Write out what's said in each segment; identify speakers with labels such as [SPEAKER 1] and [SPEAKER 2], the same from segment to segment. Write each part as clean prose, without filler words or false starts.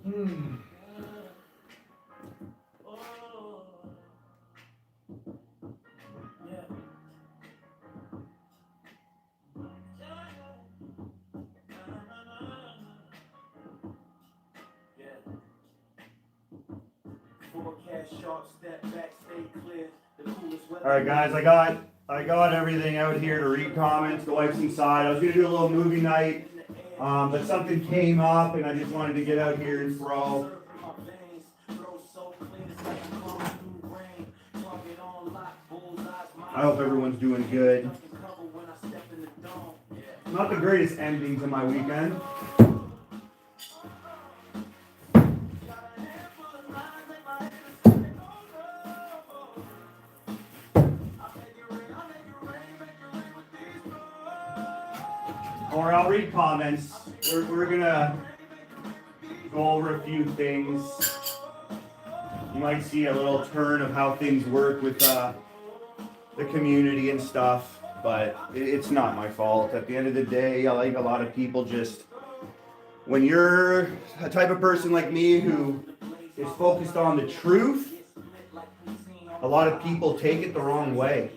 [SPEAKER 1] All right, guys, I got everything out here to read comments. The wife's inside. I was gonna do a little movie night, but something came up, and I just wanted to get out here and throw. I hope everyone's doing good. Not the greatest ending to my weekend. Or I'll read comments. We're gonna go over a few things. You might see a little turn of how things work with the community and stuff, but it's not my fault. At the end of the day, I like a lot of people just, when you're a type of person like me who is focused on the truth, a lot of people take it the wrong way.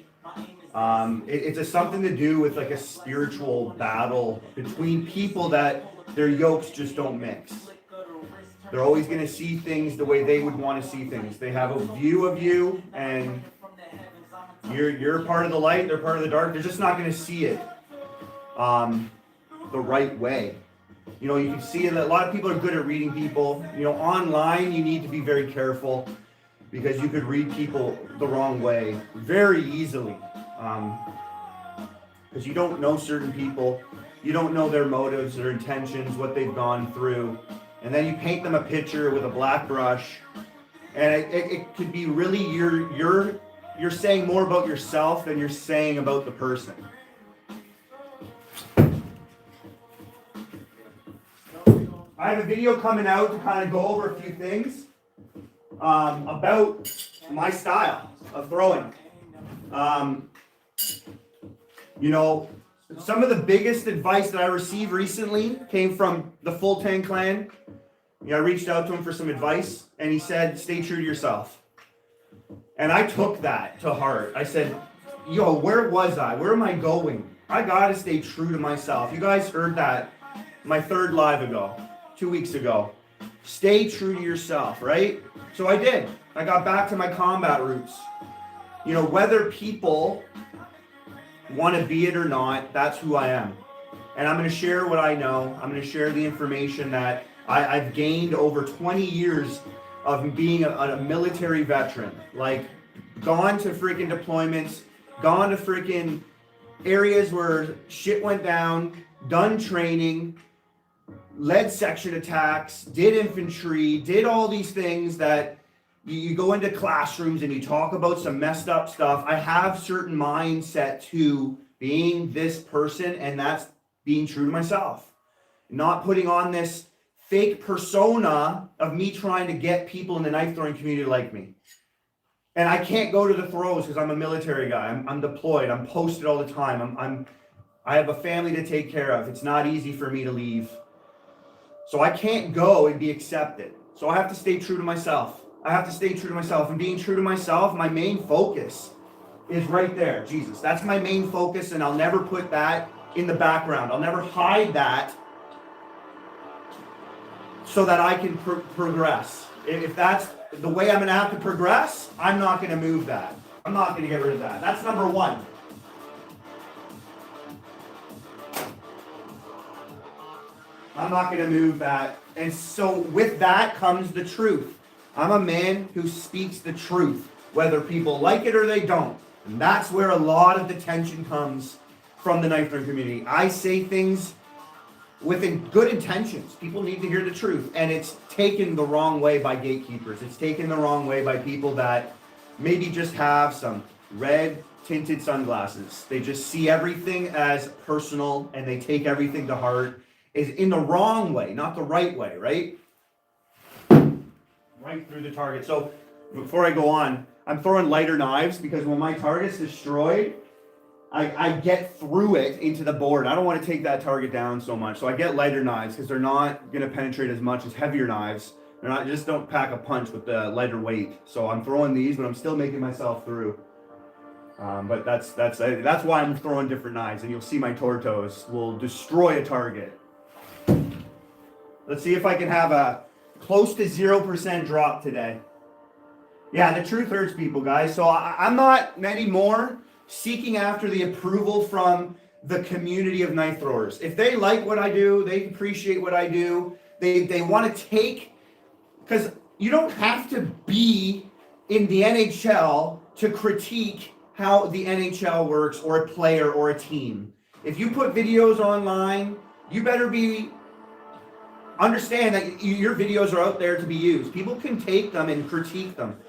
[SPEAKER 1] It's something to do with like a spiritual battle between people that their yokes just don't mix. They're always going to see things the way they would want to see things. They have a view of you, and you're part of the light, they're part of the dark. They're just not going to see it the right way. You know, you can see that a lot of people are good at reading people. You know, online you need to be very careful because you could read people the wrong way very easily. Because you don't know certain people, you don't know their motives, their intentions, what they've gone through, and then you paint them a picture with a black brush, and it could be really you're saying more about yourself than you're saying about the person. I have a video coming out to kind of go over a few things about my style of throwing. You know, some of the biggest advice that I received recently came from the Full Tank Clan. You know, I reached out to him for some advice, and he said, stay true to yourself. And I took that to heart. I said, yo, where was I? Where am I going? I gotta stay true to myself. You guys heard that my third live ago, 2 weeks ago. Stay true to yourself, right? So I did. I got back to my combat roots. You know, whether people want to be it or not, that's who I am. And I'm going to share what I know. I'm going to share the information that I've gained over 20 years of being a military veteran. Like, gone to freaking deployments, gone to freaking areas where shit went down, done training, led section attacks, did infantry, did all these things that you go into classrooms and you talk about some messed up stuff. I have certain mindset to being this person, and that's being true to myself. Not putting on this fake persona of me trying to get people in the knife throwing community to like me. And I can't go to the throws because I'm a military guy. I'm deployed. I'm posted all the time. I have a family to take care of. It's not easy for me to leave. So I can't go and be accepted. So I have to stay true to myself. I have to stay true to myself. And being true to myself, my main focus is right there. Jesus, that's my main focus, and I'll never put that in the background. I'll never hide that so that I can progress. If that's the way I'm going to have to progress, I'm not going to move that. I'm not going to get rid of that. That's number one. I'm not going to move that. And so with that comes the truth. I'm a man who speaks the truth, whether people like it or they don't. And that's where a lot of the tension comes from the knife throwing community. I say things with good intentions. People need to hear the truth. And it's taken the wrong way by gatekeepers. It's taken the wrong way by people that maybe just have some red tinted sunglasses. They just see everything as personal, and they take everything to heart. Is in the wrong way, not the right way, right? Right through the target. So before I go on, I'm throwing lighter knives because when my target's destroyed, I get through it into the board. I don't want to take that target down so much. So I get lighter knives because they're not going to penetrate as much as heavier knives. They're not, just don't pack a punch with the lighter weight. So I'm throwing these, but I'm still making myself through. But that's why I'm throwing different knives, and you'll see my Tortos will destroy a target. Let's see if I can have a close to 0% drop today. Yeah, the truth hurts people, guys. So I'm not anymore seeking after the approval from the community of knife throwers. If they like what I do, they appreciate what I do, they want to take, because you don't have to be in the NHL to critique how the NHL works, or a player or a team. If you put videos online, you better understand that your videos are out there to be used. People can take them and critique them.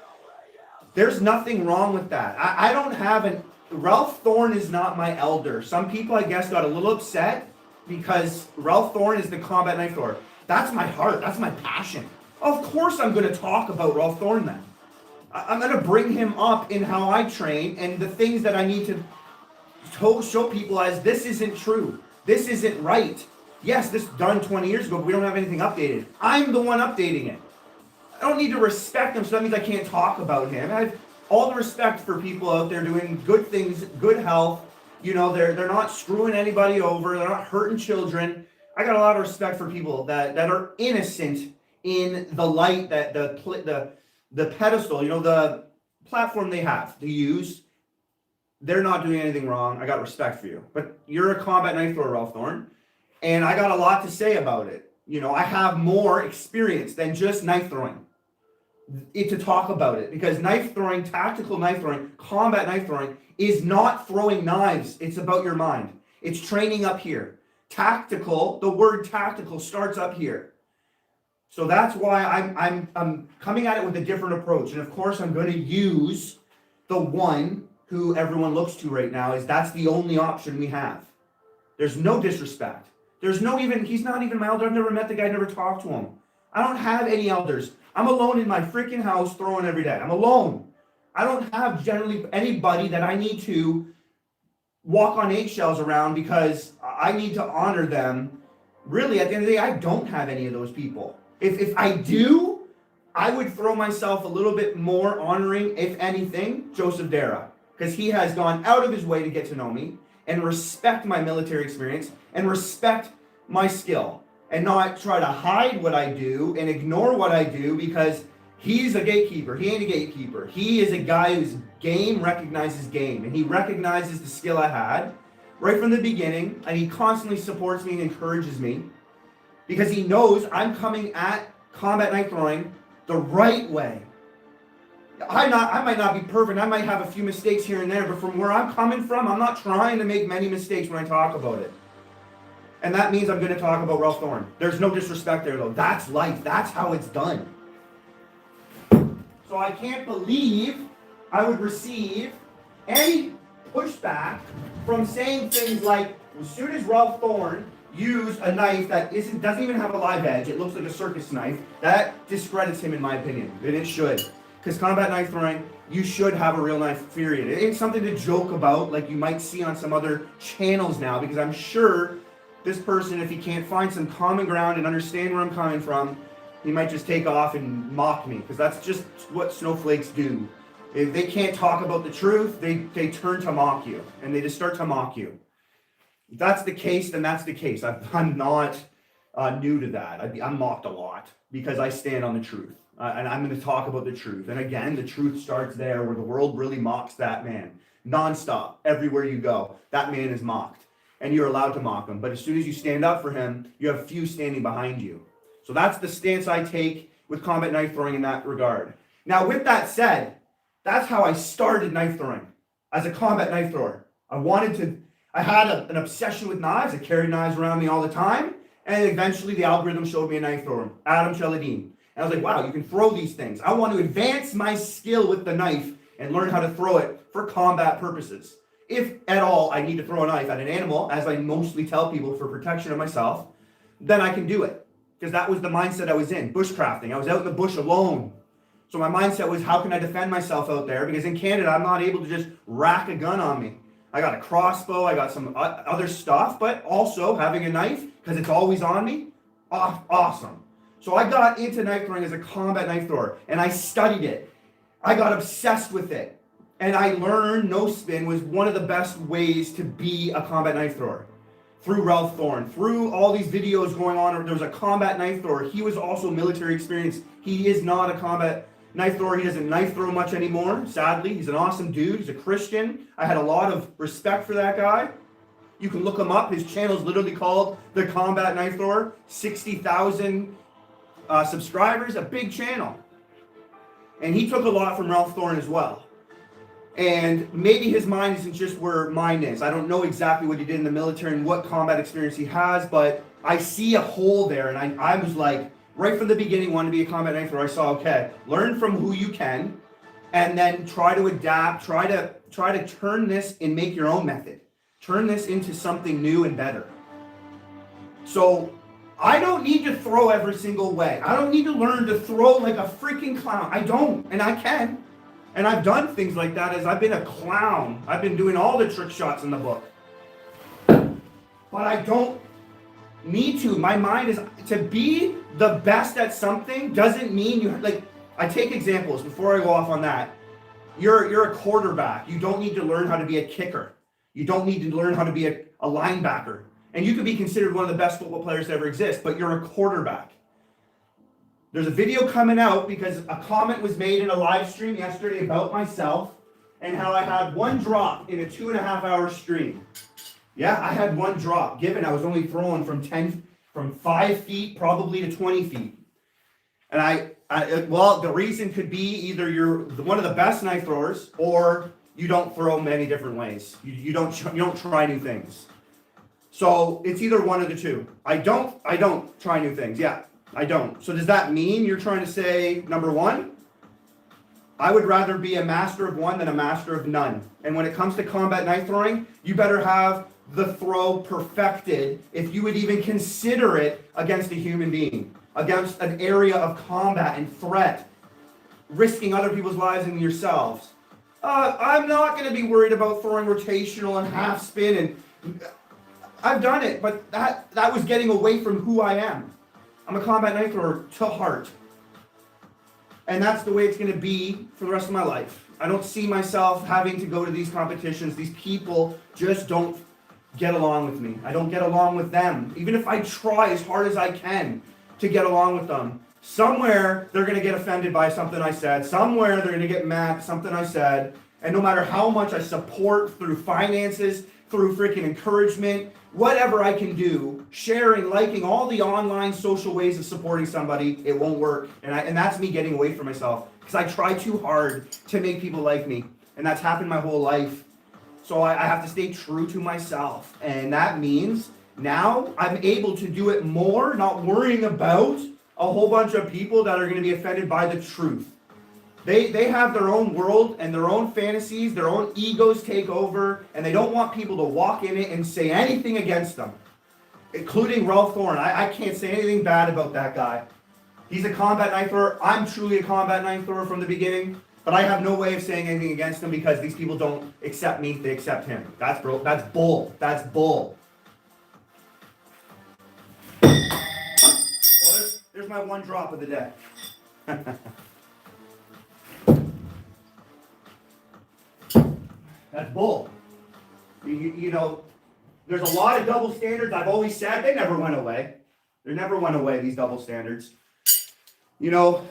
[SPEAKER 1] There's nothing wrong with that. I don't have Ralph Thorne is not my elder. Some people, I guess, got a little upset because Ralph Thorne is the combat knife thrower. That's my heart. That's my passion. Of course I'm going to talk about Ralph Thorne then. I'm going to bring him up in how I train and the things that I need to show people as this isn't true. This isn't right. Yes, this was done 20 years ago, but we don't have anything updated. I'm the one updating it. I don't need to respect him, so that means I can't talk about him. I have all the respect for people out there doing good things, good health. You know, they're not screwing anybody over. They're not hurting children. I got a lot of respect for people that are innocent in the light, that the pedestal, you know, the platform they have to use. They're not doing anything wrong. I got respect for you. But you're a combat knife thrower, Ralph Thorne, and I got a lot to say about it. You know, I have more experience than just knife throwing to talk about it, because knife throwing, tactical knife throwing, combat knife throwing is not throwing knives. It's about your mind. It's training up here. Tactical, the word tactical starts up here. So that's why I'm coming at it with a different approach. And of course, I'm going to use the one who everyone looks to right now, is that's the only option we have. There's no disrespect. There's no he's not even my elder. I've never met the guy, never talked to him. I don't have any elders. I'm alone in my freaking house throwing every day. I'm alone. I don't have generally anybody that I need to walk on eggshells around because I need to honor them. Really, at the end of the day, I don't have any of those people. If I do, I would throw myself a little bit more honoring, if anything, Joseph Dara, because he has gone out of his way to get to know me and respect my military experience and respect my skill, and not try to hide what I do and ignore what I do because he's a gatekeeper. He ain't a gatekeeper. He is a guy whose game recognizes game, and he recognizes the skill I had right from the beginning, and he constantly supports me and encourages me because he knows I'm coming at combat knife throwing the right way. I might not be perfect. I might have a few mistakes here and there, but from where I'm coming from, I'm not trying to make many mistakes when I talk about it. And that means I'm going to talk about Ralph Thorne. There's no disrespect there, though. That's life. That's how it's done. So I can't believe I would receive any pushback from saying things like, as soon as Ralph Thorne used a knife that doesn't even have a live edge, it looks like a circus knife, that discredits him in my opinion. And it should. Because combat knife throwing, you should have a real knife, period. It ain't something to joke about like you might see on some other channels now, because I'm sure this person, if he can't find some common ground and understand where I'm coming from, he might just take off and mock me, because that's just what snowflakes do. If they can't talk about the truth, they turn to mock you, and they just start to mock you. If that's the case, then that's the case. I'm not new to that. I'm mocked a lot because I stand on the truth. And I'm going to talk about the truth. And again, the truth starts there where the world really mocks that man. Nonstop, everywhere you go, that man is mocked. And you're allowed to mock him. But as soon as you stand up for him, you have few standing behind you. So that's the stance I take with combat knife throwing in that regard. Now, with that said, that's how I started knife throwing, as a combat knife thrower. I had an obsession with knives. I carried knives around me all the time. And eventually the algorithm showed me a knife thrower, Adam Cheladine. And I was like, wow, you can throw these things. I want to advance my skill with the knife and learn how to throw it for combat purposes. If at all I need to throw a knife at an animal, as I mostly tell people for protection of myself, then I can do it. Because that was the mindset I was in, bushcrafting. I was out in the bush alone. So my mindset was, how can I defend myself out there? Because in Canada, I'm not able to just rack a gun on me. I got a crossbow, I got some other stuff, but also having a knife, because it's always on me, awesome. So I got into knife throwing as a combat knife thrower, and I studied it. I got obsessed with it. And I learned no spin was one of the best ways to be a combat knife thrower. Through Ralph Thorne, through all these videos going on, there was a combat knife thrower. He was also military experienced. He is not a combat knife thrower. He doesn't knife throw much anymore, sadly. He's an awesome dude. He's a Christian. I had a lot of respect for that guy. You can look him up. His channel is literally called The Combat Knife Thrower. 60,000 subscribers, a big channel. And he took a lot from Ralph Thorne as well. And maybe his mind isn't just where mine is. I don't know exactly what he did in the military and what combat experience he has, but I see a hole there. And I was like, right from the beginning, wanted to be a combat knife thrower. I saw, okay, learn from who you can, and then try to adapt, try to turn this and make your own method. Turn this into something new and better. So I don't need to throw every single way. I don't need to learn to throw like a freaking clown. I don't, and I can. And I've done things like that as I've been a clown. I've been doing all the trick shots in the book. But I don't need to. My mind is to be the best at something doesn't mean you like. I take examples before I go off on that. You're a quarterback. You don't need to learn how to be a kicker. You don't need to learn how to be a linebacker. And you could be considered one of the best football players to ever exist, but you're a quarterback. There's a video coming out because a comment was made in a live stream yesterday about myself and how I had one drop in a 2.5-hour stream. Yeah, I had one drop, given I was only throwing from 5 feet probably to 20 feet. And well, the reason could be either you're one of the best knife throwers or you don't throw many different ways. You don't try new things. So it's either one of the two. I don't try new things. Yeah. I don't. So does that mean you're trying to say, number one, I would rather be a master of one than a master of none. And when it comes to combat knife throwing, you better have the throw perfected if you would even consider it against a human being, against an area of combat and threat, risking other people's lives and yourselves. I'm not going to be worried about throwing rotational and half spin. And I've done it, but that was getting away from who I am. I'm a combat knife thrower to heart. And that's the way it's going to be for the rest of my life. I don't see myself having to go to these competitions. These people just don't get along with me. I don't get along with them. Even if I try as hard as I can to get along with them, somewhere they're going to get offended by something I said. Somewhere they're going to get mad at something I said. And no matter how much I support through finances, through freaking encouragement, whatever I can do, sharing, liking, all the online social ways of supporting somebody, it won't work. And that's me getting away from myself. Because I try too hard to make people like me. And that's happened my whole life. So I have to stay true to myself. And that means now I'm able to do it more, not worrying about a whole bunch of people that are going to be offended by the truth. They have their own world and their own fantasies, their own egos take over, and they don't want people to walk in it and say anything against them, including Ralph Thorne. I can't say anything bad about that guy. He's a combat knife thrower. I'm truly a combat knife thrower from the beginning, but I have no way of saying anything against him because these people don't accept me, they accept him. That's bull. That's bull. Well, there's my one drop of the day. That's bull. You know, there's a lot of double standards. I've always said they never went away. They never went away, these double standards. You know,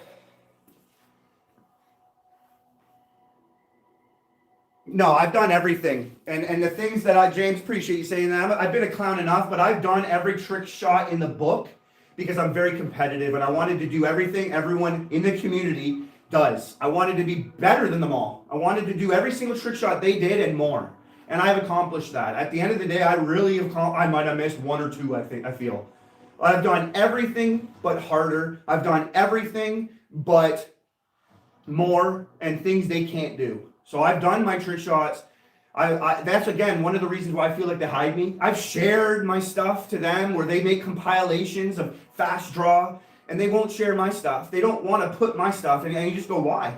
[SPEAKER 1] no, I've done everything. And the things that James, appreciate you saying that. I've been a clown enough, but I've done every trick shot in the book because I'm very competitive and I wanted to do everything everyone in the community does. I wanted to be better than them all. I wanted to do every single trick shot they did and more. And I've accomplished that. At the end of the day, I might have missed one or two, I feel. I've done everything but harder. I've done everything but more and things they can't do. So I've done my trick shots. That's, again, one of the reasons why I feel like they hide me. I've shared my stuff to them where they make compilations of fast draw. And they won't share my stuff. They don't want to put my stuff. And you just go, why?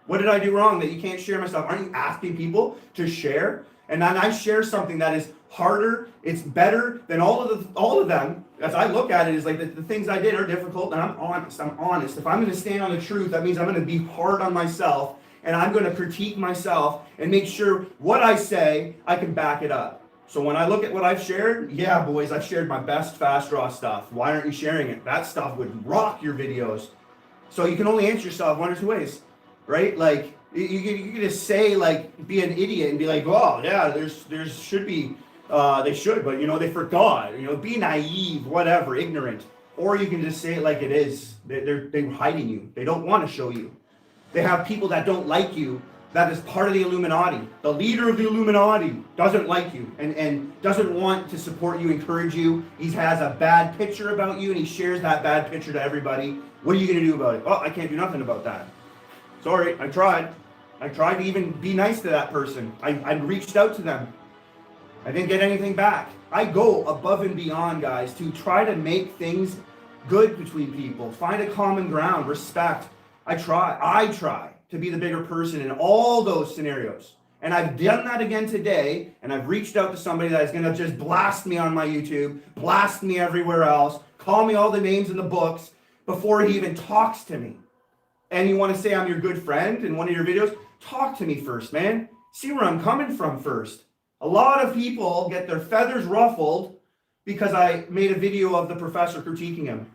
[SPEAKER 1] What did I do wrong that you can't share my stuff? Aren't you asking people to share? And then I share something that is harder, it's better than all of them. As I look at it, is like the things I did are difficult, and I'm honest. If I'm going to stand on the truth, that means I'm going to be hard on myself, and I'm going to critique myself and make sure what I say, I can back it up. So when I look at what I've shared, yeah, boys, I've shared my best fast draw stuff. Why aren't you sharing it? That stuff would rock your videos. So you can only answer yourself one or two ways, right? Like, you can just say, like, be an idiot and be like, oh, yeah, there should be, they should, but, they forgot. Be naive, whatever, ignorant. Or you can just say it like it is. They're hiding you. They don't want to show you. They have people that don't like you that is part of the Illuminati. The leader of the Illuminati doesn't like you and doesn't want to support you, encourage you. He has a bad picture about you, and he shares that bad picture to everybody. What are you going to do about it? Oh, I can't do nothing about that. Sorry, I tried. I tried to even be nice to that person. I reached out to them. I didn't get anything back. I go above and beyond, guys, to try to make things good between people. Find a common ground, respect. I try to be the bigger person in all those scenarios. And I've done that again today, and I've reached out to somebody that is going to just blast me on my YouTube, blast me everywhere else, call me all the names in the books before he even talks to me. And you want to say I'm your good friend in one of your videos? Talk to me first, man. See where I'm coming from first. A lot of people get their feathers ruffled because I made a video of the professor critiquing him.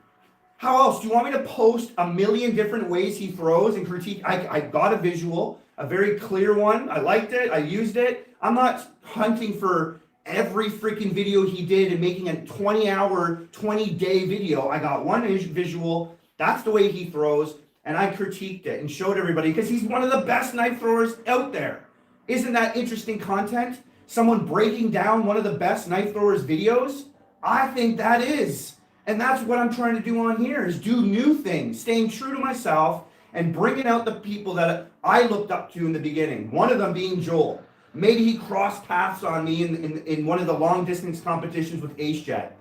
[SPEAKER 1] How else? Do you want me to post a million different ways he throws and critique? I got a visual, a very clear one. I liked it. I used it. I'm not hunting for every freaking video he did and making a 20-hour, 20-day video. I got one visual. That's the way he throws. And I critiqued it and showed everybody because he's one of the best knife throwers out there. Isn't that interesting content? Someone breaking down one of the best knife throwers videos? I think that is. And that's what I'm trying to do on here, is do new things, staying true to myself and bringing out the people that I looked up to in the beginning. One of them being Joel. Maybe he crossed paths on me in one of the long distance competitions with Ace Jet.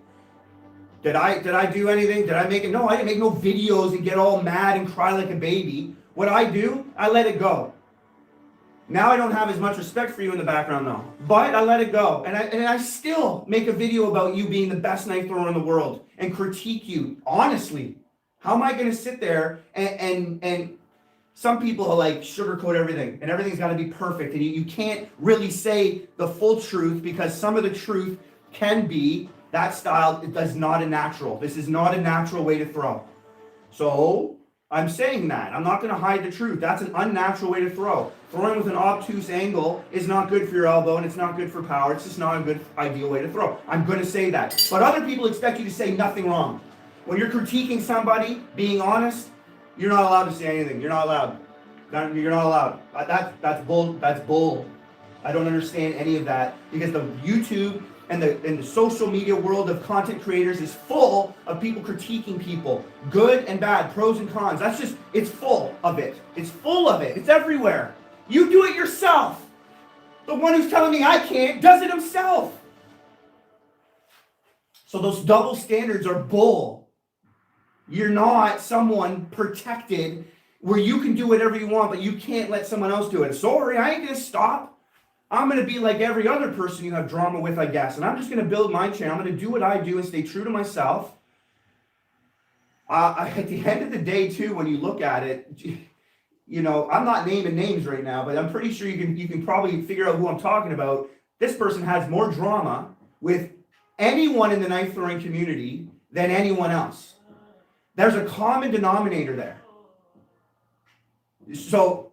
[SPEAKER 1] Did I do anything? Did I make it? No, I didn't make no videos and get all mad and cry like a baby. What I do, I let it go. Now I don't have as much respect for you in the background though, but I let it go. And I still make a video about you being the best knife thrower in the world and critique you, honestly. How am I going to sit there and some people are like sugarcoat everything and everything's got to be perfect and you can't really say the full truth because some of the truth can be that style is not a natural. This is not a natural way to throw. So I'm saying that. I'm not going to hide the truth. That's an unnatural way to throw. Throwing with an obtuse angle is not good for your elbow and it's not good for power. It's just not a good ideal way to throw. I'm going to say that. But other people expect you to say nothing wrong. When you're critiquing somebody, being honest, you're not allowed to say anything. You're not allowed. You're not allowed. That's bull. That's bull. I don't understand any of that because the YouTube and the social media world of content creators is full of people critiquing people, good and bad, pros and cons. It's full of it. It's full of it. It's everywhere. You do it yourself. The one who's telling me I can't does it himself. So those double standards are bull. You're not someone protected where you can do whatever you want, but you can't let someone else do it. Sorry, I ain't going to stop. I'm going to be like every other person you have drama with, I guess. And I'm just going to build my channel. I'm going to do what I do and stay true to myself. At the end of the day, too, when you look at it, I'm not naming names right now, but I'm pretty sure you can probably figure out who I'm talking about. This person has more drama with anyone in the knife throwing community than anyone else. There's a common denominator there. So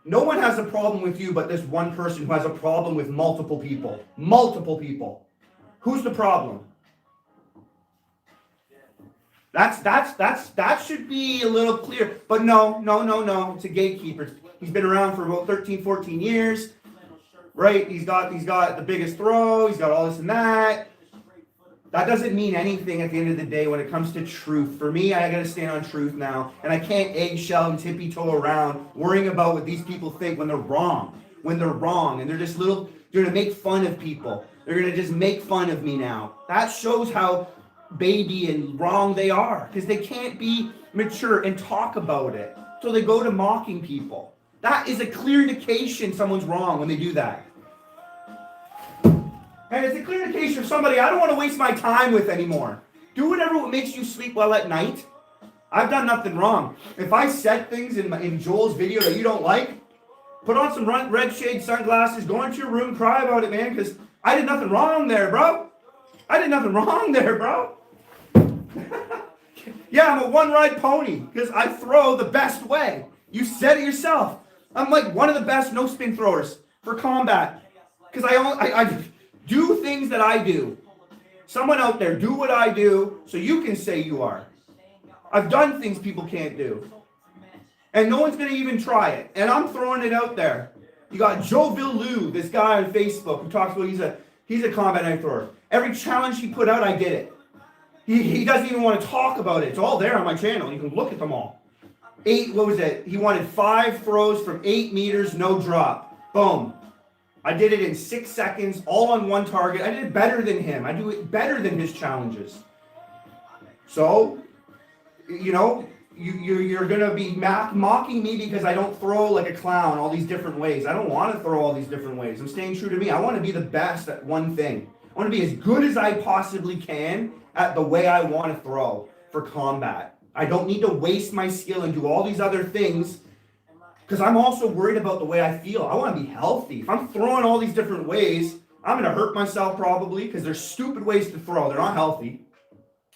[SPEAKER 1] no one has a problem with you but this one person who has a problem with multiple people. Multiple people. Who's the problem? That should be a little clear. But no. It's a gatekeeper. He's been around for about 13, 14 years. Right? He's got the biggest throw. He's got all this and that. That doesn't mean anything at the end of the day when it comes to truth. For me, I got to stand on truth now. And I can't eggshell and tippy-toe around worrying about what these people think when they're wrong. When they're wrong. And they're going to make fun of people. They're going to just make fun of me now. That shows how baby and wrong they are. Because they can't be mature and talk about it. So they go to mocking people. That is a clear indication someone's wrong when they do that. And it's a clear indication of somebody I don't want to waste my time with anymore. Do whatever makes you sleep well at night. I've done nothing wrong. If I said things in Joel's video that you don't like, put on some red shade sunglasses, go into your room, cry about it, man, because I did nothing wrong there, bro. I did nothing wrong there, bro. Yeah, I'm a one-ride pony because I throw the best way. You said it yourself. I'm like one of the best no-spin throwers for combat because I do things that I do. Someone out there, do what I do so you can say you are. I've done things people can't do. And no one's going to even try it. And I'm throwing it out there. You got Joe Villu, this guy on Facebook who talks about he's a combat knife thrower. Every challenge he put out, I did it. He doesn't even want to talk about it. It's all there on my channel. You can look at them all. He wanted 5 throws from 8 meters, no drop. Boom. I did it in 6 seconds, all on one target. I did it better than him. I do it better than his challenges. So, you know, you're going to be mocking me because I don't throw like a clown all these different ways. I don't want to throw all these different ways. I'm staying true to me. I want to be the best at one thing. I want to be as good as I possibly can at the way I want to throw for combat. I don't need to waste my skill and do all these other things because I'm also worried about the way I feel. I want to be healthy. If I'm throwing all these different ways, I'm going to hurt myself probably because there's stupid ways to throw. They're not healthy.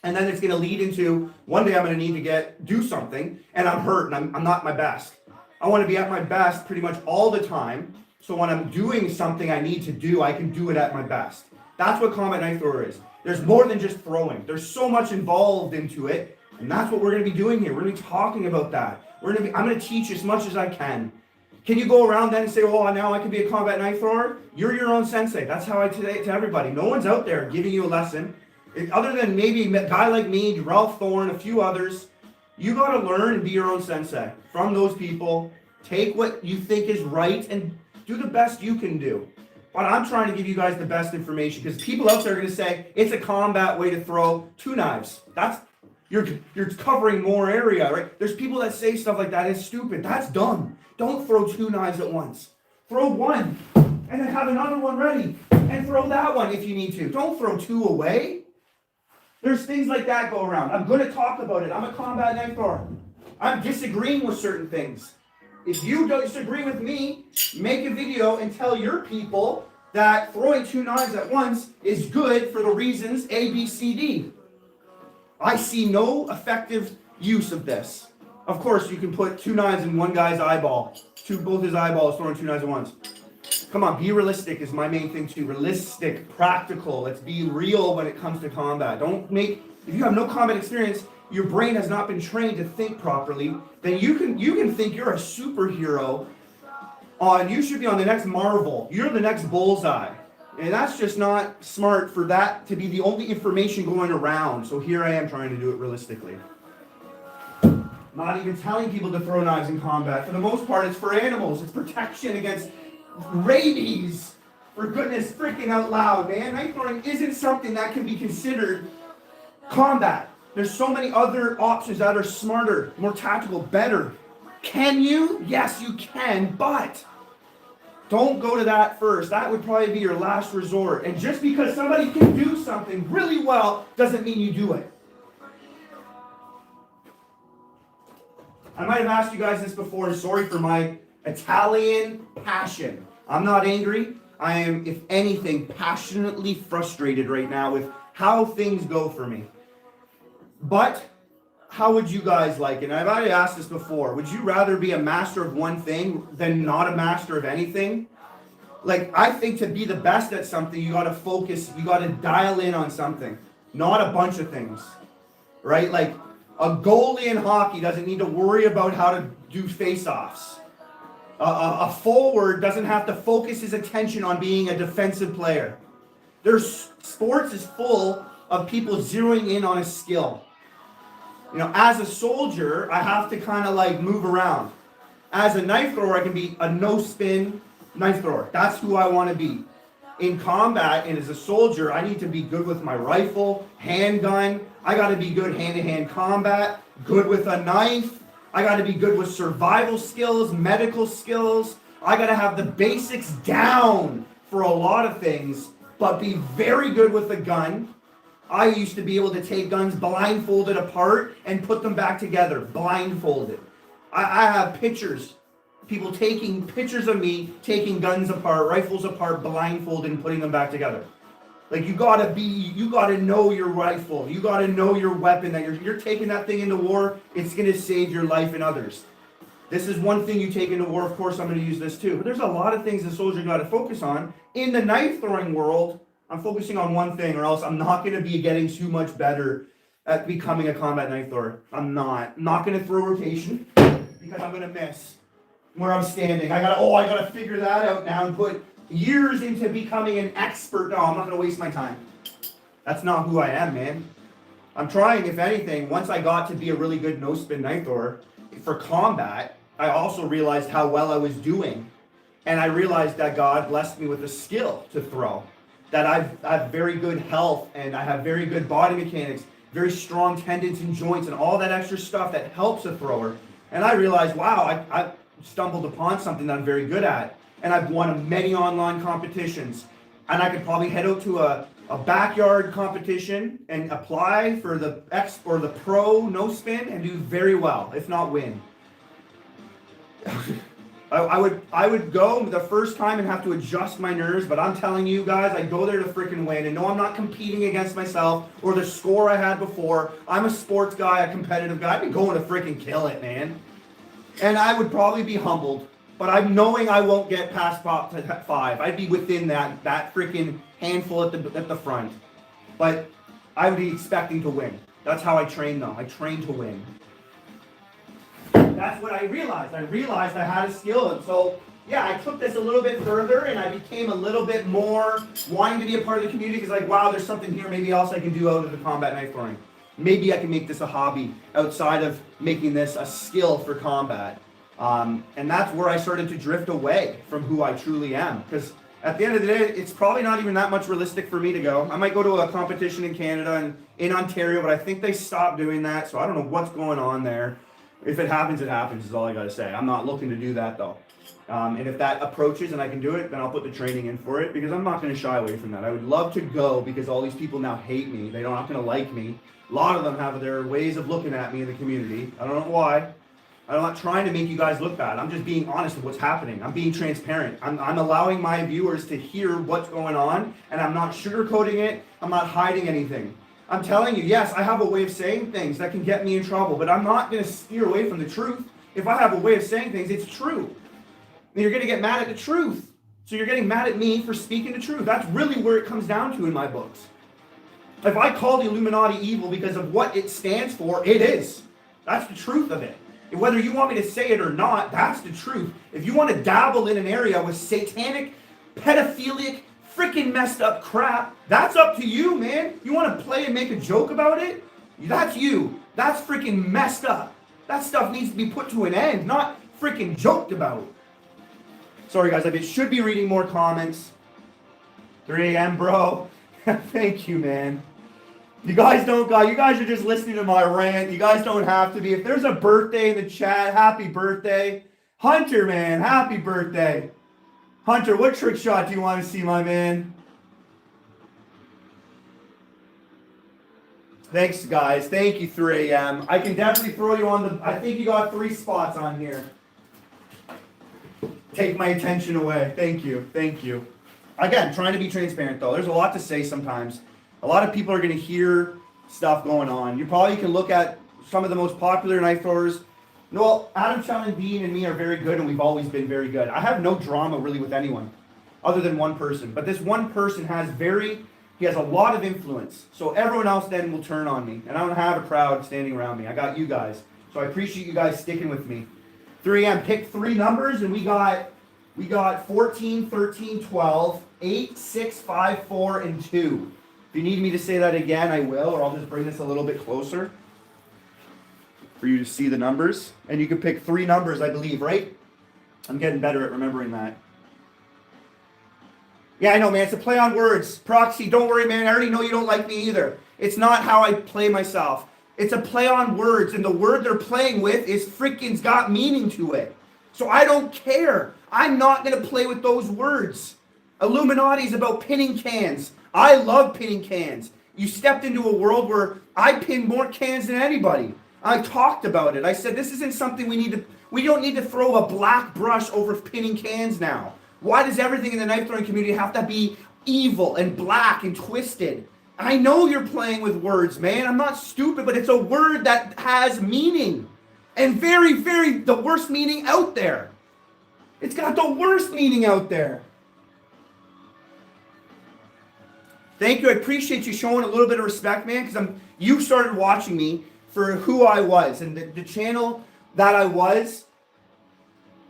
[SPEAKER 1] And then it's going to lead into one day I'm going to need to do something and I'm hurt and I'm not my best. I want to be at my best pretty much all the time. So when I'm doing something I need to do, I can do it at my best. That's what combat knife thrower is. There's more than just throwing. There's so much involved into it. And that's what we're going to be doing here. We're going to be talking about that. I'm going to teach as much as I can. Can you go around then and say, oh, now I can be a combat knife thrower? You're your own sensei. That's how I say it to everybody. No one's out there giving you a lesson. Other than maybe a guy like me, Ralph Thorne, a few others, you got to learn and be your own sensei from those people. Take what you think is right and do the best you can do. But I'm trying to give you guys the best information because people out there are going to say it's a combat way to throw 2 knives. You're covering more area, right? There's people that say stuff like that. It's stupid. That's dumb. Don't throw 2 knives at once. Throw one and then have another one ready and throw that one if you need to. Don't throw 2 away. There's things like that go around. I'm going to talk about it. I'm a combat knife thrower. I'm disagreeing with certain things. If you don't disagree with me, make a video and tell your people that throwing 2 knives at once is good for the reasons A, B, C, D. I see no effective use of this. Of course, you can put 2 knives in one guy's eyeball. Both his eyeballs throwing 2 knives at once. Come on, be realistic is my main thing too. Realistic, practical. Let's be real when it comes to combat. If you have no combat experience, your brain has not been trained to think properly, then you can think you're a superhero you should be on the next Marvel. You're the next Bullseye. And that's just not smart for that to be the only information going around. So here I am trying to do it realistically. Not even telling people to throw knives in combat. For the most part, it's for animals. It's protection against rabies. For goodness freaking out loud, man. Knife throwing isn't something that can be considered combat. There's so many other options that are smarter, more tactical, better. Can you? Yes, you can, but don't go to that first. That would probably be your last resort. And just because somebody can do something really well doesn't mean you do it. I might have asked you guys this before. Sorry for my Italian passion. I'm not angry. I am, if anything, passionately frustrated right now with how things go for me. But how would you guys like it? And I've already asked this before. Would you rather be a master of one thing than not a master of anything? Like, I think to be the best at something, you got to focus, you got to dial in on something, not a bunch of things, right? Like, a goalie in hockey doesn't need to worry about how to do face-offs. A forward doesn't have to focus his attention on being a defensive player. Sports is full of people zeroing in on a skill. You know, as a soldier, I have to kind of like move around. As a knife thrower, I can be a no-spin knife thrower. That's who I want to be. In combat and as a soldier, I need to be good with my rifle, handgun. I got to be good hand-to-hand combat, good with a knife. I got to be good with survival skills, medical skills. I got to have the basics down for a lot of things but be very good with a gun. I used to be able to take guns blindfolded apart and put them back together, blindfolded. I have pictures, people taking pictures of me taking guns apart, rifles apart, blindfolded and putting them back together. Like you gotta know your rifle, you gotta know your weapon, that you're taking that thing into war, it's gonna save your life and others. This is one thing you take into war, of course I'm gonna use this too. But there's a lot of things the soldier gotta focus on. In the knife throwing world, I'm focusing on one thing, or else I'm not gonna be getting too much better at becoming a combat knife thrower. I'm not gonna throw rotation because I'm gonna miss where I'm standing. I gotta figure that out now and put years into becoming an expert. No, I'm not gonna waste my time. That's not who I am, man. I'm trying, if anything, once I got to be a really good no spin knife thrower for combat, I also realized how well I was doing. And I realized that God blessed me with a skill to throw. That I have very good health and I have very good body mechanics, very strong tendons and joints and all that extra stuff that helps a thrower. And I realized, wow, I stumbled upon something that I'm very good at. And I've won many online competitions. And I could probably head out to a backyard competition and apply for the pro no spin and do very well, if not win. I would go the first time and have to adjust my nerves, but I'm telling you guys, I go there to freaking win. And no, I'm not competing against myself or the score I had before. I'm a sports guy, a competitive guy. I'd be going to freaking kill it, man. And I would probably be humbled, but I'm knowing I won't get past top 5. I'd be within that freaking handful at the front. But I would be expecting to win. That's how I train, though. I train to win. That's what I realized. I realized I had a skill. And so, yeah, I took this a little bit further and I became a little bit more wanting to be a part of the community because, like, wow, there's something here maybe else I can do out of the combat knife throwing. Maybe I can make this a hobby outside of making this a skill for combat. And that's where I started to drift away from who I truly am. Because at the end of the day, it's probably not even that much realistic for me to go. I might go to a competition in Canada and in Ontario, but I think they stopped doing that. So I don't know what's going on there. If it happens, it happens is all I got to say. I'm not looking to do that, though. And if that approaches and I can do it, then I'll put the training in for it because I'm not going to shy away from that. I would love to go because all these people now hate me. They're not going to like me. A lot of them have their ways of looking at me in the community. I don't know why. I'm not trying to make you guys look bad. I'm just being honest with what's happening. I'm being transparent. I'm allowing my viewers to hear what's going on, and I'm not sugarcoating it. I'm not hiding anything. I'm telling you, yes, I have a way of saying things that can get me in trouble, but I'm not going to steer away from the truth. If I have a way of saying things, it's true. And you're going to get mad at the truth. So you're getting mad at me for speaking the truth. That's really where it comes down to in my books. If I call the Illuminati evil because of what it stands for, it is. That's the truth of it. And whether you want me to say it or not, that's the truth. If you want to dabble in an area with satanic, pedophilic, freaking messed up crap, that's up to you, man. You want to play and make a joke about it? That's you. That's freaking messed up. That stuff needs to be put to an end, not freaking joked about. Sorry, guys, I should be reading more comments. 3 a.m., bro. Thank you, man. You guys are just listening to my rant. You guys don't have to be. If there's a birthday in the chat, happy birthday. Hunter, man, happy birthday. Hunter, what trick shot do you want to see, my man? Thanks, guys. Thank you, 3 a.m. I can definitely throw you on I think you got 3 spots on here. Take my attention away. Thank you. Thank you. Again, trying to be transparent, though. There's a lot to say sometimes. A lot of people are going to hear stuff going on. You probably can look at some of the most popular knife throwers. Well, Adam Challen-Bean and me are very good, and we've always been very good. I have no drama really with anyone other than one person. But this one person he has a lot of influence. So everyone else then will turn on me. And I don't have a crowd standing around me. I got you guys. So I appreciate you guys sticking with me. 3M, pick 3 numbers, and we got 14, 13, 12, 8, 6, 5, 4, and 2. If you need me to say that again, I will, or I'll just bring this a little bit closer for you to see the numbers. And you can pick 3 numbers, I believe, right? I'm getting better at remembering that. Yeah, I know, man. It's a play on words. Proxy, don't worry, man. I already know you don't like me either. It's not how I play myself. It's a play on words, and the word they're playing with is freaking's got meaning to it. So I don't care. I'm not going to play with those words. Illuminati is about pinning cans. I love pinning cans. You stepped into a world where I pin more cans than anybody. I talked about it. I said, this isn't something we don't need to throw a black brush over pinning cans now. Why does everything in the knife throwing community have to be evil and black and twisted? I know you're playing with words, man. I'm not stupid, but it's a word that has meaning. And very, very, the worst meaning out there. It's got the worst meaning out there. Thank you. I appreciate you showing a little bit of respect, man, because you started watching me for who I was. And the channel that I was,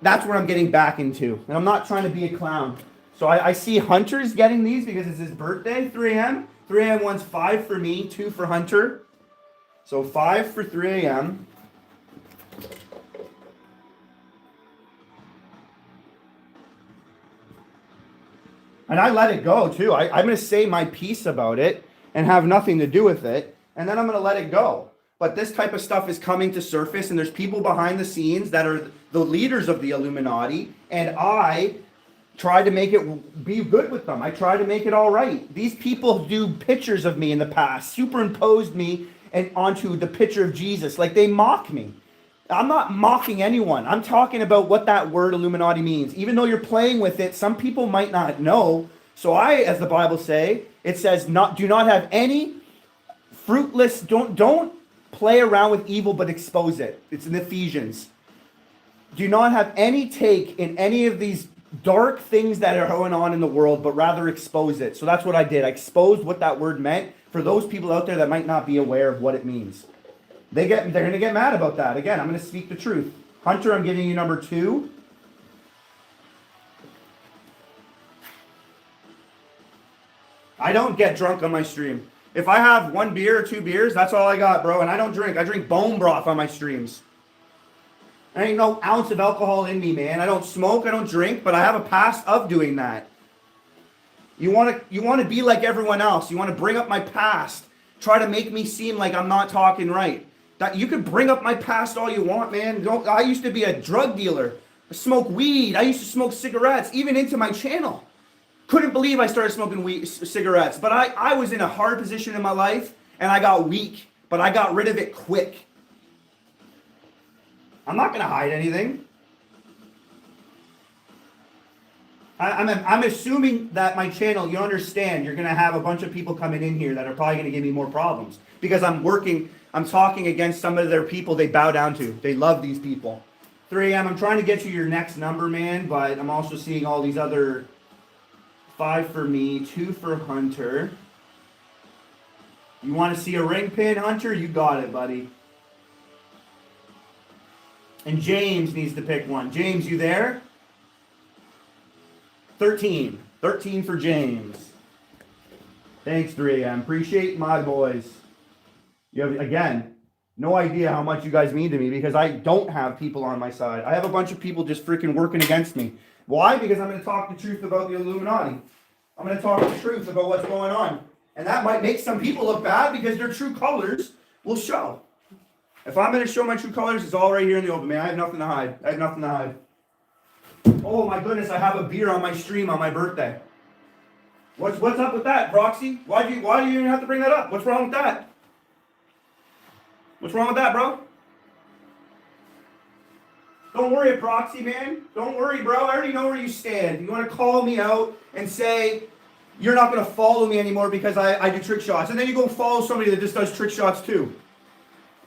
[SPEAKER 1] that's what I'm getting back into. And I'm not trying to be a clown. So I see Hunter's getting these because it's his birthday, 3 a.m. 3 a.m. one's 5 for me, 2 for Hunter. So 5 for 3 a.m. And I let it go too. I'm going to say my piece about it and have nothing to do with it. And then I'm going to let it go. But this type of stuff is coming to surface, and there's people behind the scenes that are the leaders of the Illuminati. And I try to make it be good with them. I try to make it all right. These people do pictures of me in the past, superimposed me and onto the picture of Jesus. Like, they mock me. I'm not mocking anyone. I'm talking about what that word Illuminati means. Even though you're playing with it, some people might not know. So as the Bible say, it says, do not have any fruitless, don't play around with evil, but expose it. It's in Ephesians. Do not have any take in any of these dark things that are going on in the world, but rather expose it. So that's what I did. I exposed what that word meant for those people out there that might not be aware of what it means. They're going to get mad about that. Again, I'm going to speak the truth. Hunter, I'm giving you number 2. I don't get drunk on my stream. If I have 1 beer or 2 beers, that's all I got, bro. And I don't drink. I drink bone broth on my streams. There ain't no ounce of alcohol in me, man. I don't smoke, I don't drink, but I have a past of doing that. You want to be like everyone else. You want to bring up my past. Try to make me seem like I'm not talking right. That you could bring up my past all you want, man. I used to be a drug dealer. I smoked weed. I used to smoke cigarettes, even into my channel. Couldn't believe I started smoking cigarettes. But I was in a hard position in my life, and I got weak. But I got rid of it quick. I'm not going to hide anything. I'm assuming that my channel, you understand, you're going to have a bunch of people coming in here that are probably going to give me more problems. Because I'm talking against some of their people they bow down to. They love these people. 3 a.m., I'm trying to get you your next number, man, but I'm also seeing all these other 5 for me, 2 for Hunter. You want to see a ring pin, Hunter? You got it, buddy. And James needs to pick one. James, you there? 13. 13 for James. Thanks, 3 a.m. Appreciate my boys. You have, again, no idea how much you guys mean to me because I don't have people on my side. I have a bunch of people just freaking working against me. Why? Because I'm going to talk the truth about the Illuminati. I'm going to talk the truth about what's going on. And that might make some people look bad because their true colors will show. If I'm going to show my true colors, it's all right here in the open, man. I have nothing to hide. I have nothing to hide. Oh my goodness, I have a beer on my stream on my birthday. What's up with that, Proxy? Why do you even have to bring that up? What's wrong with that? What's wrong with that, bro? Don't worry, Proxy, man. Don't worry, bro. I already know where you stand. You want to call me out and say you're not going to follow me anymore because I do trick shots. And then you go follow somebody that just does trick shots too.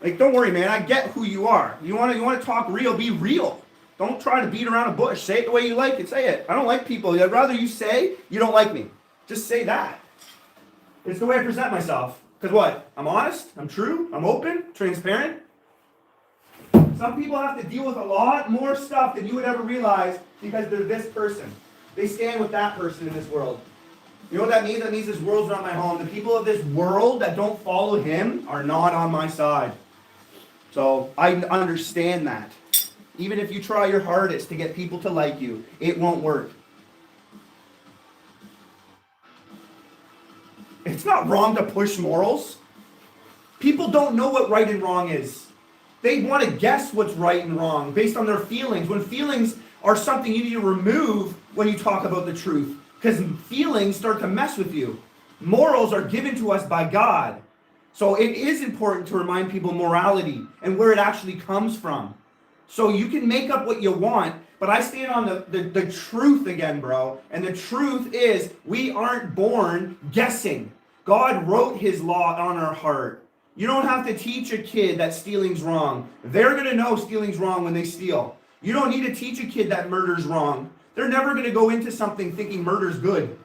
[SPEAKER 1] Like, don't worry, man. I get who you are. You want to talk real, be real. Don't try to beat around a bush. Say it the way you like it. Say it. I don't like people. I'd rather you say you don't like me. Just say that. It's the way I present myself. Because what? I'm honest. I'm true. I'm open. Transparent. Some people have to deal with a lot more stuff than you would ever realize because they're this person. They stand with that person in this world. You know what that means? That means this world's not my home. The people of this world that don't follow him are not on my side. So I understand that. Even if you try your hardest to get people to like you, it won't work. It's not wrong to push morals. People don't know what right and wrong is. They want to guess what's right and wrong based on their feelings. When feelings are something you need to remove when you talk about the truth. because feelings start to mess with you. Morals are given to us by God. So it is important to remind people morality and where it actually comes from. So you can make up what you want, but I stand on the truth again, bro. And the truth is we aren't born guessing. God wrote his law on our heart. You don't have to teach a kid that stealing's wrong. They're going to know stealing's wrong when they steal. You don't need to teach a kid that murder's wrong. They're never going to go into something thinking murder's good.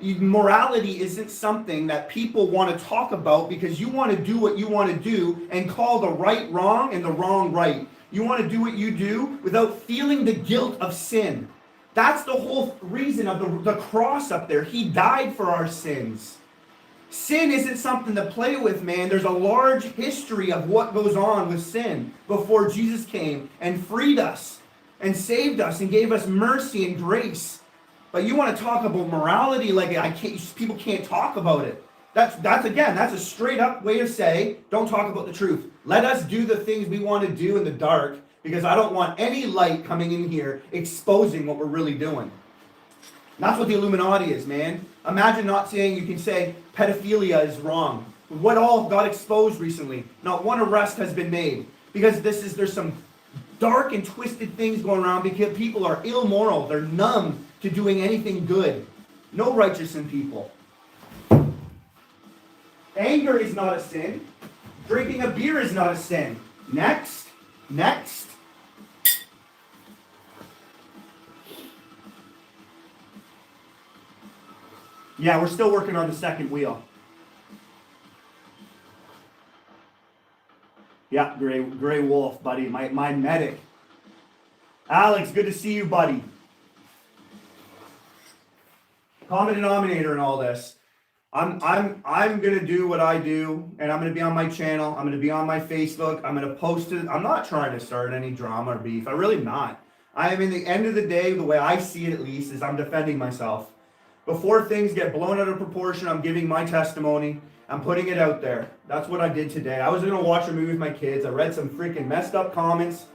[SPEAKER 1] Morality isn't something that people want to talk about because you want to do what you want to do and call the right wrong and the wrong right. You want to do what you do without feeling the guilt of sin. That's the whole reason of the cross up there. He died for our sins. Sin isn't something to play with, man. There's a large history of what goes on with sin before Jesus came and freed us and saved us and gave us mercy and grace. But you want to talk about morality like people can't talk about it. That's a straight up way to say, don't talk about the truth. Let us do the things we want to do in the dark because I don't want any light coming in here exposing what we're really doing. And that's what the Illuminati is, man. Imagine not saying you can say pedophilia is wrong. What all got exposed recently? Not one arrest has been made because there's some dark and twisted things going around because people are immoral. They're numb to doing anything good. No righteous in people. Anger is not a sin. Drinking a beer is not a sin. Next. Yeah, we're still working on the second wheel. Yeah, Gray Wolf, buddy, my medic. Alex, good to see you, buddy. Common denominator in all this. I'm gonna do what I do, and I'm gonna be on my channel. I'm gonna be on my Facebook. I'm gonna post it. I'm not trying to start any drama or beef. I'm really not. I am, in the end of the day, the way I see it at least, is I'm defending myself. Before things get blown out of proportion, I'm giving my testimony. I'm putting it out there. That's what I did today. I was gonna watch a movie with my kids. I read some freaking messed up comments,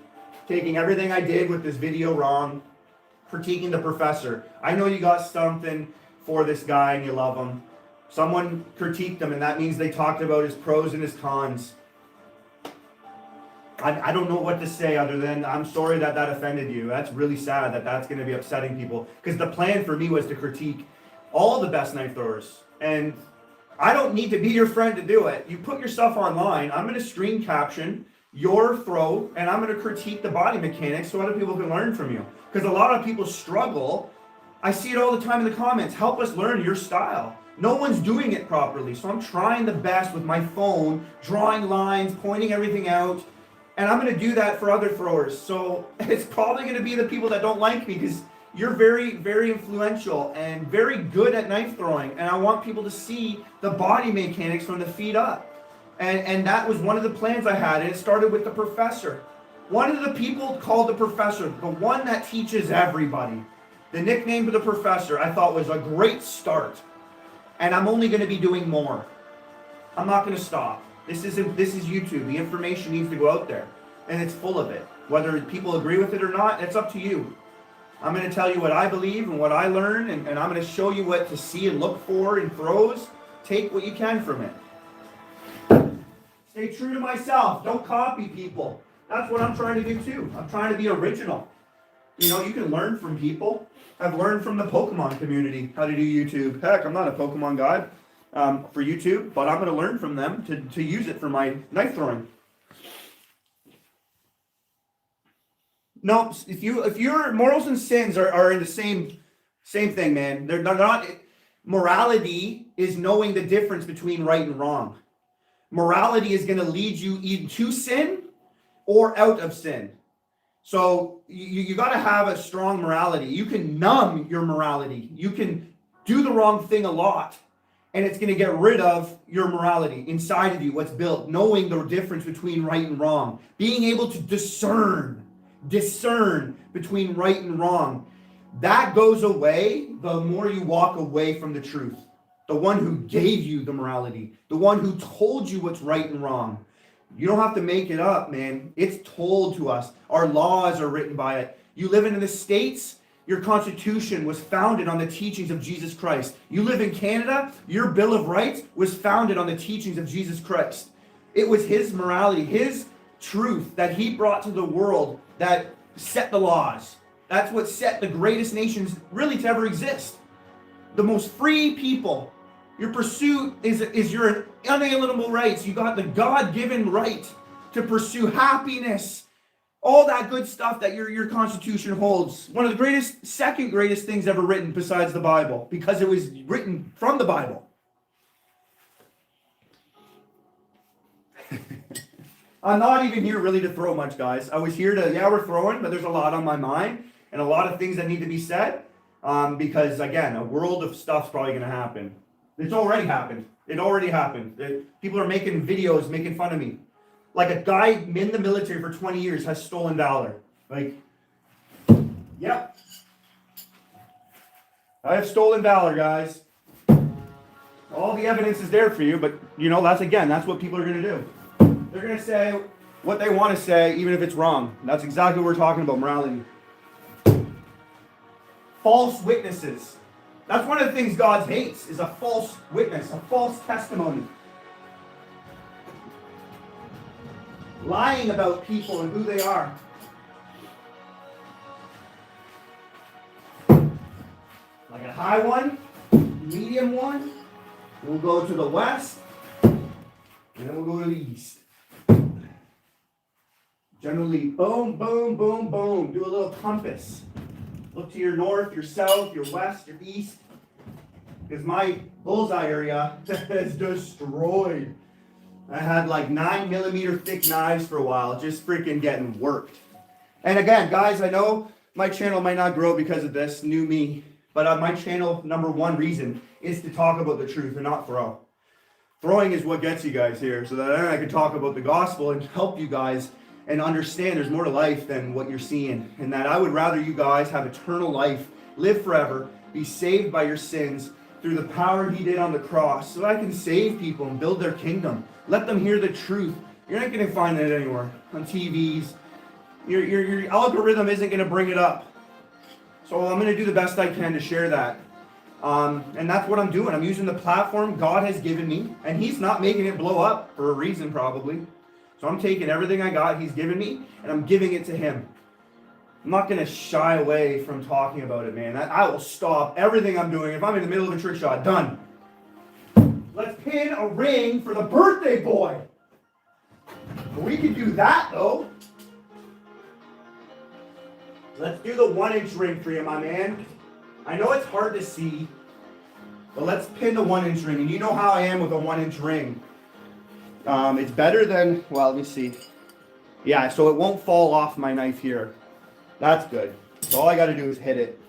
[SPEAKER 1] taking everything I did with this video wrong, critiquing the professor. I know you got something for this guy and you love him. Someone critiqued him, and that means they talked about his pros and his cons. I don't know what to say other than I'm sorry that offended you. That's really sad that's going to be upsetting people. Because the plan for me was to critique all the best knife throwers. And I don't need to be your friend to do it. You put yourself online. I'm going to screen caption your throw, and I'm going to critique the body mechanics so other people can learn from you. Because a lot of people struggle. I see it all the time in the comments. Help us learn your style. No one's doing it properly. So I'm trying the best with my phone, drawing lines, pointing everything out. And I'm going to do that for other throwers. So it's probably going to be the people that don't like me because you're very, very influential and very good at knife throwing. And I want people to see the body mechanics from the feet up. And that was one of the plans I had. And it started with the professor. One of the people called the professor, the one that teaches everybody. The nickname for the professor I thought was a great start. And I'm only going to be doing more. I'm not going to stop. This is YouTube. The information needs to go out there. And it's full of it. Whether people agree with it or not, it's up to you. I'm going to tell you what I believe and what I learn. And I'm going to show you what to see and look for in throws. Take what you can from it. Stay true to myself. Don't copy people. That's what I'm trying to do too. I'm trying to be original. You know, you can learn from people. I've learned from the Pokemon community how to do YouTube. Heck, I'm not a Pokemon guy for YouTube, but I'm going to learn from them to use it for my knife throwing. No, if your morals and sins are in the same thing, man. They're not. Morality is knowing the difference between right and wrong. Morality is going to lead you either to sin or out of sin. So you got to have a strong morality. You can numb your morality. You can do the wrong thing a lot, and it's going to get rid of your morality inside of you, what's built, knowing the difference between right and wrong, being able to discern between right and wrong. That goes away the more you walk away from the truth. The one who gave you the morality, the one who told you what's right and wrong. You don't have to make it up, man. It's told to us. Our laws are written by it. You live in the States, your Constitution was founded on the teachings of Jesus Christ. You live in Canada, your Bill of Rights was founded on the teachings of Jesus Christ. It was his morality, his truth that he brought to the world that set the laws. That's what set the greatest nations really to ever exist. The most free people. Your pursuit is your unalienable rights. You got the God-given right to pursue happiness. All that good stuff that your Constitution holds. One of the second greatest things ever written besides the Bible, because it was written from the Bible. I'm not even here really to throw much, guys. I was here to, we're throwing, but there's a lot on my mind and a lot of things that need to be said. Because, again, a world of stuff's probably going to happen. It's already happened. It already happened. People are making videos, making fun of me. Like a guy in the military for 20 years has stolen valor. Like, yep. I have stolen valor, guys. All the evidence is there for you, but, that's what people are going to do. They're going to say what they want to say, even if it's wrong. That's exactly what we're talking about, morality. False witnesses. That's one of the things God hates, is a false witness, a false testimony. Lying about people and who they are. Like a high one, medium one. We'll go to the west, and then we'll go to the east. Generally, boom, boom, boom, boom. Do a little compass. Look to your north, your south, your west, your east. Because my bullseye area is destroyed. I had like 9mm thick knives for a while, just freaking getting worked. And again, guys, I know my channel might not grow because of this, new me. But my channel, number one reason is to talk about the truth and not throw. Throwing is what gets you guys here, so that I can talk about the gospel and help you guys and understand there's more to life than what you're seeing. And that I would rather you guys have eternal life, live forever, be saved by your sins through the power he did on the cross, so I can save people and build their kingdom. Let them hear the truth. You're not going to find it anywhere on TVs. Your algorithm isn't going to bring it up. So I'm going to do the best I can to share that. And that's what I'm doing. I'm using the platform God has given me, and he's not making it blow up for a reason probably. So I'm taking everything I got he's given me, and I'm giving it to him. I'm not going to shy away from talking about it, man. I will stop everything I'm doing. If I'm in the middle of a trick shot, done. Let's pin a ring for the birthday boy. We can do that, though. Let's do the 1-inch ring for you, my man. I know it's hard to see, but let's pin the 1-inch ring. And you know how I am with a 1-inch ring. It's better than, well, let me see. Yeah, so it won't fall off my knife here. That's good. So all I got to do is hit it.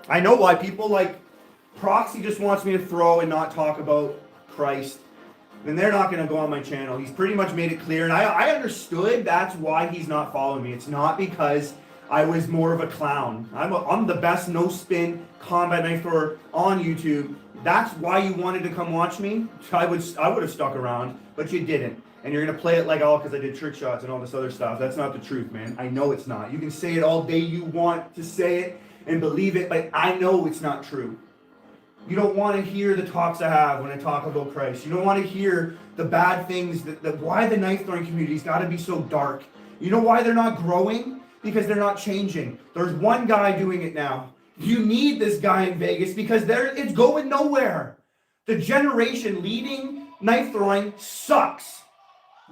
[SPEAKER 1] I know why people like Proxy just wants me to throw and not talk about Christ. Then they're not going to go on my channel. He's pretty much made it clear. And I understood that's why he's not following me. It's not because I was more of a clown. I'm the best no-spin combat knife thrower on YouTube. That's why you wanted to come watch me. I would have stuck around, but you didn't. And you're going to play it like, oh, because I did trick shots and all this other stuff. That's not the truth, man. I know it's not. You can say it all day you want to say it and believe it, but I know it's not true. You don't want to hear the talks I have when I talk about Christ. You don't want to hear the bad things, why the knife throwing community's got to be so dark. You know why they're not growing? Because they're not changing. There's one guy doing it now. You need this guy in Vegas because it's going nowhere. The generation leading knife throwing sucks.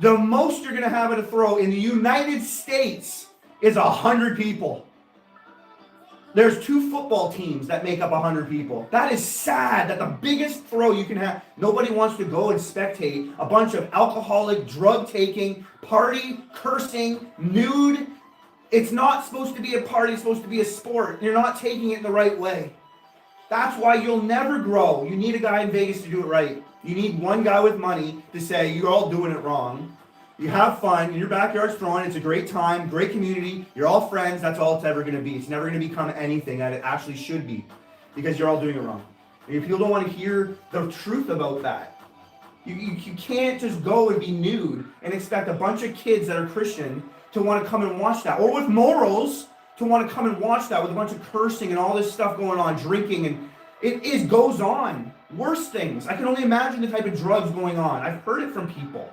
[SPEAKER 1] The most you're going to have at a throw in the United States is 100 people. There's 2 football teams that make up 100 people. That is sad that the biggest throw you can have, nobody wants to go and spectate a bunch of alcoholic, drug-taking, party, cursing, nude. It's not supposed to be a party, it's supposed to be a sport. You're not taking it the right way. That's why you'll never grow. You need a guy in Vegas to do it right. You need one guy with money to say, you're all doing it wrong. You have fun, in your backyard's throwing, it's a great time, great community, you're all friends, that's all it's ever going to be. It's never going to become anything that it actually should be, because you're all doing it wrong. And people don't want to hear the truth about that. You can't just go and be nude and expect a bunch of kids that are Christian to want to come and watch that. Or with morals to want to come and watch that with a bunch of cursing and all this stuff going on, drinking, and it goes on. Worse things. I can only imagine the type of drugs going on. I've heard it from people.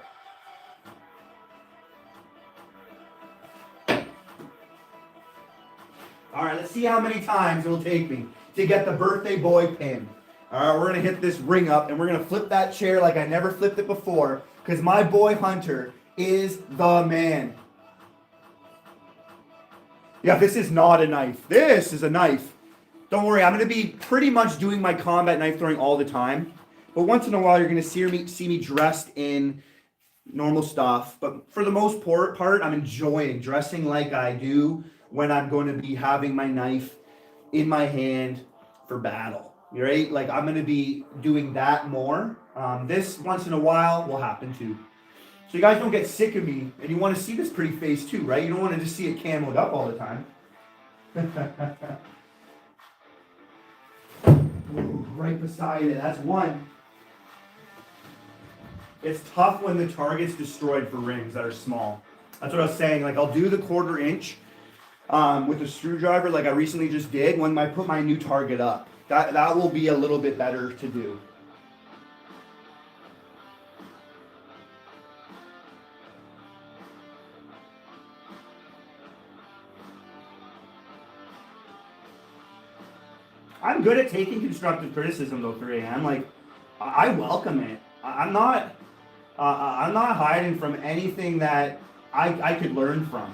[SPEAKER 1] All right, let's see how many times it'll take me to get the birthday boy pin. All right, we're going to hit this ring up, and we're going to flip that chair like I never flipped it before, because my boy Hunter is the man. Yeah, this is not a knife. This is a knife. Don't worry, I'm going to be pretty much doing my combat knife throwing all the time. But once in a while, you're going to see me dressed in normal stuff. But for the most part, I'm enjoying dressing like I do when I'm going to be having my knife in my hand for battle. Right? Like, I'm going to be doing that more. This, once in a while, will happen too. So you guys don't get sick of me, and you want to see this pretty face too, right? You don't want to just see it camoed up all the time. Ooh, right beside it, that's one. It's tough when the target's destroyed for rings that are small. That's what I was saying. Like, I'll do the 1/4 inch with a screwdriver like I recently just did when I put my new target up. That will be a little bit better to do. I'm good at taking constructive criticism though, 3 a.m. Like, I welcome it. I'm not hiding from anything that I could learn from.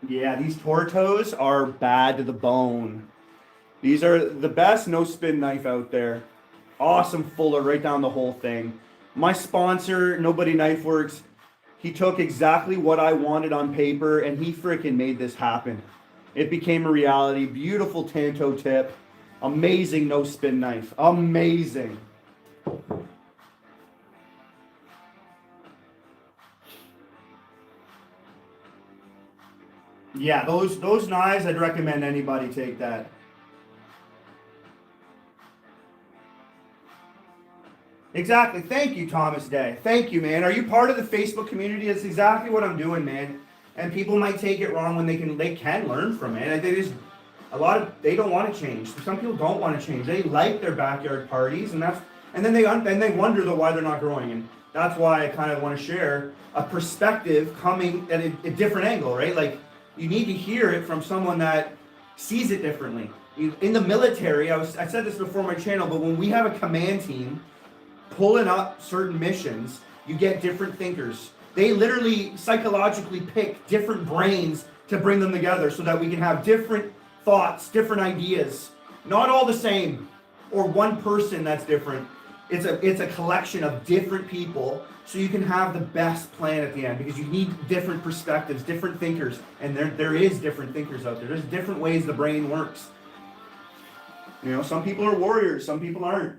[SPEAKER 1] Yeah, these Tortos are bad to the bone. These are the best no spin knife out there. Awesome fuller right down the whole thing. My sponsor, Nobody Knifeworks, he took exactly what I wanted on paper, and he freaking made this happen. It became a reality. Beautiful Tanto tip. Amazing no spin knife. Amazing. Yeah, those knives, I'd recommend anybody take that. Exactly. Thank you, Thomas Day. Thank you, man. Are you part of the Facebook community? That's exactly what I'm doing, man. And people might take it wrong when they can learn from it. They don't want to change. Some people don't want to change. They like their backyard parties, and then they wonder why they're not growing. And that's why I kind of want to share a perspective coming at a different angle, right? Like, you need to hear it from someone that sees it differently. In the military, I said this before my channel, but when we have a command team pulling up certain missions, you get different thinkers. They literally psychologically pick different brains to bring them together so that we can have different thoughts, different ideas. Not all the same, or one person that's different. It's a collection of different people so you can have the best plan at the end, because you need different perspectives, different thinkers, and there is different thinkers out there. There's different ways the brain works. You know, some people are warriors, some people aren't.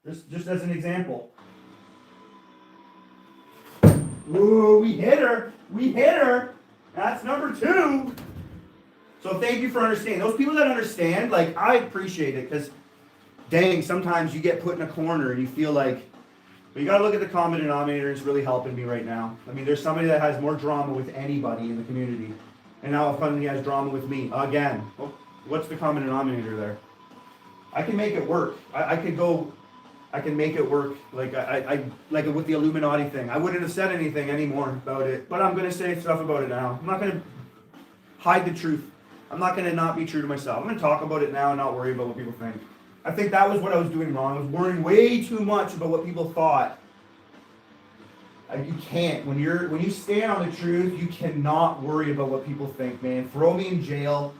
[SPEAKER 1] Just as an example. Ooh, we hit her. We hit her. That's number 2. So thank you for understanding. Those people that understand, like, I appreciate it, because dang, sometimes you get put in a corner and you feel like, but you got to look at the common denominator. It's really helping me right now. I mean, there's somebody that has more drama with anybody in the community, and now suddenly he has drama with me again. What's the common denominator there? I can make it work. I can make it work. Like like with the Illuminati thing. I wouldn't have said anything anymore about it, but I'm going to say stuff about it now. I'm not going to hide the truth. I'm not going to not be true to myself. I'm going to talk about it now and not worry about what people think. I think that was what I was doing wrong. I was worrying way too much about what people thought. You can't. When you stand on the truth, you cannot worry about what people think, man. Throw me in jail.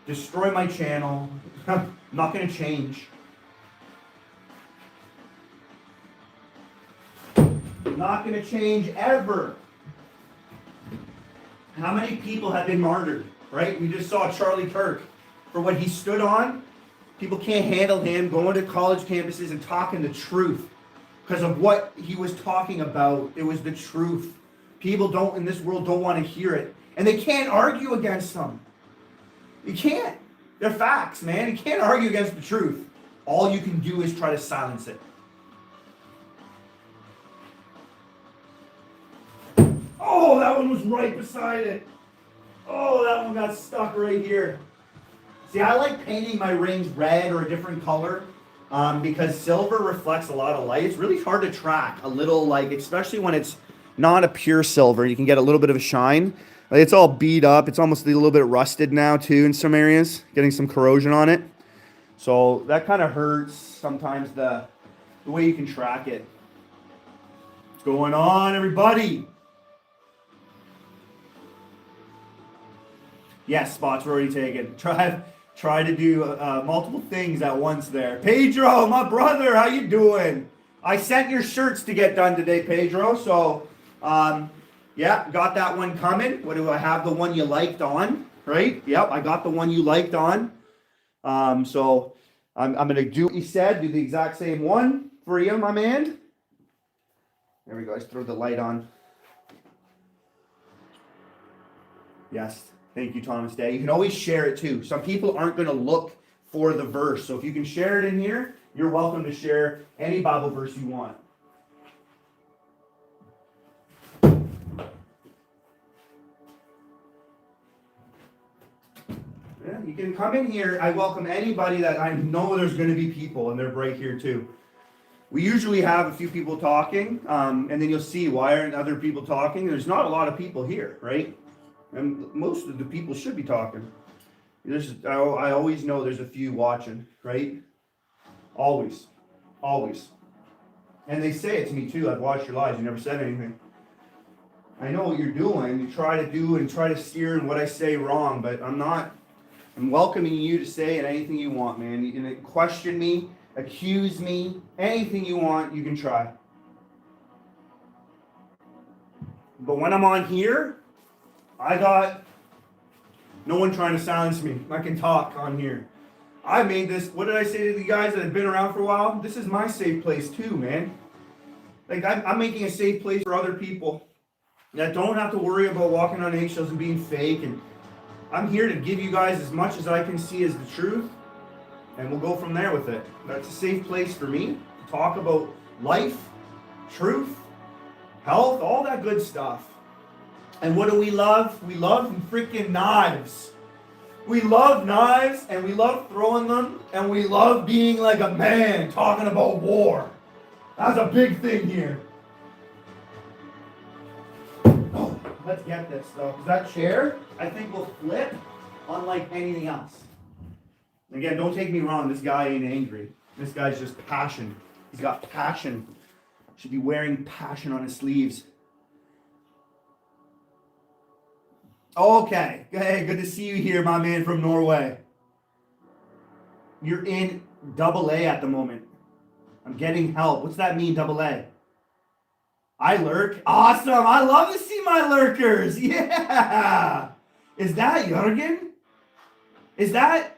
[SPEAKER 1] Destroy my channel. I'm not going to change. I'm not going to change ever. How many people have been martyred, right? We just saw Charlie Kirk for what he stood on. People can't handle him going to college campuses and talking the truth because of what he was talking about. It was the truth. People in this world don't want to hear it. And they can't argue against them. You can't. They're facts, man. You can't argue against the truth. All you can do is try to silence it. Oh, that one was right beside it. Oh, that one got stuck right here. See, I like painting my rings red or a different color because silver reflects a lot of light. It's really hard to track a little, like, especially when it's not a pure silver. You can get a little bit of a shine. Like, it's all beat up. It's almost a little bit rusted now, too, in some areas, getting some corrosion on it. So that kind of hurts sometimes, the way you can track it. What's going on, everybody? Yes, spots were already taken. Try to do multiple things at once there. Pedro, my brother, how you doing? I sent your shirts to get done today, Pedro. So, yeah, got that one coming. What do I have? The one you liked on, right? Yep, I got the one you liked on. So I'm going to do what you said. Do the exact same one for you, my man. There we go. Let's throw the light on. Yes. Thank you, Thomas Day. You can always share it too. Some people aren't going to look for the verse. So if you can share it in here, you're welcome to share any Bible verse you want. Yeah, you can come in here. I welcome anybody that I know there's going to be people, and they're right here too. We usually have a few people talking, and then you'll see why aren't other people talking. There's not a lot of people here, right? And most of the people should be talking. I always know there's a few watching, right? Always. Always. And they say it to me too. I've watched your lives. You never said anything. I know what you're doing. You try to do and try to steer in what I say wrong, but I'm not. I'm welcoming you to say anything you want, man. You can question me, accuse me, anything you want, you can try. But when I'm on here, I got no one trying to silence me. I can talk on here. I made this. What did I say to the guys that have been around for a while? This is my safe place too, man. Like, I'm making a safe place for other people that don't have to worry about walking on eggshells and being fake. And I'm here to give you guys as much as I can see as the truth. And we'll go from there with it. That's a safe place for me to talk about life, truth, health, all that good stuff. And what do we love? We love freaking knives. We love knives, and we love throwing them, and we love being like a man talking about war. That's a big thing here. Oh, let's get this though. That chair, I think, will flip unlike anything else. Again, don't take me wrong. This guy ain't angry. This guy's just passion. He's got passion. Should be wearing passion on his sleeves. Okay. Hey, good to see you here, my man from Norway. You're in AA at the moment. I'm getting help. What's that mean, AA? I lurk. Awesome. I love to see my lurkers. Yeah. Is that Jørgen? Is that...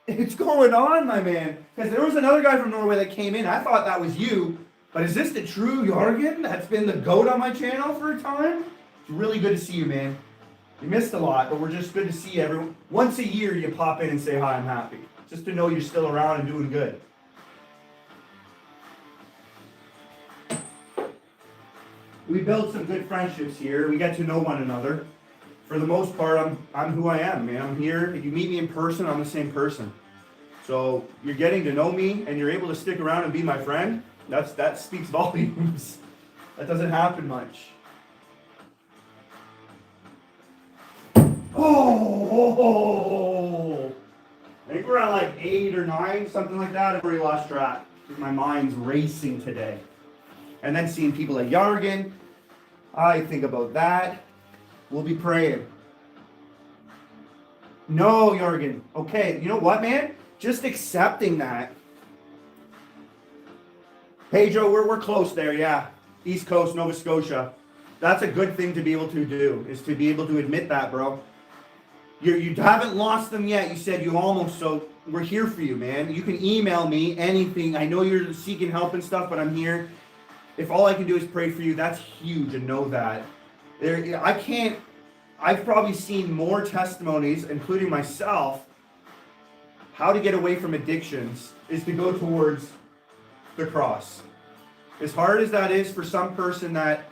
[SPEAKER 1] It's going on, my man. Because there was another guy from Norway that came in. I thought that was you. But is this the true Jørgen that's been the GOAT on my channel for a time? It's really good to see you, man. You missed a lot, but we're just good to see you. Everyone. Once a year, you pop in and say, hi, I'm happy. Just to know you're still around and doing good. We built some good friendships here. We get to know one another. For the most part, I'm who I am, man. I'm here. If you meet me in person, I'm the same person. So you're getting to know me, and you're able to stick around and be my friend. That speaks volumes. That doesn't happen much. Oh! I think we're at like 8 or 9, something like that. I've already lost track. My mind's racing today. And then seeing people like Jørgen, I think about that. We'll be praying. No, Jørgen. Okay, you know what, man? Just accepting that. Pedro, we're close there, yeah. East Coast, Nova Scotia. That's a good thing to be able to do, is to be able to admit that, bro. You haven't lost them yet. You said you almost, so we're here for you, man. You can email me anything. I know you're seeking help and stuff, but I'm here. If all I can do is pray for you, that's huge, and know that. I've probably seen more testimonies, including myself, how to get away from addictions is to go towards the cross. As hard as that is for some person that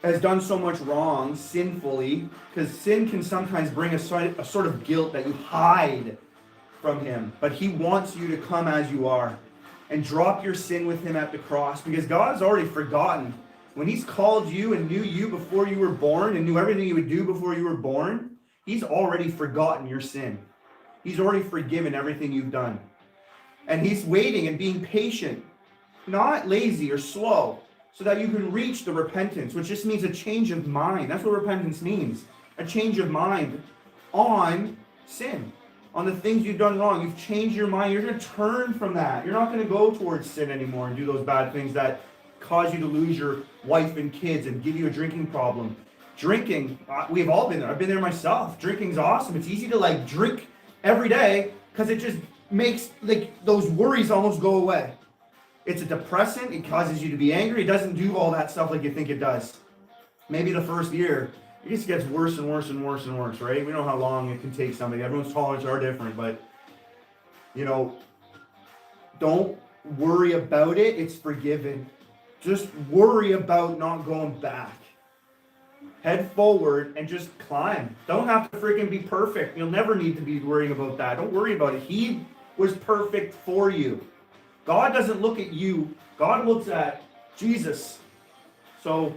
[SPEAKER 1] has done so much wrong sinfully, because sin can sometimes bring a sort of guilt that you hide from him. But he wants you to come as you are and drop your sin with him at the cross, because God has already forgotten. When he's called you and knew you before you were born and knew everything you would do before you were born, he's already forgotten your sin. He's already forgiven everything you've done. And he's waiting and being patient, not lazy or slow, so that you can reach the repentance, which just means a change of mind. That's what repentance means. A change of mind on sin, on the things you've done wrong. You've changed your mind. You're going to turn from that. You're not going to go towards sin anymore and do those bad things that cause you to lose your wife and kids and give you a drinking problem. Drinking, we've all been there. I've been there myself. Drinking's awesome. It's easy to drink every day because it just makes those worries almost go away. It's a depressant. It causes you to be angry. It doesn't do all that stuff like you think it does. Maybe the first year, it just gets worse and worse and worse and worse, right? We know how long it can take somebody. Everyone's tolerance are different, but, don't worry about it. It's forgiven. Just worry about not going back. Head forward and just climb. Don't have to freaking be perfect. You'll never need to be worrying about that. Don't worry about it. He was perfect for you. God doesn't look at you. God looks at Jesus. So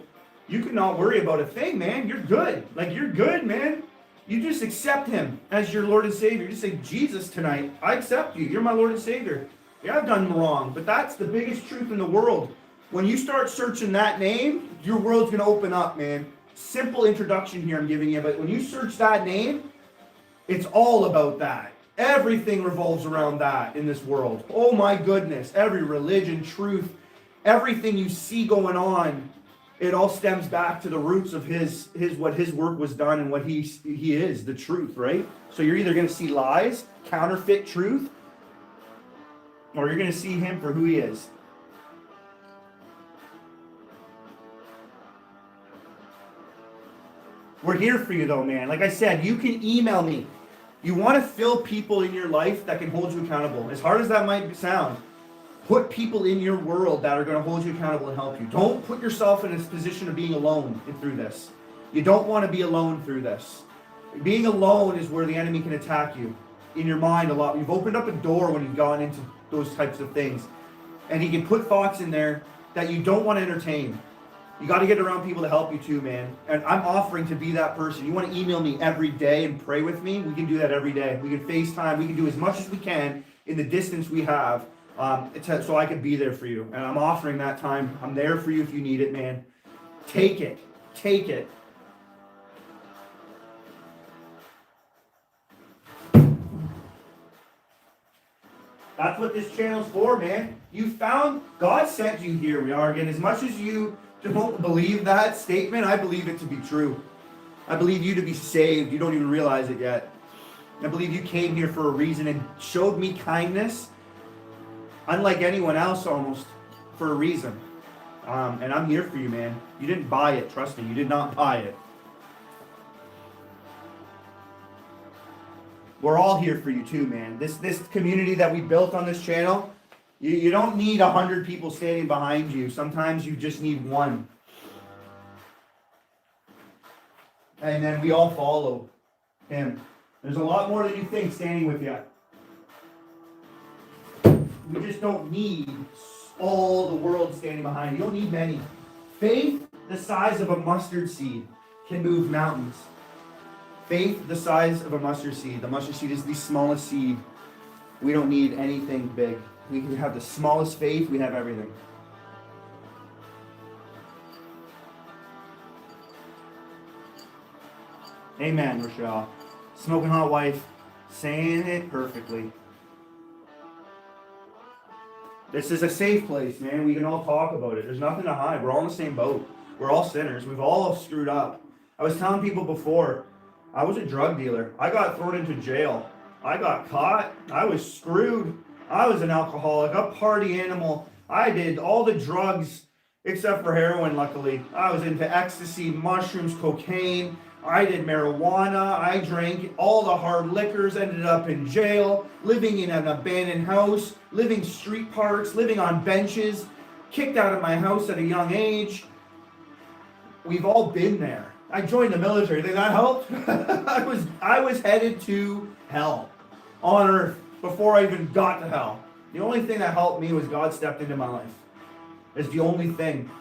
[SPEAKER 1] you can not worry about a thing, man. You're good. You're good, man. You just accept him as your Lord and Savior. You just say, Jesus, tonight, I accept you. You're my Lord and Savior. Yeah, I've done wrong, but that's the biggest truth in the world. When you start searching that name, your world's going to open up, man. Simple introduction here I'm giving you, but when you search that name, it's all about that. Everything revolves around that in this world. Oh my goodness. Every religion, truth, everything you see going on, it all stems back to the roots of what his work was done and what he is, the truth, right? So you're either going to see lies, counterfeit truth, or you're going to see him for who he is. We're here for you though, man. Like I said, you can email me. You want to fill people in your life that can hold you accountable. As hard as that might sound, put people in your world that are going to hold you accountable and help you. Don't put yourself in a position of being alone through this. You don't want to be alone through this. Being alone is where the enemy can attack you in your mind a lot. You've opened up a door when you've gone into those types of things. And he can put thoughts in there that you don't want to entertain. You got to get around people to help you too, man. And I'm offering to be that person. You want to email me every day and pray with me? We can do that every day. We can FaceTime. We can do as much as we can in the distance we have so I can be there for you. And I'm offering that time. I'm there for you if you need it, man. Take it. Take it. That's what this channel's for, man. You found, God sent you here, Jørgen. As much as you don't believe that statement, I believe it to be true. I believe you to be saved. You don't even realize it yet. I believe you came here for a reason and showed me kindness, unlike anyone else almost, for a reason. And I'm here for you, man. You didn't buy it. Trust me, you did not buy it. We're all here for you too, man. This community that we built on this channel, you don't need 100 people standing behind you. Sometimes you just need one. And then we all follow him. There's a lot more than you think standing with you. We just don't need all the world standing behind you. You don't need many. Faith the size of a mustard seed can move mountains. Faith the size of a mustard seed. The mustard seed is the smallest seed. We don't need anything big. We can have the smallest faith. We have everything. Amen, Rochelle. Smoking hot wife, saying it perfectly. This is a safe place, man. We can all talk about it. There's nothing to hide. We're all in the same boat. We're all sinners. We've all screwed up. I was telling people before, I was a drug dealer. I got thrown into jail. I got caught. I was screwed. I was an alcoholic, a party animal. I did all the drugs except for heroin, luckily. I was into ecstasy, mushrooms, cocaine. I did marijuana. I drank all the hard liquors, ended up in jail, living in an abandoned house, living street parks, living on benches, kicked out of my house at a young age. we've all been there. I joined the military. Think that helped? I was headed to hell on earth before I even got to hell. The only thing that helped me was God stepped into my life. It's the only thing.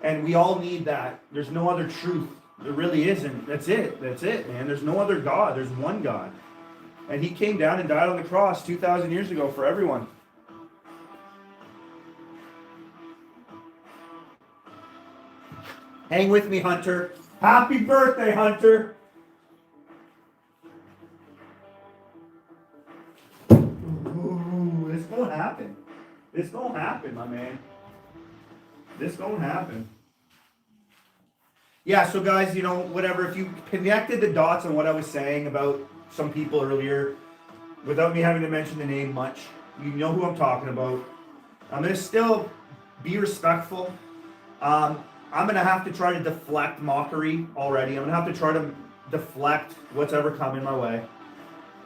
[SPEAKER 1] And we all need that. There's no other truth. There really isn't. That's it, man. There's no other God. There's one God. And he came down and died on the cross 2,000 years ago for everyone. Hang with me, Hunter. Happy birthday, Hunter. Ooh, it's gonna happen. It's gonna happen, my man. This gonna happen. Yeah, so guys, you know, whatever, if you connected the dots on what I was saying about some people earlier, without me having to mention the name much, you know who I'm talking about. I'm gonna still be respectful. I'm going to have to try to deflect mockery already. I'm going to have to try to deflect what's ever coming my way.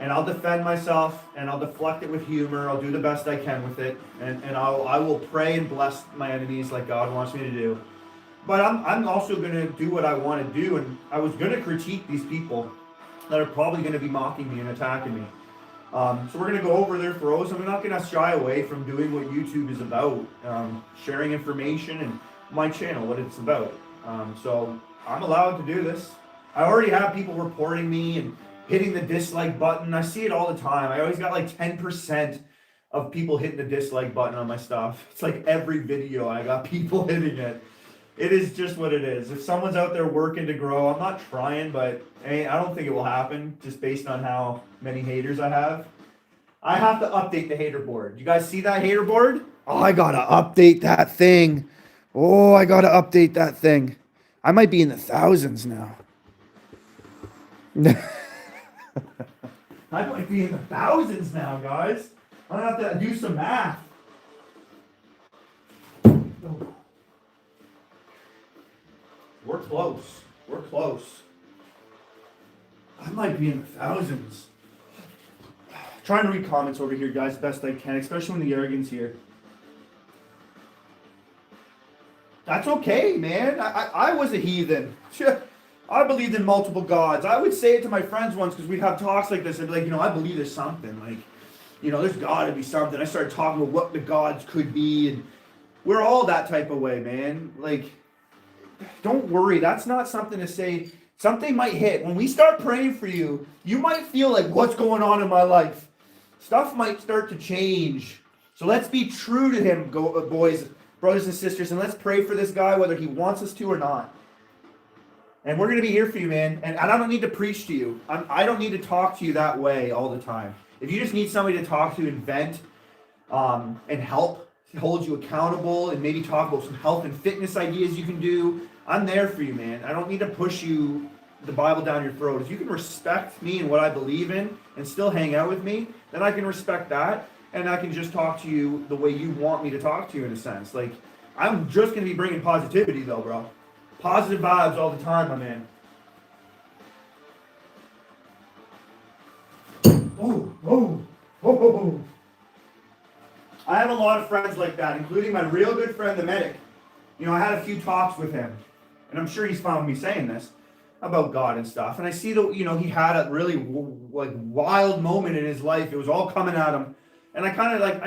[SPEAKER 1] And I'll defend myself, and I'll deflect it with humor. I'll do the best I can with it. And I will pray and bless my enemies like God wants me to do. But I'm also going to do what I want to do. And I was going to critique these people that are probably going to be mocking me and attacking me. So we're going to go over their throws. I'm not going to shy away from doing what YouTube is about. Sharing information and my channel, what it's about. So I'm allowed to do this. I already have people reporting me and hitting the dislike button. I see it all the time. I always got like 10% of people hitting the dislike button on my stuff. It's like every video I got people hitting it. It is just what it is. If someone's out there working to grow, I'm not trying, but hey, I don't think it will happen just based on how many haters I have. I have to update the hater board. You guys see that hater board? Oh, I gotta update that thing. Oh, I gotta update that thing. I might be in the thousands now. I might be in the thousands now, guys. I'm gonna have to do some math. We're close. We're close. I might be in the thousands. Trying to read comments over here, guys, best I can, especially when the Jørgen's here. That's okay, man. I was a heathen. I believed in multiple gods. I would say it to my friends once because we'd have talks like this. I'd be like, you know, I believe there's something. Like, you know, there's got to be something. I started talking about what the gods could be. And we're all that type of way, man. Like, don't worry. That's not something to say. Something might hit. When we start praying for you, you might feel like, what's going on in my life? Stuff might start to change. So let's be true to him, boys, brothers and sisters, and let's pray for this guy whether he wants us to or not. And we're going to be here for you, man. And I don't need to preach to you. I don't need to talk to you that way all the time. If you just need somebody to talk to and vent and help, hold you accountable, and maybe talk about some health and fitness ideas you can do, I'm there for you, man. I don't need to push you the Bible down your throat. If you can respect me and what I believe in and still hang out with me, then I can respect that. And I can just talk to you the way you want me to talk to you in a sense. Like, I'm just going to be bringing positivity though, bro. Positive vibes all the time, my man. Oh. I have a lot of friends like that, including my real good friend, the medic. You know, I had a few talks with him, and I'm sure he's found me saying this about God and stuff. And I see that, you know, he had a really wild moment in his life. It was all coming at him. And I kind of like,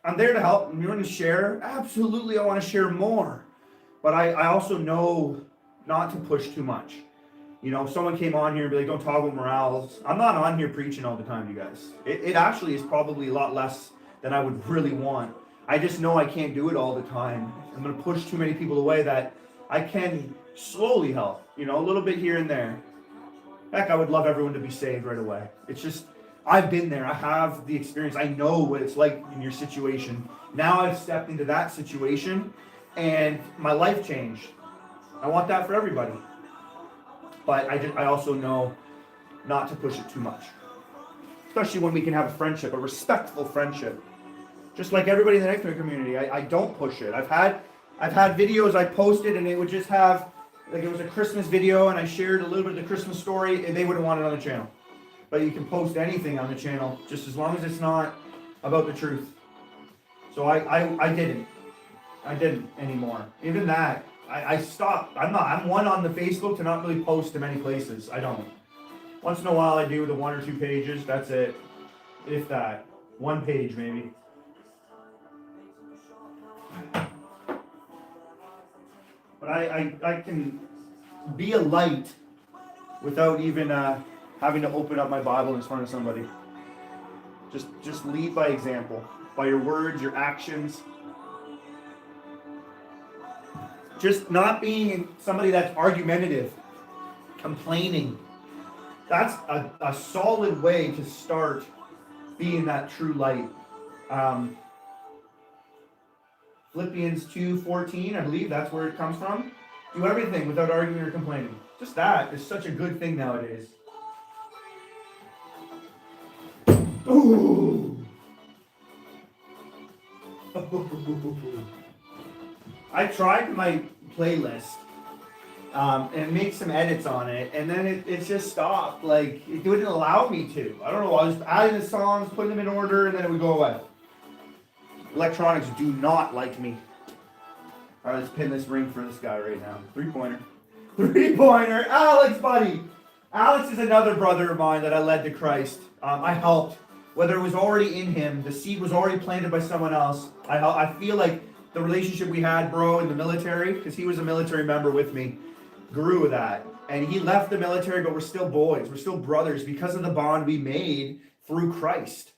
[SPEAKER 1] I'm there to help. I'm going to share. Absolutely, I want to share more. But I also know not to push too much. You know, someone came on here and be like, don't talk about morals. I'm not on here preaching all the time, you guys. It actually is probably a lot less than I would really want. I just know I can't do it all the time. I'm going to push too many people away that I can slowly help, you know, a little bit here and there. Heck, I would love everyone to be saved right away. It's just, I've been there. I have the experience. I know what it's like in your situation. Now I've stepped into that situation and my life changed. I want that for everybody. But I also know not to push it too much. Especially when we can have a friendship, a respectful friendship. Just like everybody in the Knifeworks community, I don't push it. I've had videos I posted and it would just have, like, it was a Christmas video and I shared a little bit of the Christmas story and they wouldn't want it on the channel. But you can post anything on the channel just as long as it's not about the truth. So I didn't anymore. Even that, I stopped. I'm one on the Facebook to not really post to many places. I don't. Once in a while I do the 1 or 2 pages. That's it. If that. 1 page maybe. But I can be a light without even having to open up my Bible in front of somebody. Just lead by example. By your words, your actions. Just not being somebody that's argumentative, complaining. That's a solid way to start being that true light. Philippians 2:14, I believe that's where it comes from. Do everything without arguing or complaining. Just that is such a good thing nowadays. Ooh. I tried my playlist and make some edits on it, and then it just stopped. Like, it wouldn't allow me to. I don't know. I was adding the songs, putting them in order, and then it would go away. Electronics do not like me. All right, let's pin this ring for this guy right now. 3-pointer. 3-pointer. Alex, buddy. Alex is another brother of mine that I led to Christ. I helped. Whether it was already in him, the seed was already planted by someone else. I feel like the relationship we had, bro, in the military, because he was a military member with me, grew with that. And he left the military, but we're still boys. We're still brothers because of the bond we made through Christ.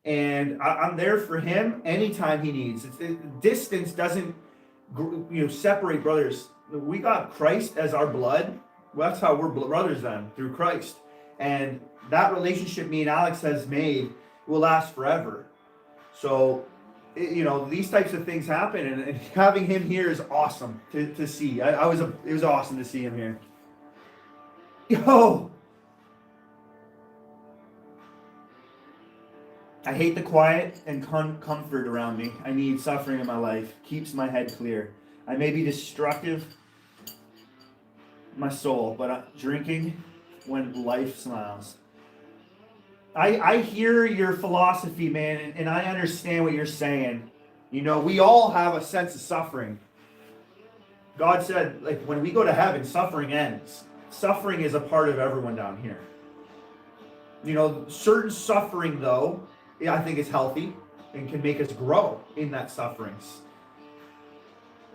[SPEAKER 1] And I'm there for him anytime he needs. Distance doesn't, separate brothers. We got Christ as our blood. Well, that's how we're brothers then, through Christ. And that relationship me and Alex has made will last forever. So, these types of things happen, and having him here is awesome to see. It was awesome to see him here. Yo! I hate the quiet and comfort around me. I need suffering in my life. Keeps my head clear. I may be destructive in my soul, but I'm drinking when life smiles. I hear your philosophy, man, and I understand what you're saying. We all have a sense of suffering. God said, like, when we go to heaven, suffering ends. Suffering is a part of everyone down here. Certain suffering, though, I think is healthy and can make us grow in that sufferings.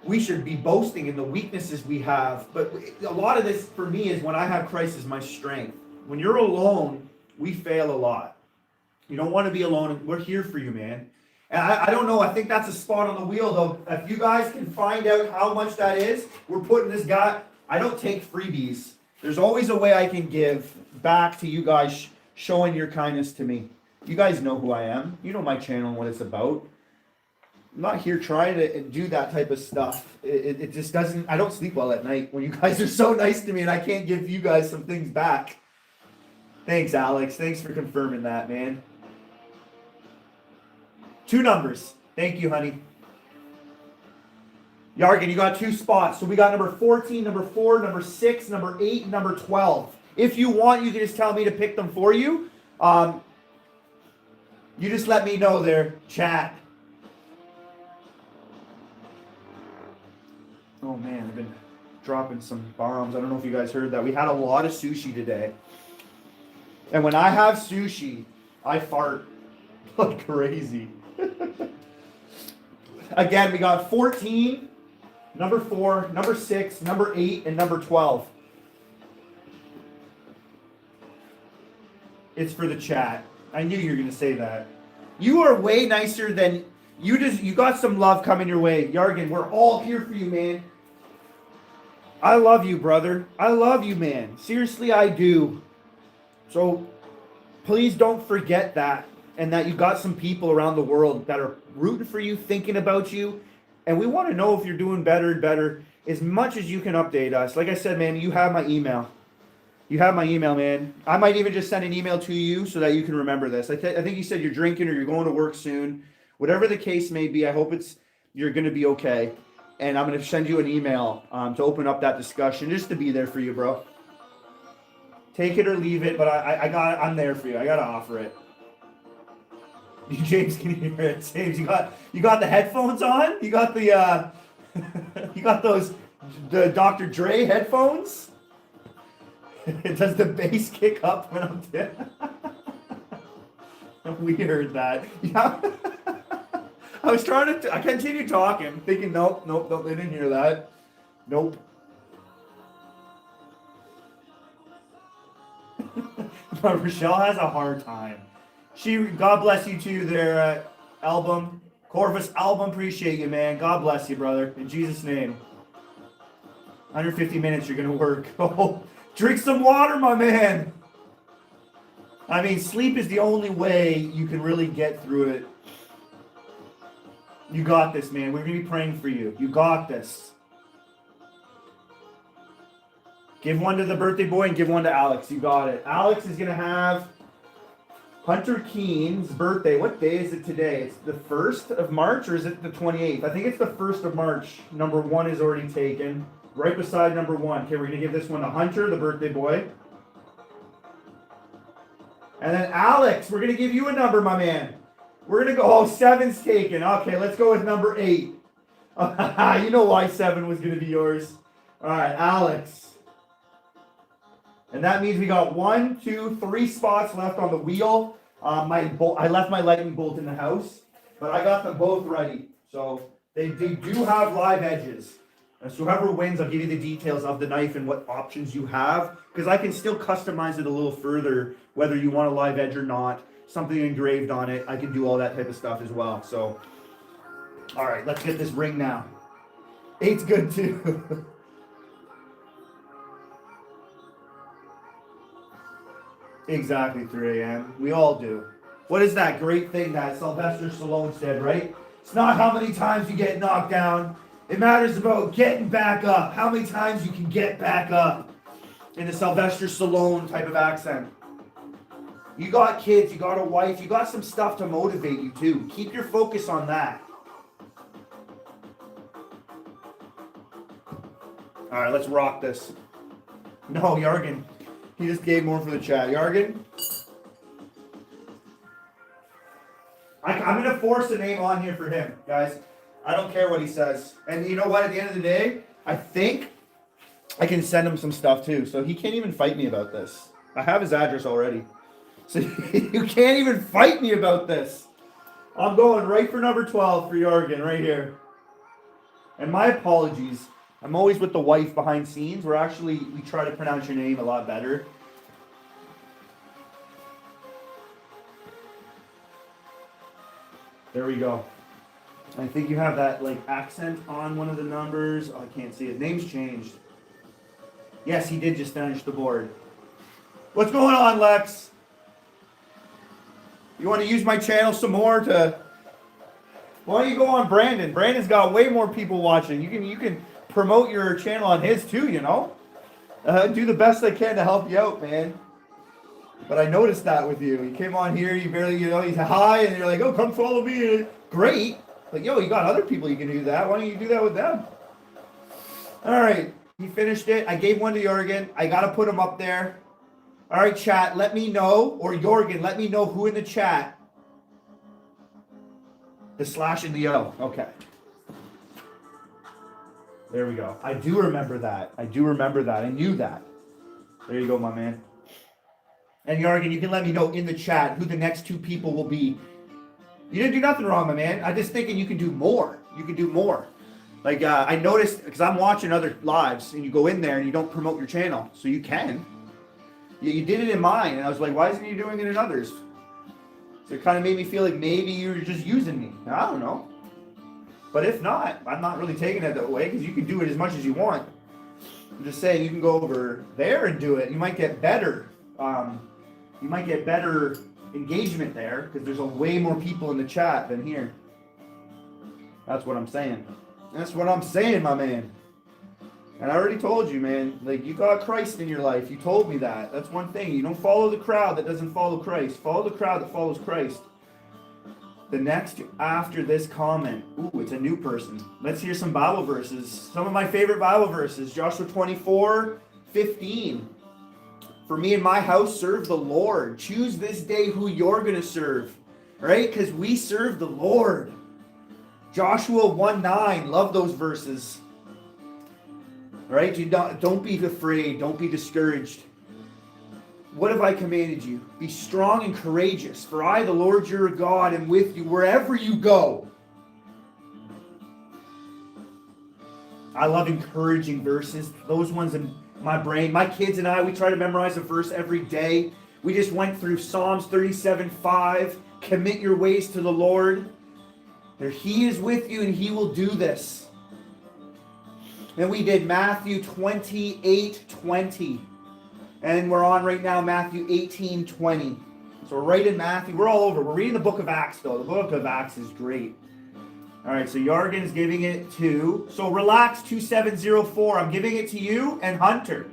[SPEAKER 1] We should be boasting in the weaknesses we have, but a lot of this for me is when I have Christ as my strength. When you're alone, we fail a lot. You don't want to be alone. We're here for you, man. And I don't know. I think that's a spot on the wheel, though. If you guys can find out how much that is, we're putting this guy. I don't take freebies. There's always a way I can give back to you guys, showing your kindness to me. You guys know who I am. You know my channel and what it's about. I'm not here trying to do that type of stuff. It just doesn't. I don't sleep well at night when you guys are so nice to me and I can't give you guys some things back. Thanks, Alex. Thanks for confirming that, man. 2 numbers. Thank you, honey. Jørgen, you got 2 spots. So we got number 14, number 4, number 6, number 8, and number 12. If you want, you can just tell me to pick them for you. You just let me know there, chat. Oh man, I've been dropping some bombs. I don't know if you guys heard that. We had a lot of sushi today. And when I have sushi, I fart like crazy. Again, we got 14, number 4, number 6, number 8, and number 12. It's for the chat. I knew you were going to say that. You are way nicer than... You got some love coming your way. Jørgen, we're all here for you, man. I love you, brother. I love you, man. Seriously, I do. So, please don't forget that. And that you got some people around the world that are rooting for you, thinking about you. And we want to know if you're doing better and better. As much as you can update us. Like I said, man, you have my email. You have my email, man. I might even just send an email to you so that you can remember this. I think you said you're drinking or you're going to work soon. Whatever the case may be, I hope you're going to be okay. And I'm going to send you an email to open up that discussion, just to be there for you, bro. Take it or leave it, but I'm there for you. I got to offer it. James can hear it. James, you got the headphones on? You got the you got those the Dr. Dre headphones? Does the bass kick up when I'm dead? We heard that. Yeah. I was trying to, I continued talking, thinking, nope, they didn't hear that. Nope. Rochelle has a hard time. God bless you too, their album. Corvus album, appreciate you, man. God bless you, brother. In Jesus' name. 150 minutes, you're going to work. Oh, drink some water, my man. I mean, sleep is the only way you can really get through it. You got this, man. We're going to be praying for you. You got this. Give one to the birthday boy and give one to Alex. You got it. Alex is going to have Hunter Keen's birthday. What day is it today? It's the 1st of March or is it the 28th? I think it's the 1st of March. Number 1 is already taken. Right beside number 1. Okay, we're going to give this one to Hunter, the birthday boy. And then Alex, we're going to give you a number, my man. We're going to go, 7's taken. Okay, let's go with number 8. You know why 7 was going to be yours. All right, Alex. And that means we got 1, 2, 3 spots left on the wheel. I left my lightning bolt in the house, but I got them both ready. So they do have live edges. And so whoever wins, I'll give you the details of the knife and what options you have, because I can still customize it a little further, whether you want a live edge or not, something engraved on it. I can do all that type of stuff as well. So, all right, let's get this ring now. 8's good too. Exactly, 3 a.m. We all do. What is that great thing that Sylvester Stallone said, right? It's not how many times you get knocked down. It matters about getting back up. How many times you can get back up. In the Sylvester Stallone type of accent. You got kids, you got a wife, you got some stuff to motivate you too. Keep your focus on that. All right, let's rock this. No, Jørgen. He just gave more for the chat. Jørgen? I'm going to force a name on here for him, guys. I don't care what he says. And you know what? At the end of the day, I think I can send him some stuff too. So he can't even fight me about this. I have his address already. So you can't even fight me about this. I'm going right for number 12 for Jørgen right here. And my apologies. I'm always with the wife behind scenes. We try to pronounce your name a lot better. There we go. I think you have that like accent on one of the numbers. Oh, I can't see it. Name's changed. Yes, he did just finish the board. What's going on, Lex? You want to use my channel some more to... Why don't you go on Brandon? Brandon's got way more people watching. You can promote your channel on his too, you know? Do the best I can to help you out, man. But I noticed that with you. You came on here, you barely, you said hi, and you're like, oh, come follow me. Great. Like, yo, you got other people you can do that. Why don't you do that with them? All right. He finished it. I gave one to Jørgen. I got to put him up there. All right, chat, let me know, or Jørgen, let me know who in the chat. The slash and the O. Okay. There we go. I do remember that. I knew that. There you go, my man. And Jørgen, you can let me know in the chat who the next 2 people will be. You didn't do nothing wrong, my man. I'm just thinking you can do more. You can do more. Like, I noticed, because I'm watching other lives, and you go in there and you don't promote your channel. So you can. You did it in mine, and I was like, why isn't you doing it in others? So it kind of made me feel like maybe you were just using me. I don't know. But if not, I'm not really taking it that way, because you can do it as much as you want. I'm just saying you can go over there and do it. You might get better. You might get better engagement there, because there's way more people in the chat than here. That's what I'm saying. That's what I'm saying, my man. And I already told you, man, like, you got Christ in your life. You told me that. That's one thing. You don't follow the crowd that doesn't follow Christ. Follow the crowd that follows Christ. The next after this comment, ooh, it's a new person. Let's hear some Bible verses. Some of my favorite Bible verses. Joshua 24:15. For me and my house serve the Lord. Choose this day who you're going to serve. Right? Because we serve the Lord. Joshua 1:9. Love those verses. Right? Don't be afraid. Don't be discouraged. What have I commanded you? Be strong and courageous, for I, the Lord your God, am with you wherever you go. I love encouraging verses. Those ones in my brain. My kids and I, we try to memorize a verse every day. We just went through Psalms 37:5. Commit your ways to the Lord. There He is with you and He will do this. Then we did Matthew 28:20. And we're on right now Matthew 18:20. So we're right in Matthew. We're all over. We're reading the book of Acts though. The book of Acts is great. All right, so Jørgen is giving it to, so Relax 2704. I'm giving it to you and Hunter.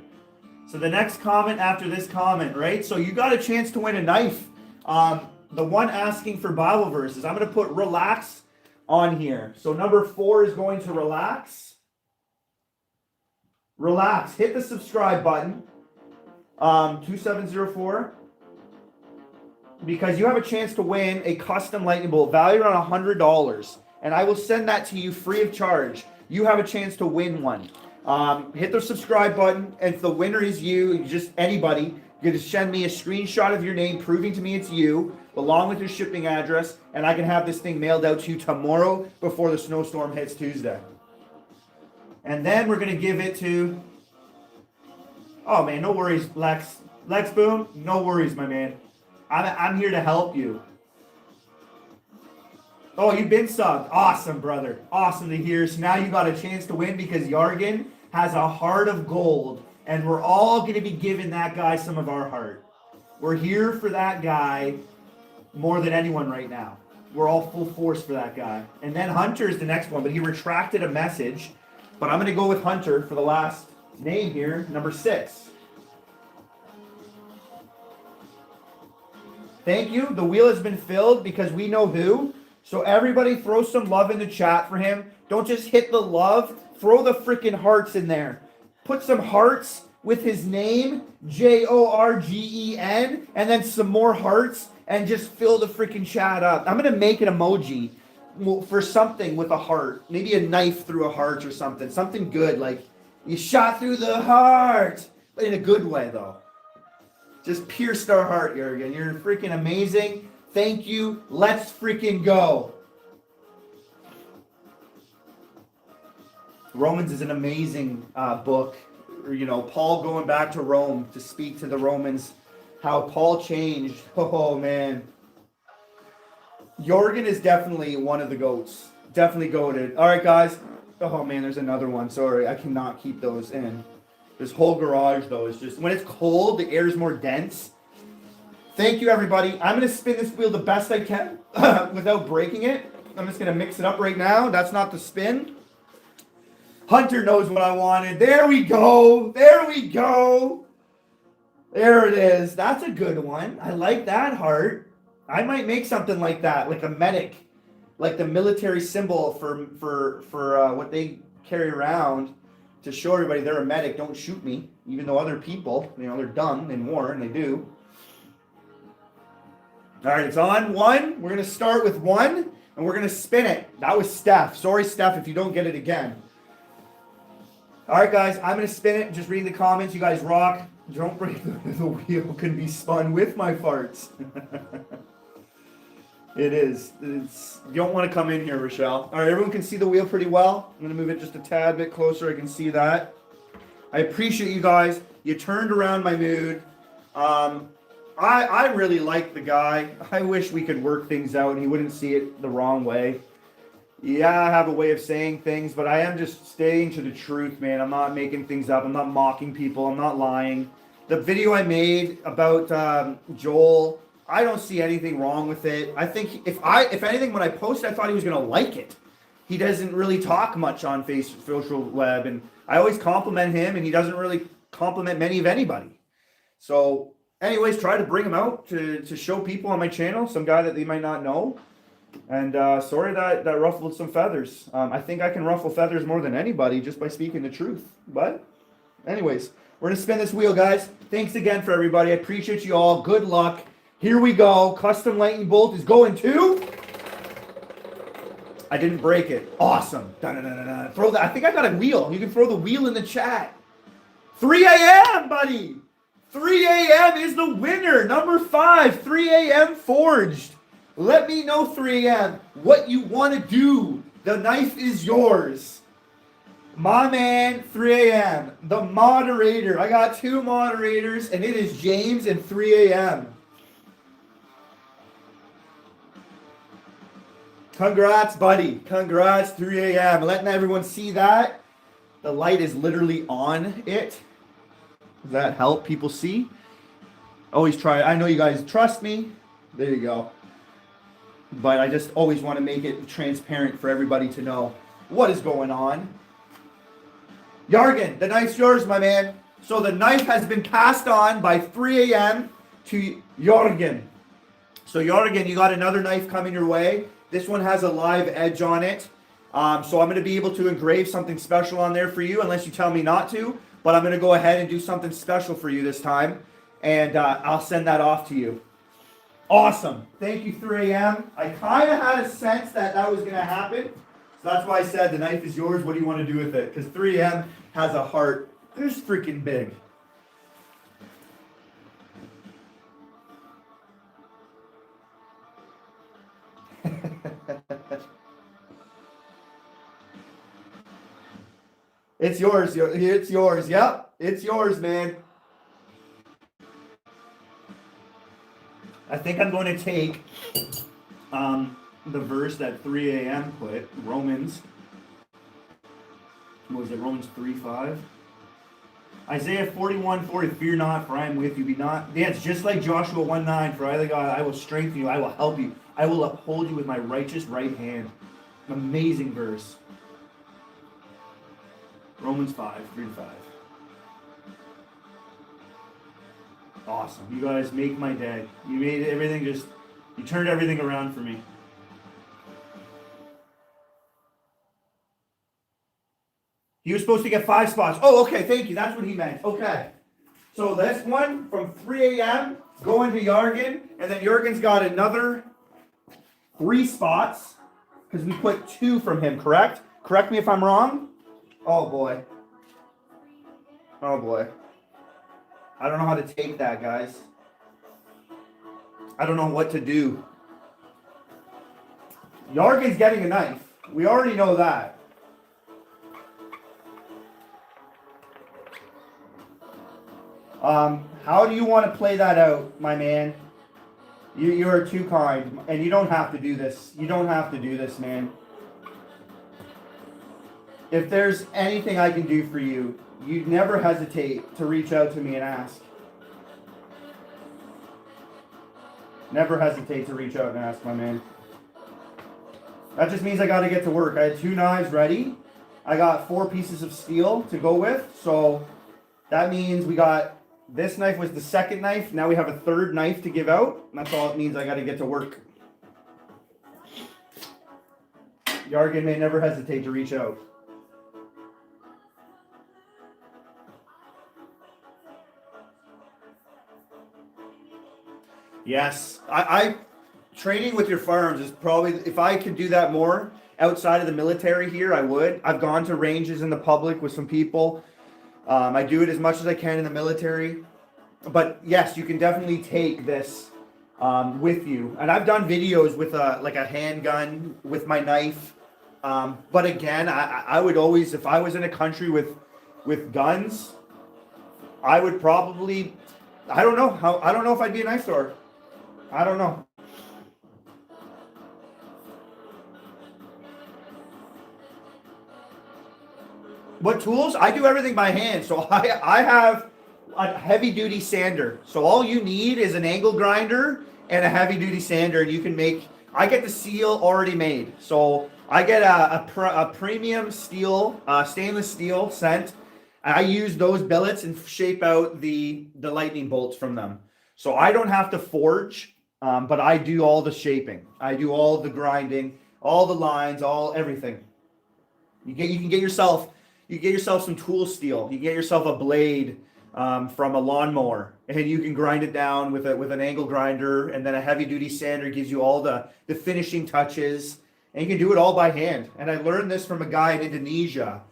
[SPEAKER 1] So the next comment after this comment, right? So you got a chance to win a knife. The one asking for Bible verses, I'm going to put Relax on here. So number 4 is going to Relax. Relax. Hit the subscribe button. 2704. Because you have a chance to win a custom lightning bolt valued around $100. And I will send that to you free of charge. You have a chance to win one. Hit the subscribe button. And if the winner is you, just anybody, you're going to send me a screenshot of your name proving to me it's you, along with your shipping address, and I can have this thing mailed out to you tomorrow before the snowstorm hits Tuesday. And then we're going to give it to, oh man, no worries, Lex. Lex Boom, no worries, my man. I'm here to help you. Oh, you've been subbed. Awesome, brother. Awesome to hear. So now you got a chance to win because Jørgen has a heart of gold. And we're all going to be giving that guy some of our heart. We're here for that guy more than anyone right now. We're all full force for that guy. And then Hunter is the next one, but he retracted a message. But I'm going to go with Hunter for the last name here, number 6. Thank you. The wheel has been filled because we know who. So everybody throw some love in the chat for him. Don't just hit the love. Throw the freaking hearts in there. Put some hearts with his name, Jorgen, and then some more hearts, and just fill the freaking chat up. I'm going to make an emoji for something with a heart. Maybe a knife through a heart or something. Something good, like you shot through the heart. But in a good way, though. Just pierced our heart, Jørgen. You're freaking amazing. Thank you. Let's freaking go. Romans is an amazing book. You know, Paul going back to Rome to speak to the Romans, how Paul changed. Oh, man. Jørgen is definitely one of the GOATs. Definitely goated. All right, guys. Oh, man, there's another one. Sorry, I cannot keep those in. This whole garage, though, is just... When it's cold, the air is more dense. Thank you, everybody. I'm going to spin this wheel the best I can without breaking it. I'm just going to mix it up right now. That's not the spin. Hunter knows what I wanted. There we go. There we go. There it is. That's a good one. I like that heart. I might make something like that, like a medic, like the military symbol for what they carry around to show everybody they're a medic. Don't shoot me, even though other people, you know, they're dumb in war, and they do. All right, it's on 1. We're going to start with 1, and we're going to spin it. That was Steph. Sorry, Steph, if you don't get it again. All right, guys, I'm going to spin it. Just read the comments. You guys rock. Don't break the wheel can be spun with my farts. It is. You don't want to come in here, Rochelle. All right, everyone can see the wheel pretty well. I'm going to move it just a tad bit closer. I can see that. I appreciate you guys. You turned around my mood. I really like the guy. I wish we could work things out and he wouldn't see it the wrong way. Yeah, I have a way of saying things, but I am just staying to the truth, man. I'm not making things up. I'm not mocking people. I'm not lying. The video I made about Joel, I don't see anything wrong with it. I think if anything, when I posted, I thought he was going to like it. He doesn't really talk much on social web, and I always compliment him, and he doesn't really compliment many of anybody. So anyways, try to bring him out to show people on my channel, some guy that they might not know. And sorry that ruffled some feathers. I think I can ruffle feathers more than anybody just by speaking the truth. But anyways, we're going to spin this wheel, guys. Thanks again for everybody. I appreciate you all. Good luck. Here we go. Custom lightning bolt is going to I didn't break it. Awesome. Dun-dun-dun-dun-dun. Throw that. I think I got a wheel. You can throw the wheel in the chat. 3 a.m., buddy. 3 a.m. is the winner. Number 5, 3 a.m. forged. Let me know, 3 a.m., what you want to do. The knife is yours. My man, 3 a.m., the moderator. I got 2 moderators, and it is James and 3 a.m. Congrats, buddy. Congrats, 3 a.m. Letting everyone see that. The light is literally on it. Does that help people see? Always try. I know you guys trust me. There you go. But I just always want to make it transparent for everybody to know what is going on. Jørgen, the knife's yours, my man. So the knife has been passed on by 3 a.m. to Jørgen. So Jørgen, you got another knife coming your way. This one has a live edge on it. So I'm going to be able to engrave something special on there for you, unless you tell me not to. But I'm going to go ahead and do something special for you this time. And I'll send that off to you. Awesome. Thank you, 3 a.m. I kind of had a sense that that was going to happen. So that's why I said the knife is yours. What do you want to do with it? Because 3 a.m. has a heart. It's freaking big. It's yours. It's yours. Yep. It's yours, man. I think I'm going to take the verse that 3 a.m. put, Romans. What was it? Romans 3:5. Isaiah 41:40. Fear not, for I am with you. Be not. Yeah, it's just like Joshua 1:9. For I, the God, I will strengthen you. I will help you. I will uphold you with my righteous right hand. Amazing verse. Romans 5:3-5. Awesome. You guys make my day. You made everything you turned everything around for me. He was supposed to get 5 spots. Oh, okay. Thank you. That's what he meant. Okay. So this one from 3 a.m. going to Jørgen. And then Jørgen's got another 3 spots because we put 2 from him, correct? Correct me if I'm wrong. Oh, boy. Oh, boy. I don't know how to take that, guys. I don't know what to do. Jørgen's getting a knife. We already know that. How do you want to play that out, my man? You are too kind, and you don't have to do this. You don't have to do this, man. If there's anything I can do for you, you never hesitate to reach out to me and ask. Never hesitate to reach out and ask, my man. That just means I got to get to work. I had 2 knives ready. I got 4 pieces of steel to go with. So that means we got, this knife was the second knife. Now we have a 3rd knife to give out. And that's all it means. I got to get to work. Jørgen may never hesitate to reach out. Yes, I training with your firearms is probably, if I could do that more outside of the military here, I would. I've gone to ranges in the public with some people. I do it as much as I can in the military. But yes, you can definitely take this with you. And I've done videos with like a handgun with my knife. But again, I would always, if I was in a country with guns, I would probably, I don't know if I'd be a knife thrower. I don't know. What tools? I do everything by hand. So I have a heavy duty sander. So all you need is an angle grinder and a heavy duty sander, and you can make, I get the seal already made. So I get a premium steel, stainless steel cent. I use those billets and shape out the lightning bolts from them. So I don't have to forge, but I do all the shaping. I do all the grinding, all the lines, everything. You can get yourself some tool steel. You get yourself a blade from a lawnmower, and you can grind it down with an angle grinder, and then a heavy duty sander gives you all the finishing touches, And you can do it all by hand. And I learned this from a guy in Indonesia.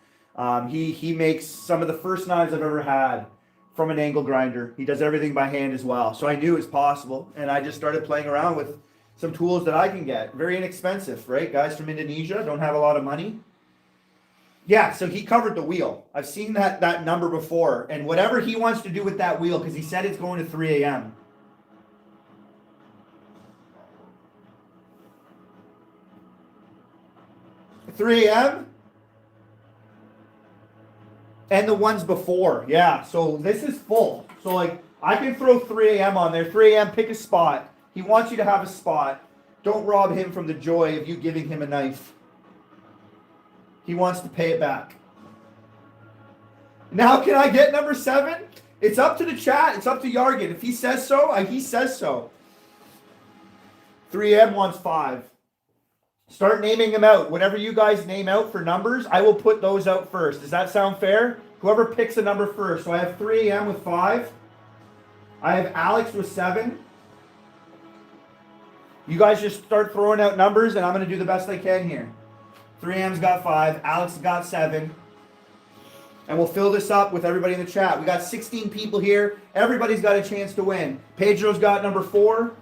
[SPEAKER 1] He makes some of the first knives I've ever had from an angle grinder. He does everything by hand as well. So I knew it was possible. And I just started playing around with some tools that I can get. Very inexpensive, right? Guys from Indonesia don't have a lot of money. Yeah, so he covered the wheel. I've seen that number before. And whatever he wants to do with that wheel, because he said it's going to 3 a.m. 3 a.m. And the ones before. Yeah, so this is full. So like I can throw 3 a.m. on there. 3 a.m. pick a spot. He wants you to have a spot. Don't rob him from the joy of you giving him a knife. He wants to pay it back. Now can I get number 7? It's up to the chat. It's up to Jørgen. If he says so, he says so. 3M wants 5. Start naming them out. Whatever you guys name out for numbers, I will put those out first. Does that sound fair? Whoever picks a number first. So I have 3M with 5. I have Alex with 7. You guys just start throwing out numbers, and I'm going to do the best I can here. 3M's got 5. Alex got 7. And we'll fill this up with everybody in the chat. We got 16 people here. Everybody's got a chance to win. Pedro's got number 4.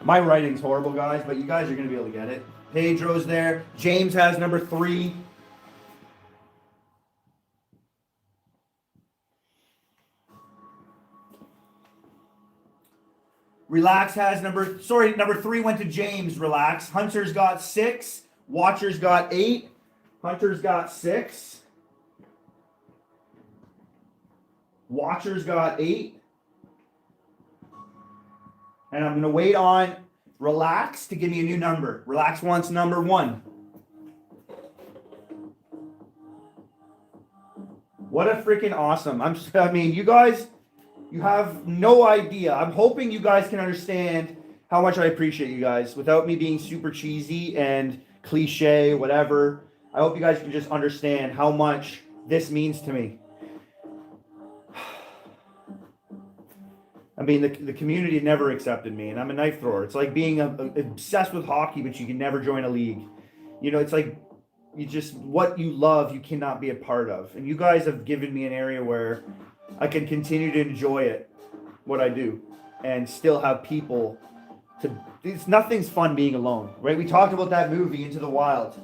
[SPEAKER 1] My writing's horrible, guys, but you guys are going to be able to get it. Pedro's there. James has number 3. Relax has number 3 went to James. Relax. Hunter's got 6. Watcher's got 8. Hunter's got 6. Watcher's got 8. And I'm going to wait on Relax to give me a new number. Relax wants number 1. What a freaking awesome. I mean, you guys, you have no idea. I'm hoping you guys can understand how much I appreciate you guys without me being super cheesy and cliche, whatever. I hope you guys can just understand how much this means to me. I mean, the community never accepted me, and I'm a knife thrower. It's like being obsessed with hockey, but you can never join a league. You know, it's like what you love, you cannot be a part of. And you guys have given me an area where I can continue to enjoy it, what I do, and still have people nothing's fun being alone, right? We talked about that movie, Into the Wild.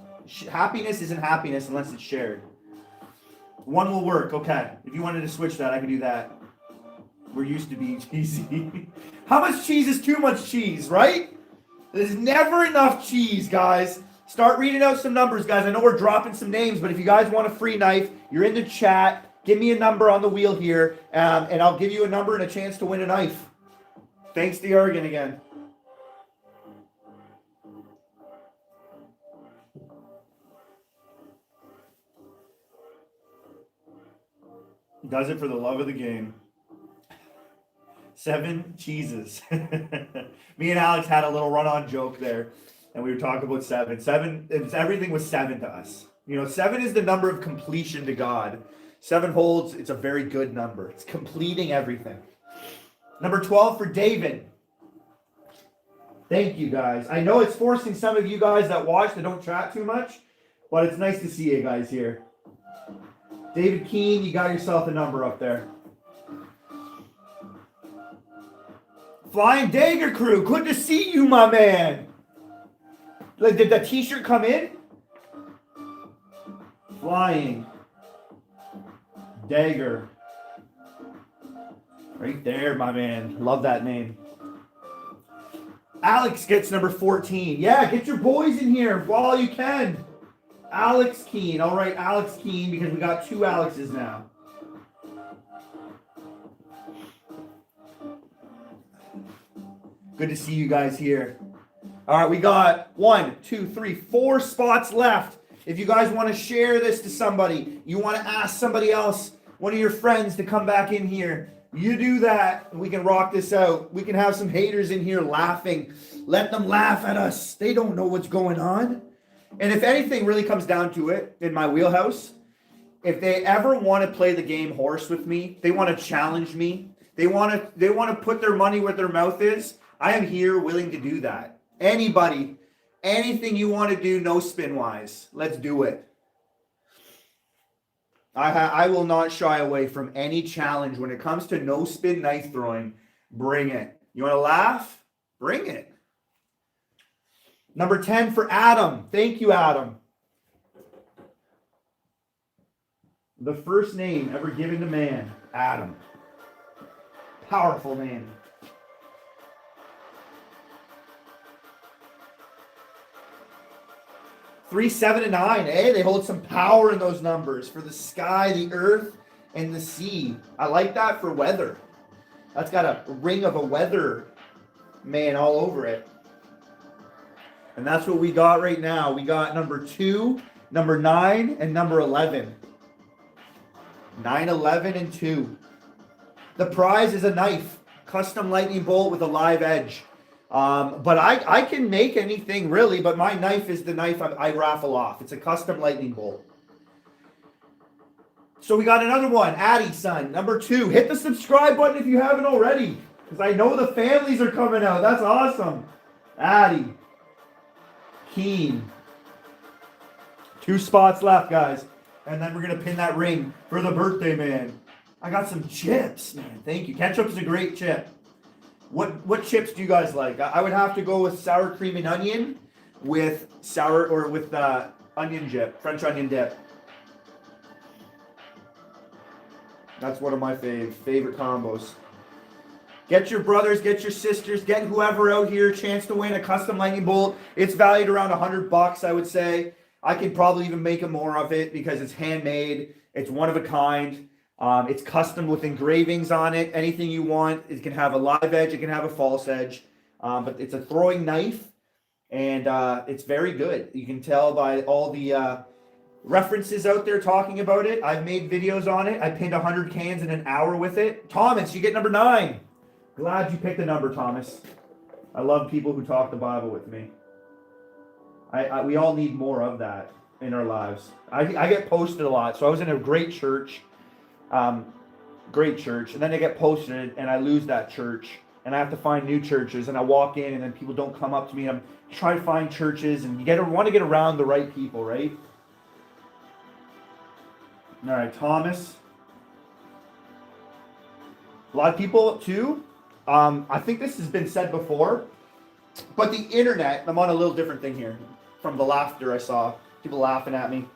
[SPEAKER 1] Happiness isn't happiness unless it's shared. One will work, okay. If you wanted to switch that, I could do that. We're used to being cheesy. How much cheese is too much cheese, right? There's never enough cheese, guys. Start reading out some numbers, guys. I know we're dropping some names, but if you guys want a free knife, you're in the chat. Give me a number on the wheel here, and I'll give you a number and a chance to win a knife. Thanks to Jørgen again. Does it for the love of the game. 7 cheeses. Me and Alex had a little run-on joke there, and we were talking about 7. 7, everything was 7 to us. You know, 7 is the number of completion to God. 7 holds, it's a very good number. It's completing everything. Number 12 for David. Thank you, guys. I know it's forcing some of you guys that watch that don't chat too much, but it's nice to see you guys here. David Keene, you got yourself a number up there. Flying Dagger Crew, good to see you, my man. Like, did that t-shirt come in? Flying Dagger. Right there, my man. Love that name. Alex gets number 14. Yeah, get your boys in here while you can. Alex Keene. All right, Alex Keene, because we got 2 Alexes now. Good to see you guys here. All right, we got 1, 2, 3, 4 spots left. If you guys want to share this to somebody, you want to ask somebody else, one of your friends, to come back in here, you do that, and we can rock this out. We can have some haters in here laughing. Let them laugh at us. They don't know what's going on. And if anything really comes down to it, in my wheelhouse, if they ever want to play the game horse with me, they want to challenge me, they want to put their money where their mouth is, I am here willing to do that. Anybody, anything you want to do, no spin wise, let's do it. I will not shy away from any challenge when it comes to no spin knife throwing. Bring it. You want to laugh? Bring it. Number 10 for Adam. Thank you, Adam. The first name ever given to man, Adam. Powerful name. 3, 7, and 9. Hey, they hold some power in those numbers for the sky, the earth, and the sea. I like that for weather. That's got a ring of a weather man all over it. And that's what we got right now. We got number 2, number 9, and number 11. 9, 11, and 2. The prize is a knife. Custom lightning bolt with a live edge. But I can make anything really, but my knife is the knife I raffle off. It's a custom lightning bolt. So we got another one, Addy son, number 2. Hit the subscribe button if you haven't already, because I know the families are coming out. That's awesome. Addy. Keen. 2 spots left, guys. And then we're going to pin that ring for the birthday man. I got some chips, man. Thank you. Ketchup is a great chip. What chips do you guys like? I would have to go with sour cream and onion with onion dip, French onion dip. That's one of my favorite combos. Get your brothers, get your sisters, get whoever out here a chance to win a custom lightning bolt. It's valued around $100, I would say. I could probably even make more of it because it's handmade. It's one of a kind. It's custom with engravings on it. Anything you want. It can have a live edge. It can have a false edge. But it's a throwing knife, and it's very good. You can tell by all the references out there talking about it. I've made videos on it. I pinned 100 cans in an hour with it. Thomas, you get number 9. Glad you picked the number, Thomas. I love people who talk the Bible with me. We all need more of that in our lives. I get posted a lot. So I was in a great church. And then I get posted and I lose that church and I have to find new churches, and I walk in and then people don't come up to me, and I'm trying to find churches, and you want to get around the right people, right? All right, Thomas. A lot of people too, I think this has been said before, but the internet, I'm on a little different thing here from the laughter I saw, people laughing at me.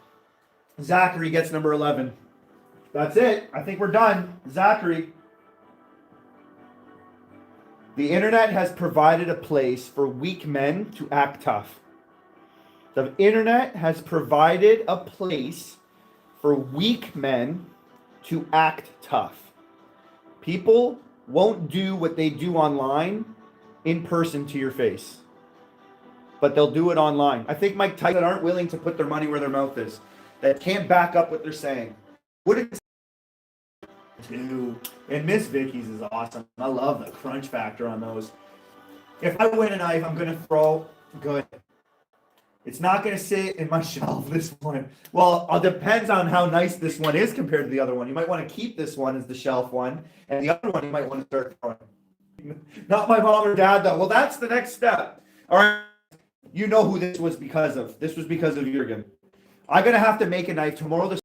[SPEAKER 1] Zachary gets number 11. That's it. I think we're done. Zachary. The internet has provided a place for weak men to act tough. The internet has provided a place for weak men to act tough. People won't do what they do online in person to your face, but they'll do it online. I think Mike Tyson aren't willing to put their money where their mouth is, that can't back up what they're saying. What did and Miss Vicky's is awesome. I love the crunch factor on those. If I win a knife, I'm going to throw good. It's not going to sit in my shelf, this one. Well, it depends on how nice this one is compared to the other one. You might want to keep this one as the shelf one, and the other one you might want to start throwing. Not my mom or dad, though. Well, that's the next step. All right. You know who this was because of. This was because of Jørgen. I'm going to have to make a knife tomorrow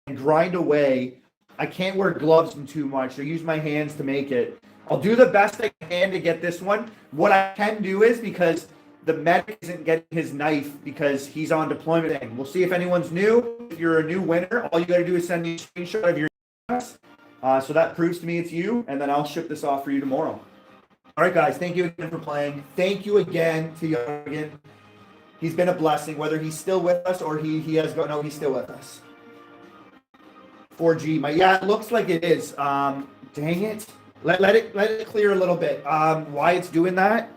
[SPEAKER 1] and grind away. I can't wear gloves too much. I use my hands to make it. I'll do the best I can to get this one. What I can do is, because the medic isn't getting his knife because he's on deployment, and we'll see if anyone's new. If you're a new winner, all you got to do is send me a screenshot of your so that proves to me it's you, and then I'll ship this off for you tomorrow. All right, guys. Thank you again for playing. Thank you again to Jørgen. He's been a blessing, whether he's still with us or he has gone. No, he's still with us. 4G. It looks like it is. Dang it. Let it clear a little bit. Why it's doing that?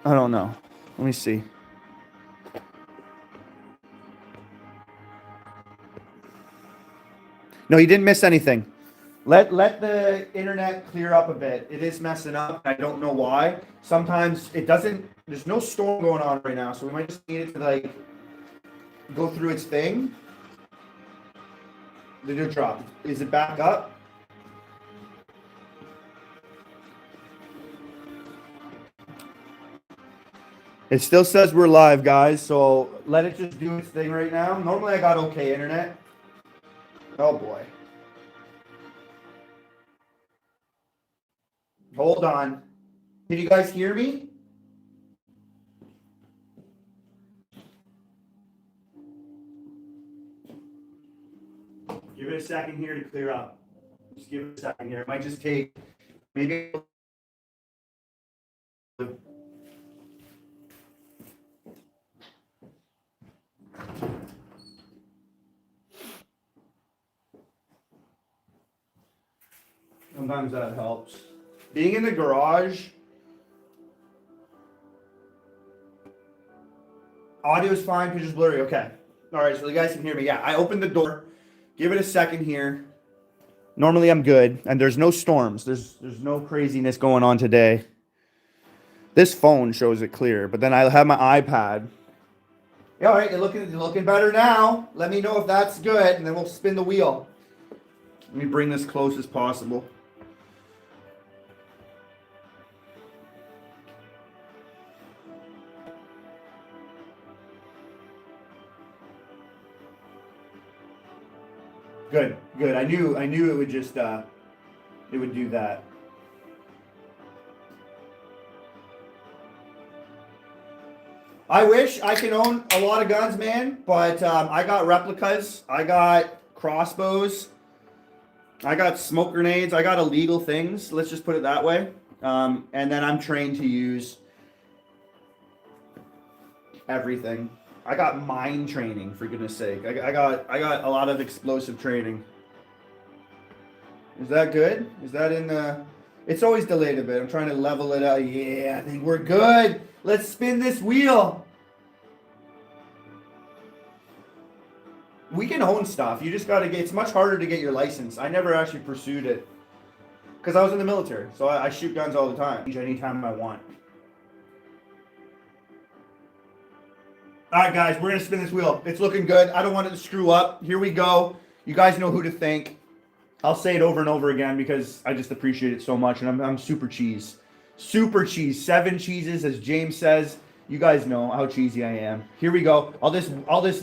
[SPEAKER 1] I don't know. Let me see. No, you didn't miss anything. Let the internet clear up a bit. It is messing up. I don't know why. Sometimes it doesn't. There's no storm going on right now, so we might just need it to go through its thing. Did it drop? Is it back up? It still says we're live, guys, so let it just do its thing right now. Normally I got okay internet. Oh boy. Hold on. Can you guys hear me? Give it a second here to clear up. Just give it a second here. It might just take maybe. Sometimes that helps. Being in the garage, audio is fine, picture's blurry. Okay. All right, so you guys can hear me. Yeah, I opened the door. Give it a second here. Normally I'm good, and there's no storms. There's no craziness going on today. This phone shows it clear, but then I have my iPad. Yeah, all right, you're looking better now. Let me know if that's good, and then we'll spin the wheel. Let me bring this close as possible. Good, good. I knew it would just it would do that. I wish I could own a lot of guns, man, but I got replicas, I got crossbows, I got smoke grenades, I got illegal things. Let's just put it that way. And then I'm trained to use everything. I got mine training, for goodness sake. I got a lot of explosive training. Is that good? Is that in the... It's always delayed a bit. I'm trying to level it out. Yeah, I think we're good. Let's spin this wheel. We can own stuff. You just got to get... It's much harder to get your license. I never actually pursued it. Because I was in the military. So I shoot guns all the time. Anytime I want. All right, guys, we're going to spin this wheel. It's looking good. I don't want it to screw up. Here we go. You guys know who to thank. I'll say it over and over again because I just appreciate it so much. And I'm super cheese. Super cheese. 7 cheeses, as James says. You guys know how cheesy I am. Here we go. I'll just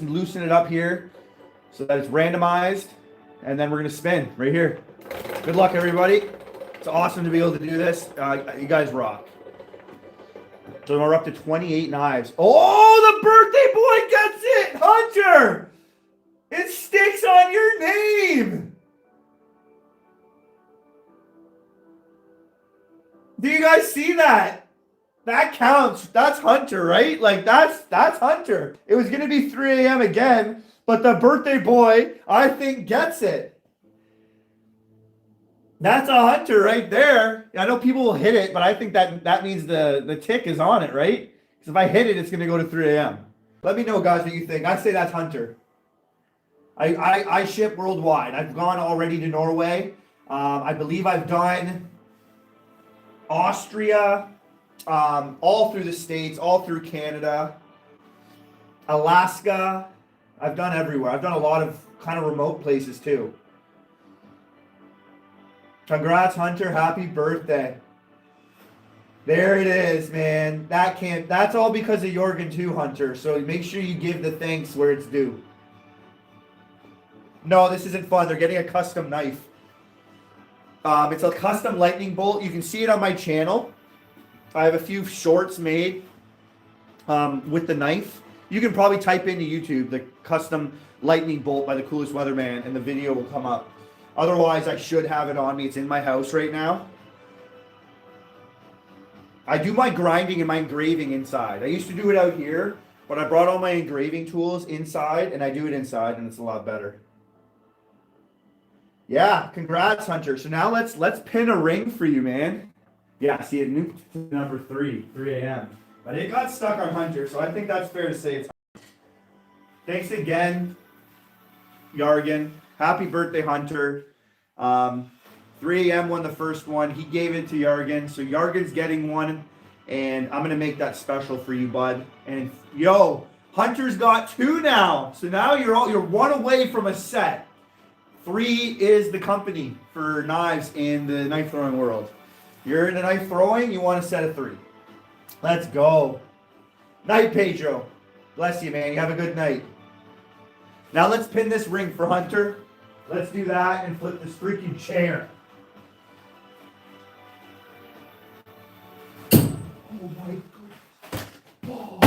[SPEAKER 1] loosen it up here so that it's randomized. And then we're going to spin right here. Good luck, everybody. It's awesome to be able to do this. You guys rock. So we're up to 28 knives. Oh, the birthday boy gets it! Hunter! It sticks on your name! Do you guys see that? That counts. That's Hunter, right? Like, that's Hunter. It was going to be 3 a.m. again, but the birthday boy, I think, gets it. That's a Hunter right there. I know people will hit it, but I think that means the tick is on it, right? Because if I hit it, it's going to go to 3 a.m. Let me know, guys, what you think. I say that's Hunter. I ship worldwide. I've gone already to Norway. I believe I've done Austria, all through the States, all through Canada, Alaska. I've done everywhere. I've done a lot of kind of remote places too. Congrats, Hunter. Happy birthday. There it is, man. That's all because of Jørgen too, Hunter. So make sure you give the thanks where it's due. No, this isn't fun. They're getting a custom knife. It's a custom lightning bolt. You can see it on my channel. I have a few shorts made with the knife. You can probably type into YouTube the custom lightning bolt by the coolest weatherman and the video will come up. Otherwise, I should have it on me. It's in my house right now. I do my grinding and my engraving inside. I used to do it out here, but I brought all my engraving tools inside, and I do it inside, and it's a lot better. Yeah, congrats, Hunter. So now let's pin a ring for you, man. Yeah, see, it nuked to number 3 a.m. But it got stuck on Hunter, so I think that's fair to say it's Hunter. Thanks again, Jørgen. Happy birthday, Hunter. 3 a.m. won the first one. He gave it to Jørgen. So Jørgen's getting one. And I'm going to make that special for you, bud. And yo, Hunter's got 2 now. So now you're 1 away from a set. 3 is the company for knives in the knife throwing world. You're into knife throwing, you want a set of 3. Let's go. Night, Pedro. Bless you, man. You have a good night. Now let's pin this ring for Hunter. Let's do that and flip this freaking chair. Oh my God. Oh,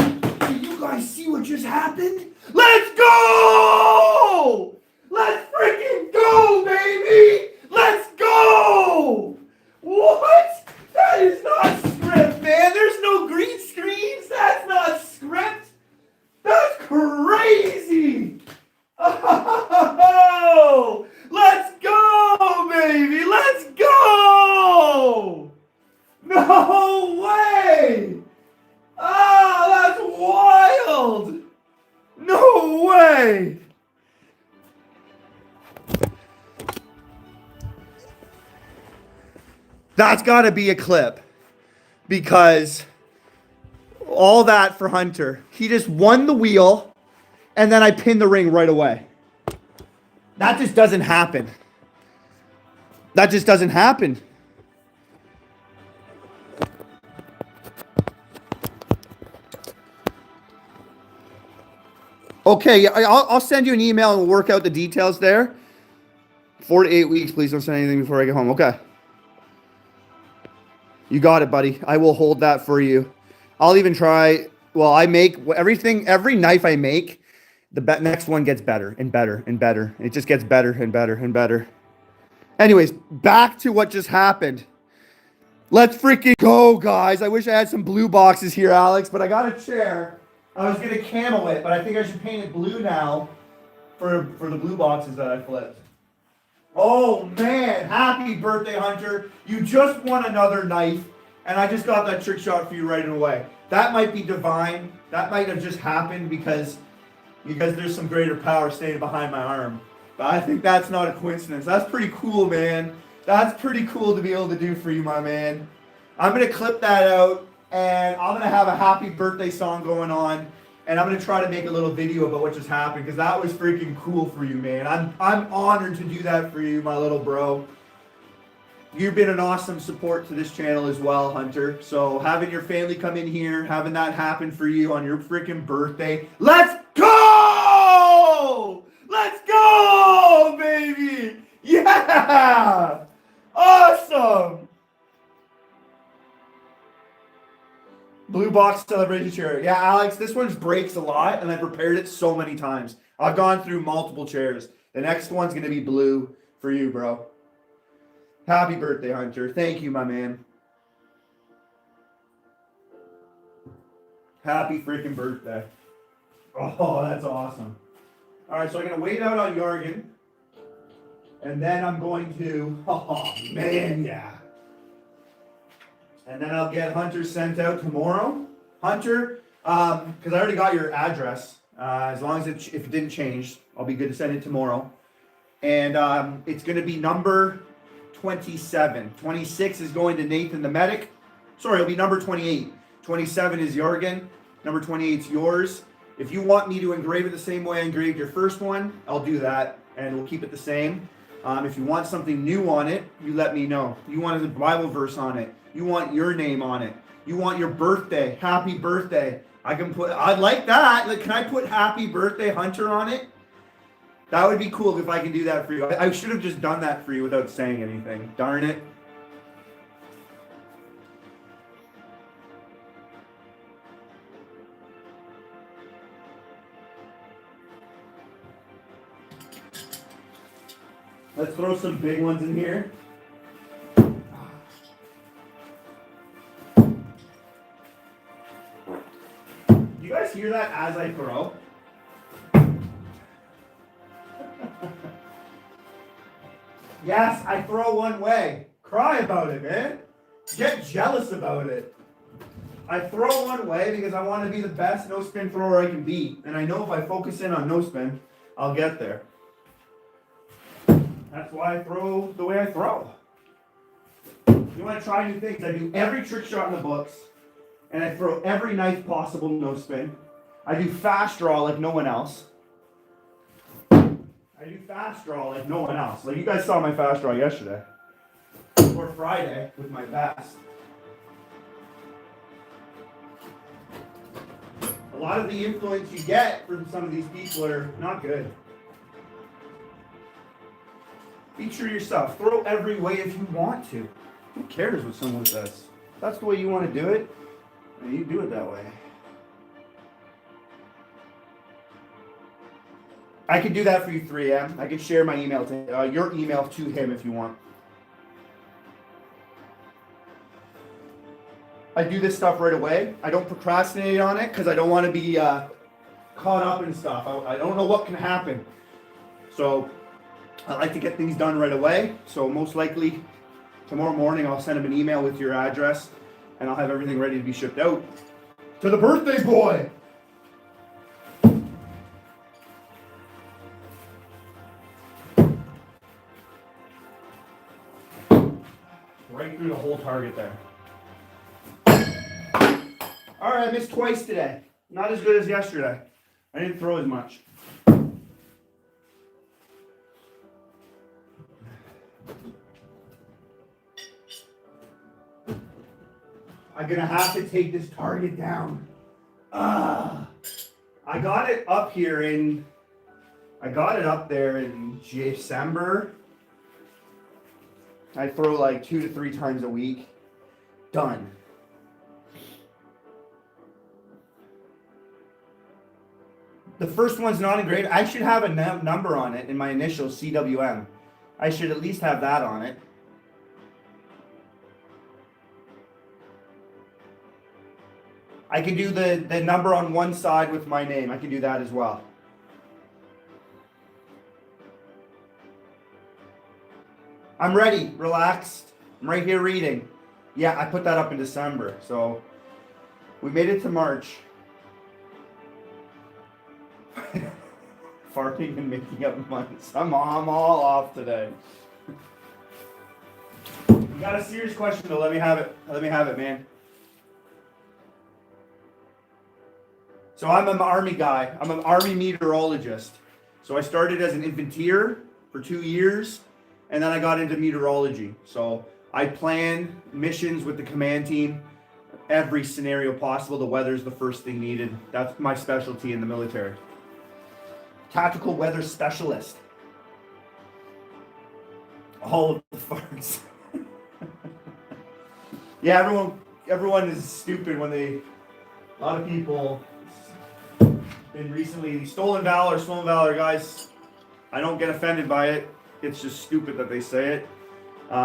[SPEAKER 1] did you guys see what just happened? Let's go! Let's freaking go, baby! Let's go! What? That is not script, man. There's no green screens. That's not script. That's crazy. Oh, let's go, baby. Let's go. No way. Oh, that's wild. No way. That's got to be a clip, because all that for Hunter. He just won the wheel, and then I pinned the ring right away. That just doesn't happen. That just doesn't happen. Okay, I'll send you an email and we'll work out the details there. 4 to 8 weeks. Please don't send anything before I get home. Okay. You got it, buddy. I will hold that for you. I'll even try. Well, I make everything, every knife I make, the next one gets better and better and better. It just gets better and better and better. Anyways, back to what just happened. Let's freaking go, guys. I wish I had some blue boxes here, Alex, but I got a chair. I was going to camo it, but I think I should paint it blue now for the blue boxes that I flipped. Oh, man. Happy birthday, Hunter. You just won another knife, and I just got that trick shot for you right away. That might be divine. That might have just happened because there's some greater power staying behind my arm. But I think that's not a coincidence. That's pretty cool, man. That's pretty cool to be able to do for you, my man. I'm going to clip that out, and I'm going to have a happy birthday song going on. And I'm going to try to make a little video about what just happened, because that was freaking cool for you, man. I'm honored to do that for you, my little bro. You've been an awesome support to this channel as well, Hunter. So having your family come in here, having that happen for you on your freaking birthday. Let's go! Let's go, baby! Yeah! Awesome! Blue box celebration chair. Yeah, Alex, this one breaks a lot, and I've repaired it so many times. I've gone through multiple chairs. The next one's going to be blue for you, bro. Happy birthday, Hunter. Thank you, my man. Happy freaking birthday. Oh, that's awesome. All right, so I'm going to wait out on Jørgen, and then I'm going to, oh, man, yeah. And then I'll get Hunter sent out tomorrow. Hunter, because I already got your address. As long as if it didn't change, I'll be good to send it tomorrow. And it's going to be number 27. 26 is going to Nathan the medic. Sorry, it'll be number 28. 27 is Jørgen. Number 28 is yours. If you want me to engrave it the same way I engraved your first one, I'll do that, and we'll keep it the same. If you want something new on it, you let me know. You want a Bible verse on it. You want your name on it. You want your birthday. Happy birthday. I'd like that. Like, can I put happy birthday Hunter on it? That would be cool if I can do that for you. I should have just done that for you without saying anything. Darn it. Let's throw some big ones in here. You guys hear that as I throw? Yes, I throw one way. Cry about it, man. Get jealous about it. I throw one way because I want to be the best no spin thrower I can be. And I know if I focus in on no spin, I'll get there. That's why I throw the way I throw. You want to try new things? I do every trick shot in the books. And I throw every knife possible no spin. I do fast draw like no one else. I do fast draw like no one else. Like you guys saw my fast draw yesterday. Or Friday with my fast. A lot of the influence you get from some of these people are not good. Be true to yourself. Throw every way if you want to. Who cares what someone says? If that's the way you want to do it, then you do it that way. I could do that for you, 3M. I could share my email to your email to him if you want. I do this stuff right away. I don't procrastinate on it because I don't want to be caught up in stuff. I don't know what can happen. So I like to get things done right away. So most likely tomorrow morning I'll send him an email with your address and I'll have everything ready to be shipped out to the birthday boy. Right through the whole target there. All right, I missed twice today. Not as good as yesterday. I didn't throw as much. I'm gonna have to take this target down. I got it up here I got it up there in December. I throw like 2 to 3 times a week. Done. The first one's not engraved. I should have a number on it in my initials, CWM. I should at least have that on it. I can do the number on one side with my name. I can do that as well. I'm ready, relaxed. I'm right here reading. Yeah, I put that up in December. So we made it to March. Farting and making up months. I'm all off today. You got a serious question though, let me have it. Let me have it, man. So I'm an Army guy. I'm an Army meteorologist. So I started as an infanteer for 2 years, and then I got into meteorology. So I plan missions with the command team, every scenario possible. The weather's the first thing needed. That's my specialty in the military. Tactical weather specialist. All of the farts. Yeah, everyone is stupid when a lot of people been recently stolen valor, guys. I don't get offended by it. It's just stupid that they say it.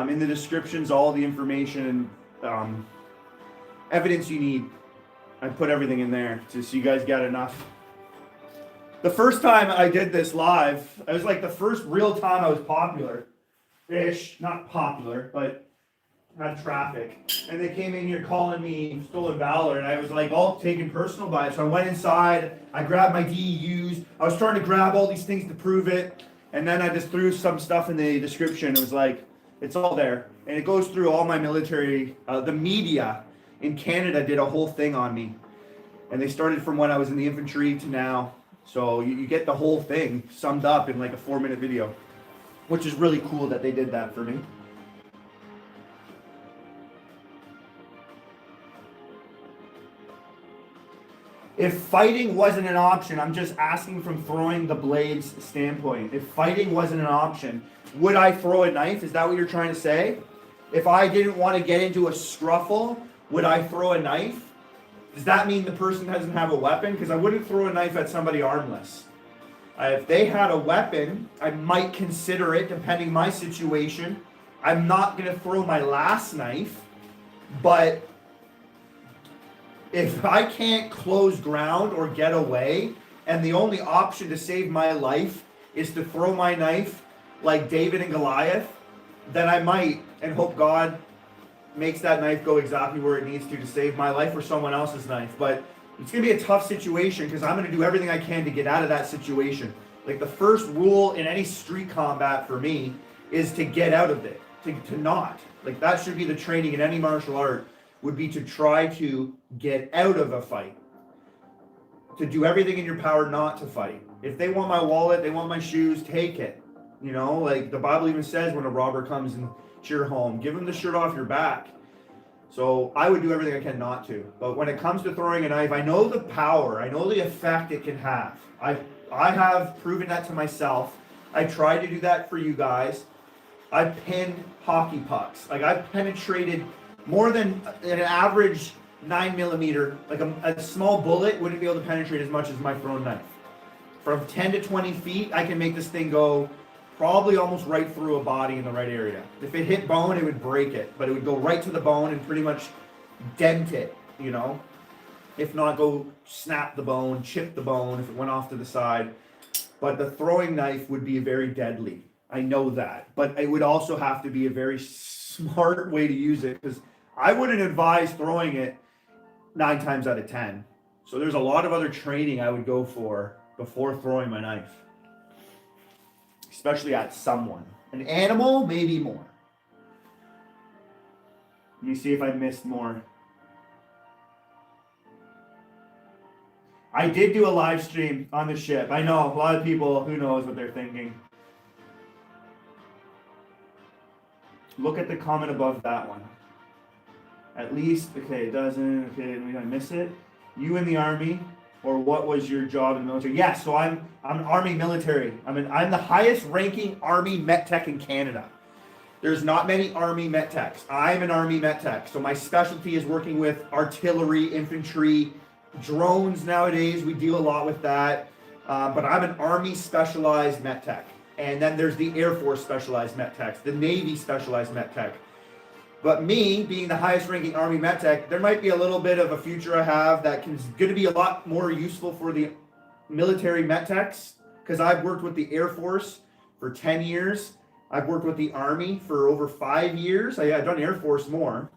[SPEAKER 1] In the descriptions, all the information and evidence you need. I put everything in there just so you guys get enough. The first time I did this live, it was like the first real time I was popular-ish. Not popular, but had traffic. And they came in here calling me stolen valor, and I was like all taken personal by it. So I went inside, I grabbed my DEUs, I was trying to grab all these things to prove it, and then I just threw some stuff in the description. It was like, it's all there. And it goes through all my military, the media in Canada did a whole thing on me. And they started from when I was in the infantry to now. So you get the whole thing summed up in like a 4-minute video, which is really cool that they did that for me. If fighting wasn't an option, I'm just asking from throwing the blades standpoint. If fighting wasn't an option, would I throw a knife? Is that what you're trying to say? If I didn't want to get into a scruffle, would I throw a knife? Does that mean the person doesn't have a weapon? Because I wouldn't throw a knife at somebody armless. If they had a weapon, I might consider it, depending my situation. I'm not going to throw my last knife, but if I can't close ground or get away, and the only option to save my life is to throw my knife like David and Goliath, then I might, and hope God makes that knife go exactly where it needs to save my life or someone else's knife. But it's going to be a tough situation because I'm going to do everything I can to get out of that situation. Like the first rule in any street combat for me is to get out of it, to not. Like that should be the training in any martial art, would be to try to get out of a fight. To do everything in your power not to fight. If they want my wallet, they want my shoes, take it. You know, like the Bible even says when a robber comes into your home, give them the shirt off your back. So I would do everything I can not to. But when it comes to throwing a knife, I know the power. I know the effect it can have. I have proven that to myself. I tried to do that for you guys. I've pinned hockey pucks. Like I've penetrated more than an average 9mm. Like a small bullet wouldn't be able to penetrate as much as my thrown knife. From 10 to 20 feet, I can make this thing go probably almost right through a body in the right area. If it hit bone, it would break it, but it would go right to the bone and pretty much dent it, you know? If not, go snap the bone, chip the bone if it went off to the side. But the throwing knife would be very deadly. I know that. But it would also have to be a very smart way to use it, because I wouldn't advise throwing it 9 times out of 10. So there's a lot of other training I would go for before throwing my knife. Especially at someone. An animal, maybe more. Let me see if I missed more. I did do a live stream on the ship. I know, a lot of people, who knows what they're thinking. Look at the comment above that one. At least, okay, it doesn't, okay, did I miss it? You in the Army, or what was your job in the military? Yeah, so I'm Army military. I'm the highest ranking Army Met Tech in Canada. There's not many Army Met Techs. I'm an Army Met Tech. So my specialty is working with artillery, infantry, drones nowadays. We deal a lot with that. But I'm an Army specialized Met Tech. And then there's the Air Force specialized Met Techs, the Navy specialized Met Tech. But me, being the highest ranking Army Met Tech, there might be a little bit of a future I have that is going to be a lot more useful for the military Met Techs, because I've worked with the Air Force for 10 years. I've worked with the Army for over 5 years. I've done Air Force more.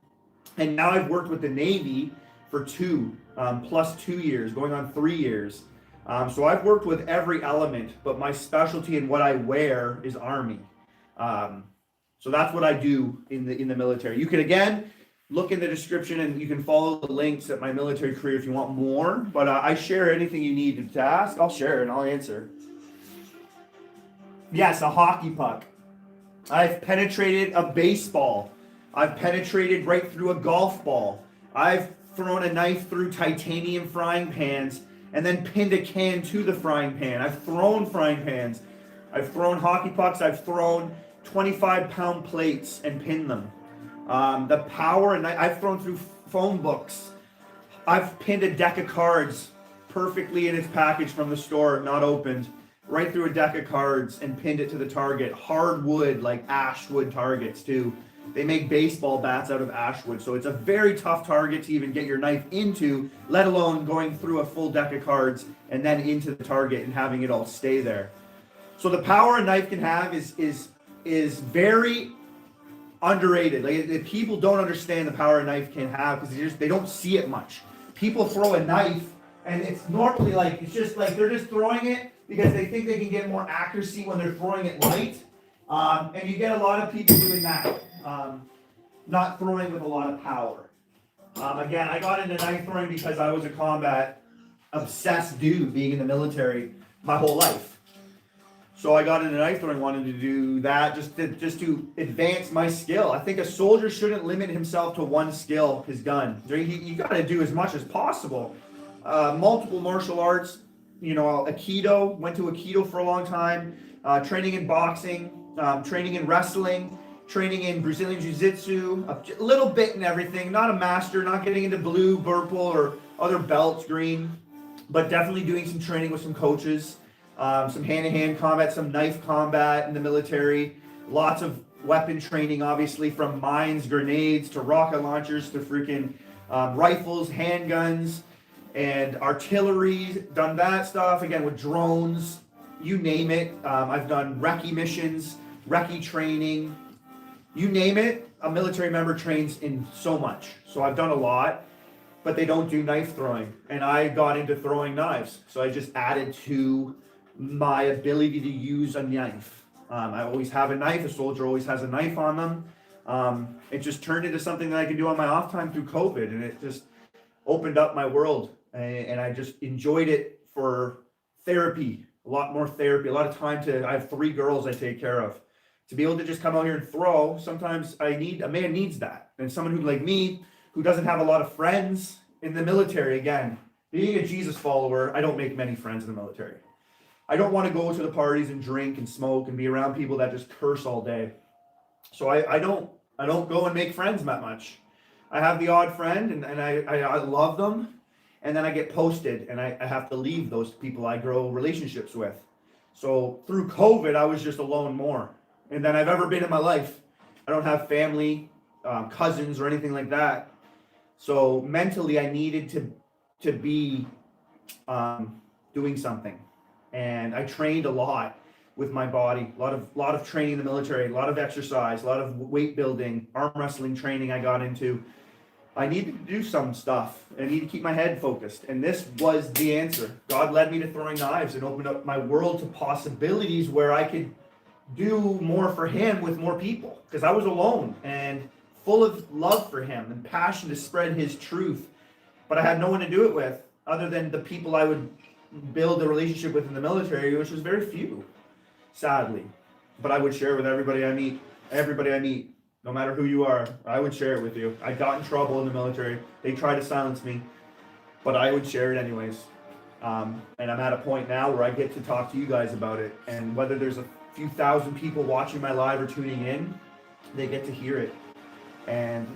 [SPEAKER 1] And now I've worked with the Navy for plus 2 years, going on 3 years. So I've worked with every element, but my specialty and what I wear is Army. So that's what I do in the military. You can, again, look in the description and you can follow the links at my military career if you want more. But I share anything you need to ask. I'll share and I'll answer. Yes, a hockey puck. I've penetrated a baseball. I've penetrated right through a golf ball. I've thrown a knife through titanium frying pans and then pinned a can to the frying pan. I've thrown frying pans. I've thrown hockey pucks. I've thrown 25-pound plates and pinned them. The power, and I've thrown through phone books. I've pinned a deck of cards perfectly in its package from the store, not opened, right through a deck of cards and pinned it to the target. Hardwood, like ash wood targets too. They make baseball bats out of ash wood, so it's a very tough target to even get your knife into, let alone going through a full deck of cards and then into the target and having it all stay there. So the power a knife can have is very underrated. Like, people don't understand the power a knife can have because they don't see it much. People throw a knife and it's normally like, it's just like they're just throwing it because they think they can get more accuracy when they're throwing it light. And you get a lot of people doing that, not throwing with a lot of power. Again, I got into knife throwing because I was a combat obsessed dude being in the military my whole life. So I got into knife throwing, wanted to do that just to advance my skill. I think a soldier shouldn't limit himself to one skill, his gun. You got to do as much as possible. Multiple martial arts, Aikido, went to Aikido for a long time, training in boxing, training in wrestling, training in Brazilian Jiu-Jitsu, a little bit in everything. Not a master, not getting into blue, purple, or other belts, green, but definitely doing some training with some coaches. Some hand-to-hand combat, some knife combat in the military, lots of weapon training, obviously, from mines, grenades, to rocket launchers, to freaking rifles, handguns, and artillery, done that stuff, again, with drones, you name it. I've done recce missions, recce training, you name it, a military member trains in so much. So I've done a lot, but they don't do knife throwing, and I got into throwing knives, so I just added to my ability to use a knife. I always have a knife. A soldier always has a knife on them. It just turned into something that I can do on my off time through COVID, and it just opened up my world, and I just enjoyed it for therapy, a lot more therapy, a lot of time I have 3 girls I take care of. To be able to just come out here and throw, sometimes a man needs that. And someone who, like me, who doesn't have a lot of friends in the military. Again, being a Jesus follower, I don't make many friends in the military. I don't want to go to the parties and drink and smoke and be around people that just curse all day. So I don't go and make friends that much. I have the odd friend, and I love them, and then I get posted, and I have to leave those people I grow relationships with. So through COVID, I was just alone more than I've ever been in my life. I don't have family, cousins, or anything like that. So mentally, I needed to be doing something, and I trained a lot with my body. A lot of training in the military, a lot of exercise, a lot of weight building, arm wrestling training I got into. I needed to do some stuff. I need to keep my head focused. And this was the answer. God led me to throwing knives and opened up my world to possibilities where I could do more for him with more people. Because I was alone and full of love for him and passion to spread his truth. But I had no one to do it with other than the people I would build a relationship with in the military, which was very few, sadly. But I would share with everybody I meet. No matter who you are, I would share it with you. I got in trouble in the military. They tried to silence me, but I would share it anyways. And I'm at a point now where I get to talk to you guys about it. And whether there's a few thousand people watching my live or tuning in, they get to hear it. And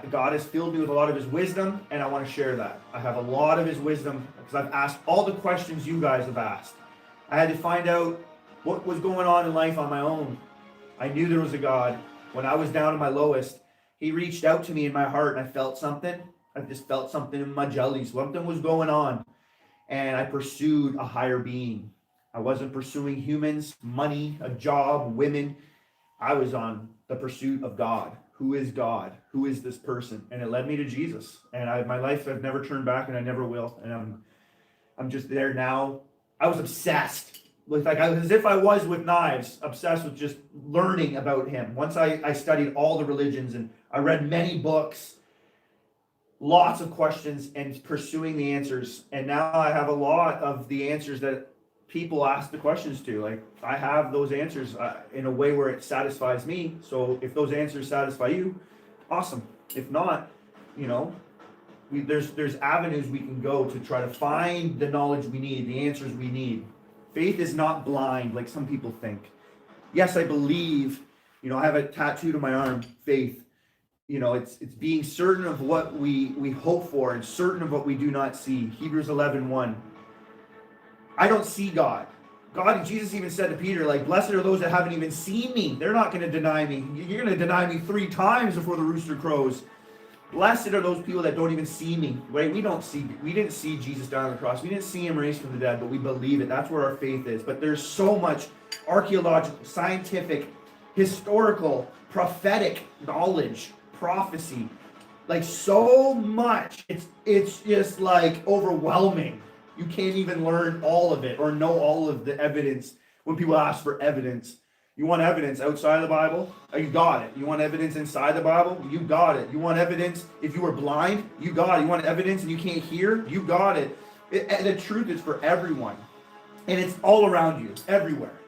[SPEAKER 1] God has filled me with a lot of his wisdom, and I want to share that. I have a lot of his wisdom because I've asked all the questions you guys have asked. I had to find out what was going on in life on my own. I knew there was a God. When I was down at my lowest, he reached out to me in my heart, and I felt something. I just felt something in my jelly. Something was going on, and I pursued a higher being. I wasn't pursuing humans, money, a job, women. I was on the pursuit of God. Who is God? Who is this person? And it led me to Jesus. And my life, I've never turned back, and I never will. And I'm just there now. I was obsessed. As if I was with knives, obsessed with just learning about him. Once I studied all the religions, and I read many books, lots of questions, and pursuing the answers. And now I have a lot of the answers that people ask the questions to. Like, I have those answers in a way where it satisfies me. So if those answers satisfy you, awesome. If not, there's avenues we can go to try to find the knowledge we need, the answers we need. Faith is not blind like some people think. Yes, I believe, I have a tattoo to my arm, faith. It's being certain of what we hope for and certain of what we do not see. Hebrews 11:1. I don't see God. Jesus even said to Peter, blessed are those that haven't even seen me. They're not going to deny me. You're going to deny me 3 times before the rooster crows. Blessed are those people that don't even see me. Right? We didn't see Jesus die on the cross. We didn't see him raised from the dead, but we believe it. That's where our faith is. But there's so much archaeological, scientific, historical, prophetic knowledge, prophecy. So much. It's just overwhelming. You can't even learn all of it or know all of the evidence. When people ask for evidence, you want evidence outside of the Bible? You got it. You want evidence inside the Bible? You got it. You want evidence if you were blind? You got it. You want evidence and you can't hear? You got it. The truth is for everyone. And it's all around you, everywhere.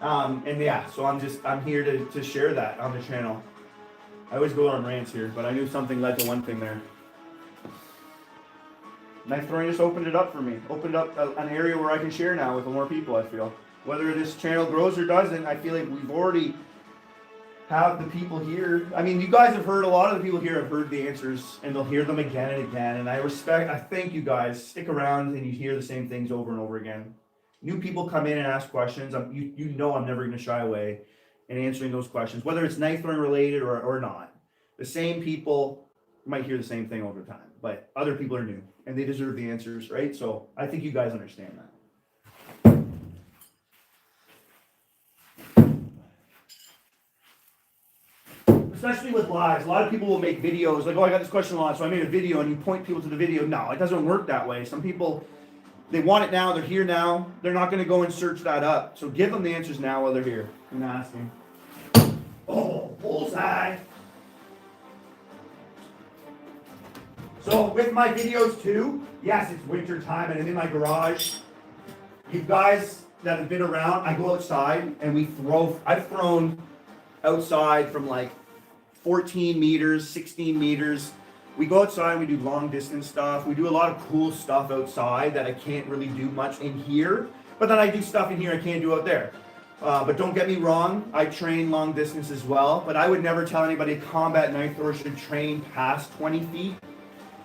[SPEAKER 1] So I'm here to share that on the channel. I always go on rants here, but I knew something led to one thing there. Knife throwing just opened it up for me. Opened up an area where I can share now with more people, I feel. Whether this channel grows or doesn't, I feel like we've already have the people here. I mean, you guys have heard, a lot of the people here have heard the answers, and they'll hear them again and again. And I thank you guys. Stick around and you hear the same things over and over again. New people come in and ask questions. You know I'm never going to shy away in answering those questions, whether it's knife throwing related or not. The same people might hear the same thing over time, but other people are new and they deserve the answers, right? So I think you guys understand that. Especially with lives. A lot of people will make videos like, oh, I got this question a lot, so I made a video, and you point people to the video. No, it doesn't work that way. Some people, they want it now, they're here now. They're not going to go and search that up. So give them the answers now while they're here. I'm asking. Oh, bullseye. So with my videos too, yes, it's winter time and I'm in my garage. You guys that have been around, I go outside and we throw. I've thrown outside from like 14 meters, 16 meters. we go outside and we do long distance stuff. We do a lot of cool stuff outside that I can't really do much in here. But then I do stuff in here I can't do out there. But don't get me wrong, I train long distance as well. But I would never tell anybody a combat knife thrower should train past 20 feet.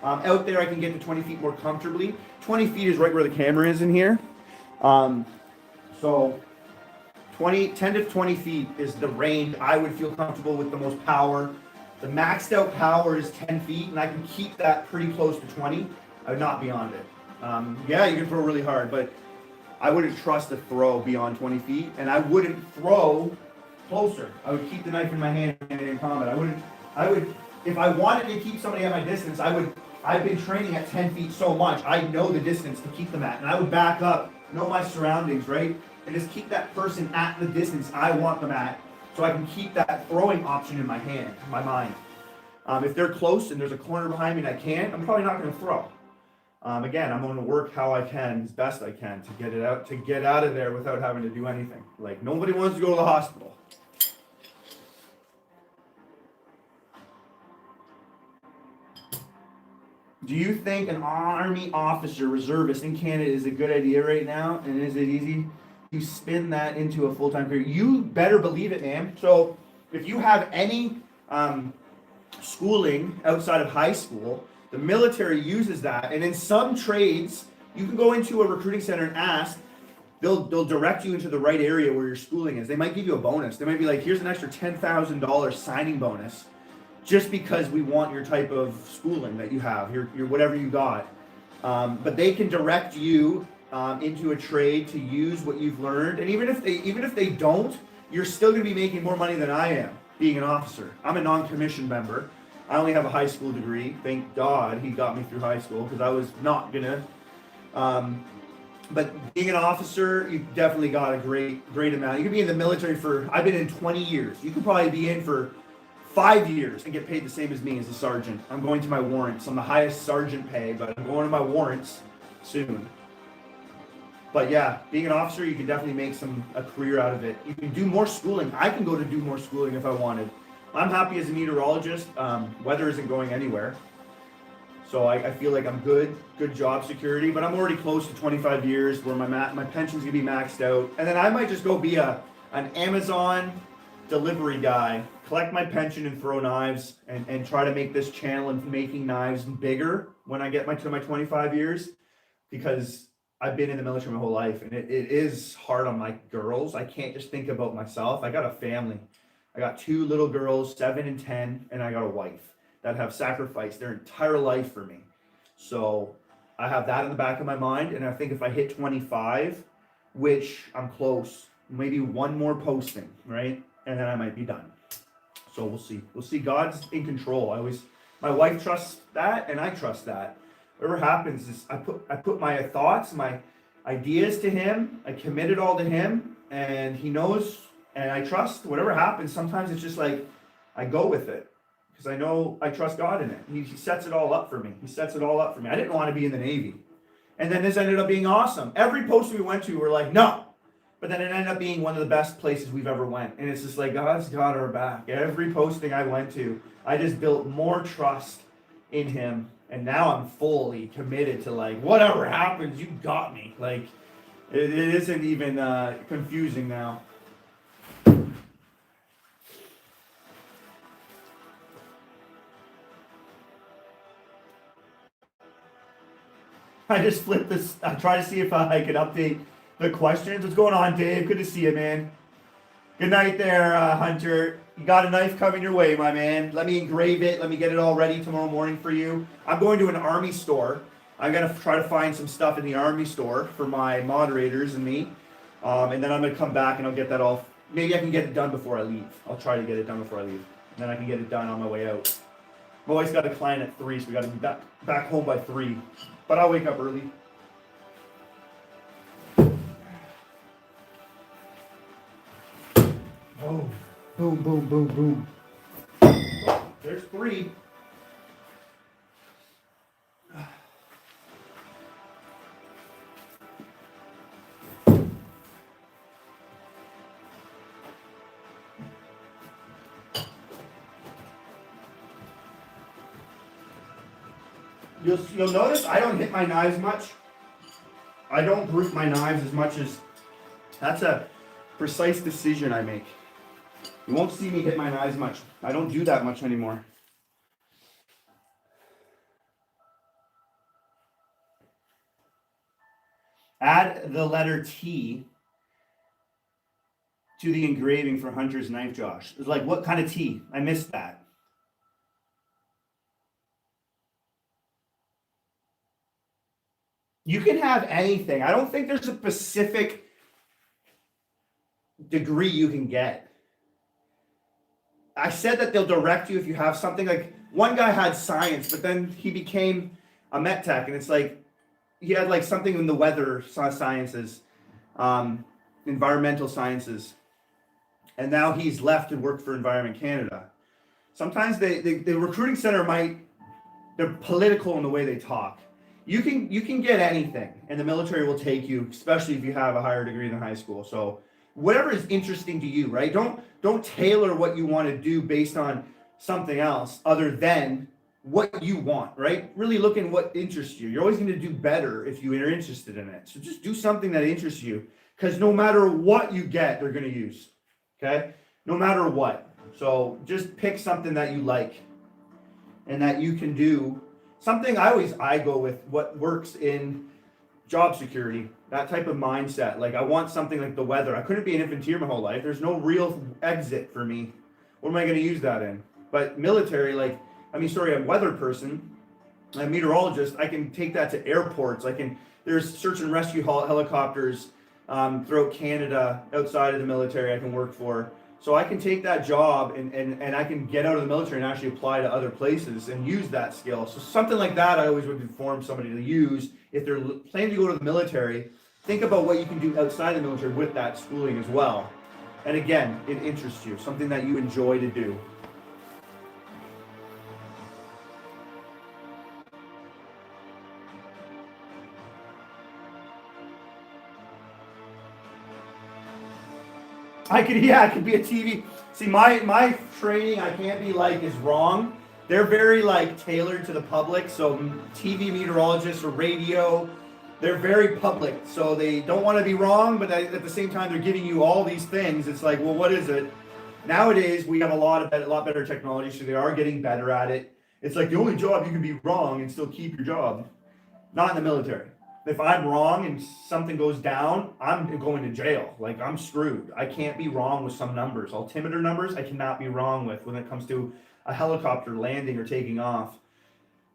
[SPEAKER 1] Out there I can get to 20 feet more comfortably. 20 feet is right where the camera is in here. So 10 to 20 feet is the range I would feel comfortable with the most power. The maxed out power is 10 feet, and I can keep that pretty close to 20. I would not beyond it. Yeah, you can throw really hard, but I wouldn't trust a throw beyond 20 feet, and I wouldn't throw closer. I would keep the knife in my hand in combat. I would, if I wanted to keep somebody at my distance, I've been training at 10 feet so much, I know the distance to keep them at, and I would back up, know my surroundings, right? And just keep that person at the distance I want them at, so I can keep that throwing option in my hand, in my mind. If they're close and there's a corner behind me and I can't, I'm probably not going to throw. Again, I'm going to work how I can, as best I can, to get out of there without having to do anything. Like, nobody wants to go to the hospital. Do you think an Army officer, reservist in Canada is a good idea right now? And is it easy to spin that into a full-time career? You better believe it, man. So if you have any schooling outside of high school, the military uses that. And in some trades, you can go into a recruiting center and ask. They'll direct you into the right area where your schooling is. They might give you a bonus. They might be like, here's an extra $10,000 signing bonus, just because we want your type of schooling that you have, your whatever you got. But they can direct you into a trade to use what you've learned. And even if they don't, you're still going to be making more money than I am being an officer. I'm a non-commissioned member. I only have a high school degree. Thank God he got me through high school, because I was not gonna. But being an officer, you definitely got a great amount. You can be in the military I've been in 20 years. You could probably be in for 5 years and get paid the same as me as a sergeant. I'm going to my warrants. I'm the highest sergeant pay, but I'm going to my warrants soon. But yeah, being an officer, you can definitely make a career out of it. You can do more schooling. I can go to do more schooling if I wanted. I'm happy as a meteorologist. Weather isn't going anywhere. So I feel like I'm good job security, but I'm already close to 25 years where my pension's gonna be maxed out. And then I might just go be an Amazon delivery guy, collect my pension and throw knives, and try to make this channel and making knives bigger when I get to my 25 years, because I've been in the military my whole life, and it is hard on my girls. I can't just think about myself. I got a family. I got 2 little girls, 7 and 10, and I got a wife that have sacrificed their entire life for me. So I have that in the back of my mind, and I think if I hit 25, which I'm close, maybe one more posting, right? And then I might be done. So we'll see. We'll see. God's in control. My wife trusts that, and I trust that. Whatever happens is I put my thoughts, my ideas to him. I commit it all to him, and he knows, and I trust whatever happens. Sometimes it's just like I go with it, because I know I trust God in it. He sets it all up for me. I didn't want to be in the Navy. And then this ended up being awesome. Every post we went to, we're like, no. But then it ended up being one of the best places we've ever went. And it's just like, God's got our back. Every posting I went to, I just built more trust in him. And now I'm fully committed to, like, whatever happens, you got me. Like, it isn't even confusing now. I just flipped this. I try to see if I could update the questions. What's going on, Dave? Good to see you, man. Good night there, Hunter. You got a knife coming your way, my man. Let me engrave it. Let me get it all ready tomorrow morning for you. I'm going to an Army store. I'm going to try to find some stuff in the Army store for my moderators and me. And then I'm going to come back and I'll get that all. Maybe I can get it done before I leave. I'll try to get it done before I leave. And then I can get it done on my way out. I've always got a client at 3, so we got to be back home by 3. But I'll wake up early. Oh, boom, boom, boom, boom. Oh, there's 3. You'll notice I don't hit my knives much. I don't group my knives as much as, that's a precise decision I make. You won't see me hit my knives much. I don't do that much anymore. Add the letter T to the engraving for Hunter's knife, Josh. It's like, what kind of T? I missed that. You can have anything. I don't think there's a specific degree you can get. I said that they'll direct you if you have something. Like, one guy had science, but then he became a met tech, and it's like he had like something in the weather sciences, environmental sciences, and now he's left and worked for Environment Canada. Sometimes the recruiting center they're political in the way they talk. You can get anything, and the military will take you, especially if you have a higher degree than high school. So whatever is interesting to you, right? Don't tailor what you want to do based on something else other than what you want, right? Really look at what interests you. You're always going to do better if you are interested in it. So just do something that interests you, because no matter what you get, they're going to use. Okay? No matter what. So just pick something that you like and that you can do. Something I go with what works in job security, that type of mindset. Like, I want something like the weather. I couldn't be an infanteer my whole life. There's no real exit for me. What am I going to use that in? But military, I'm a weather person, a meteorologist. I can take that to airports. There's search and rescue helicopters throughout Canada outside of the military I can work for. So I can take that job and I can get out of the military and actually apply to other places and use that skill. So something like that I always would inform somebody to use if they're planning to go to the military. Think about what you can do outside the military with that schooling as well. And again, it interests you, something that you enjoy to do. I could be a TV. See, my training, I can't be is wrong. They're very tailored to the public. So TV meteorologists or radio, they're very public. So they don't want to be wrong, but at the same time, they're giving you all these things. It's like, well, what is it? Nowadays, we have a lot better technology, so they are getting better at it. It's like the only job you can be wrong and still keep your job. Not in the military. If I'm wrong and something goes down, I'm going to jail. I'm screwed. I can't be wrong with some numbers. Altimeter numbers, I cannot be wrong with when it comes to a helicopter landing or taking off.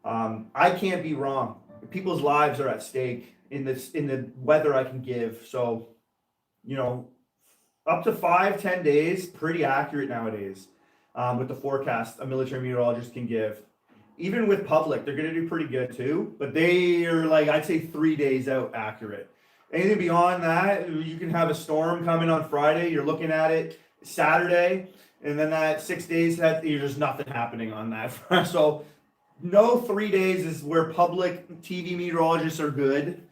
[SPEAKER 1] I can't be wrong. People's lives are at stake in the weather I can give. So, up to 5-10 days, pretty accurate nowadays with the forecast a military meteorologist can give. Even with public, they're going to do pretty good too, but they are I'd say 3 days out accurate. Anything beyond that, you can have a storm coming on Friday, you're looking at it Saturday, and then that 6 days, there's nothing happening on that. So no 3 days is where public TV meteorologists are good.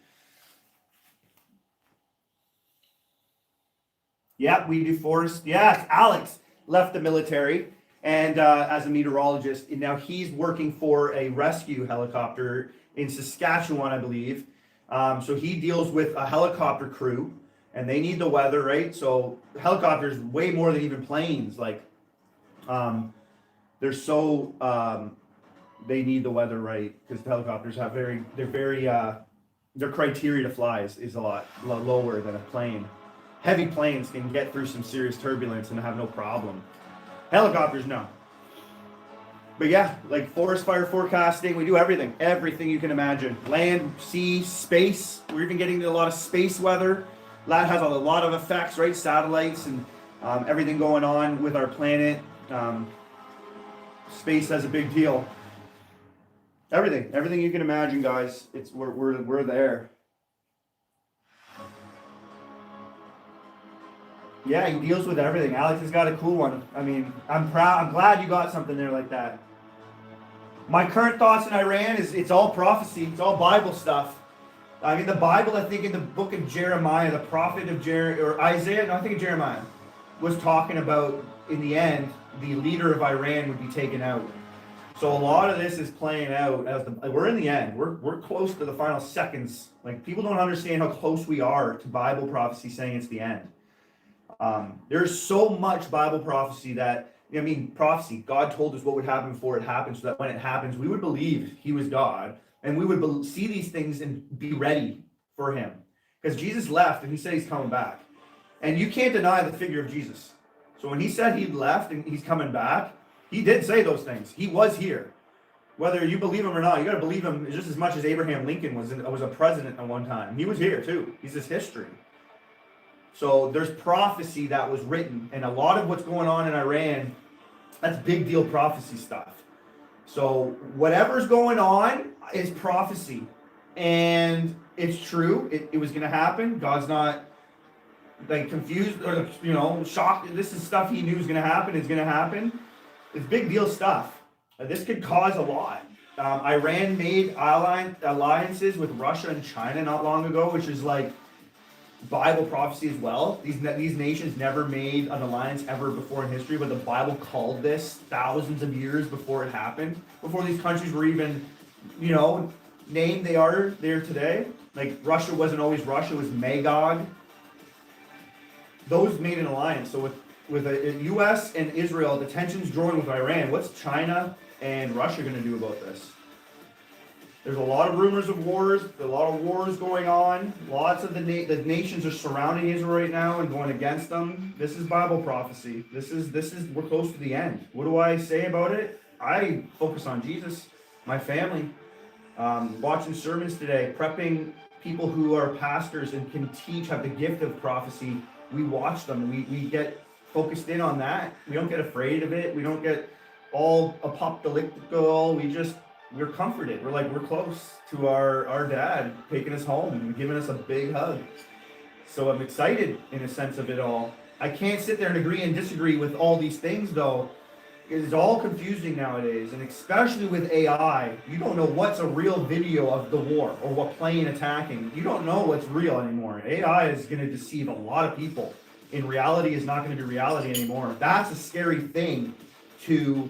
[SPEAKER 1] Yep, we do forest. Yes, Alex left the military. And as a meteorologist, and now he's working for a rescue helicopter in Saskatchewan, I believe. So he deals with a helicopter crew, and they need the weather, right? So helicopters way more than even planes. They're so they need the weather right because the helicopters have their criteria to fly is a lot lower than a plane. Heavy planes can get through some serious turbulence and have no problem. Helicopters, no. But yeah, forest fire forecasting, we do everything you can imagine. Land, sea, space. We're even getting a lot of space weather. That has a lot of effects, right? Satellites and everything going on with our planet. Space has a big deal. Everything you can imagine, guys. We're there. Yeah, he deals with everything. Alex has got a cool one. I mean, I'm glad you got something there like that. My current thoughts in Iran is it's all prophecy. It's all Bible stuff. I mean, the Bible, I think in the book of Jeremiah, the prophet of Isaiah, no, I think of Jeremiah, was talking about, in the end, the leader of Iran would be taken out. So a lot of this is playing out as we're in the end. We're close to the final seconds. Like, people don't understand how close we are to Bible prophecy saying it's the end. There's so much Bible prophecy that, prophecy. God told us what would happen before it happened, so that when it happens, we would believe He was God, and we would see these things and be ready for Him. Because Jesus left, and He said He's coming back, and you can't deny the figure of Jesus. So when He said He left and He's coming back, He did say those things. He was here. Whether you believe Him or not, you got to believe Him just as much as Abraham Lincoln was a president at one time. He was here too. He's this history. So there's prophecy that was written, and a lot of what's going on in Iran, that's big deal prophecy stuff. So whatever's going on is prophecy, and it's true. It was going to happen. God's not like confused or shocked. This is stuff He knew was going to happen. It's going to happen. It's big deal stuff. This could cause a lot. Iran made alliances with Russia and China not long ago, which is like Bible prophecy as well. These nations never made an alliance ever before in history, but the Bible called this thousands of years before it happened, before these countries were even, named they are there today. Like, Russia wasn't always Russia, it was Magog. Those made an alliance. So with the U.S. and Israel, the tensions growing with Iran, what's China and Russia going to do about this? There's a lot of rumors of wars, a lot of wars going on. Lots of the nations are surrounding Israel right now and going against them. This is Bible prophecy. This is we're close to the end. What do I say about it? I focus on Jesus, my family. Watching sermons today, prepping people who are pastors and can teach, have the gift of prophecy. We watch them. We get focused in on that. We don't get afraid of it. We don't get all apocalyptical. We're comforted. We're close to our dad taking us home and giving us a big hug. So I'm excited in a sense of it all. I can't sit there and agree and disagree with all these things though. It's all confusing nowadays, and especially with AI. You don't know what's a real video of the war or what plane attacking. You don't know what's real anymore. AI is going to deceive a lot of people. In reality is not going to be reality anymore. That's a scary thing to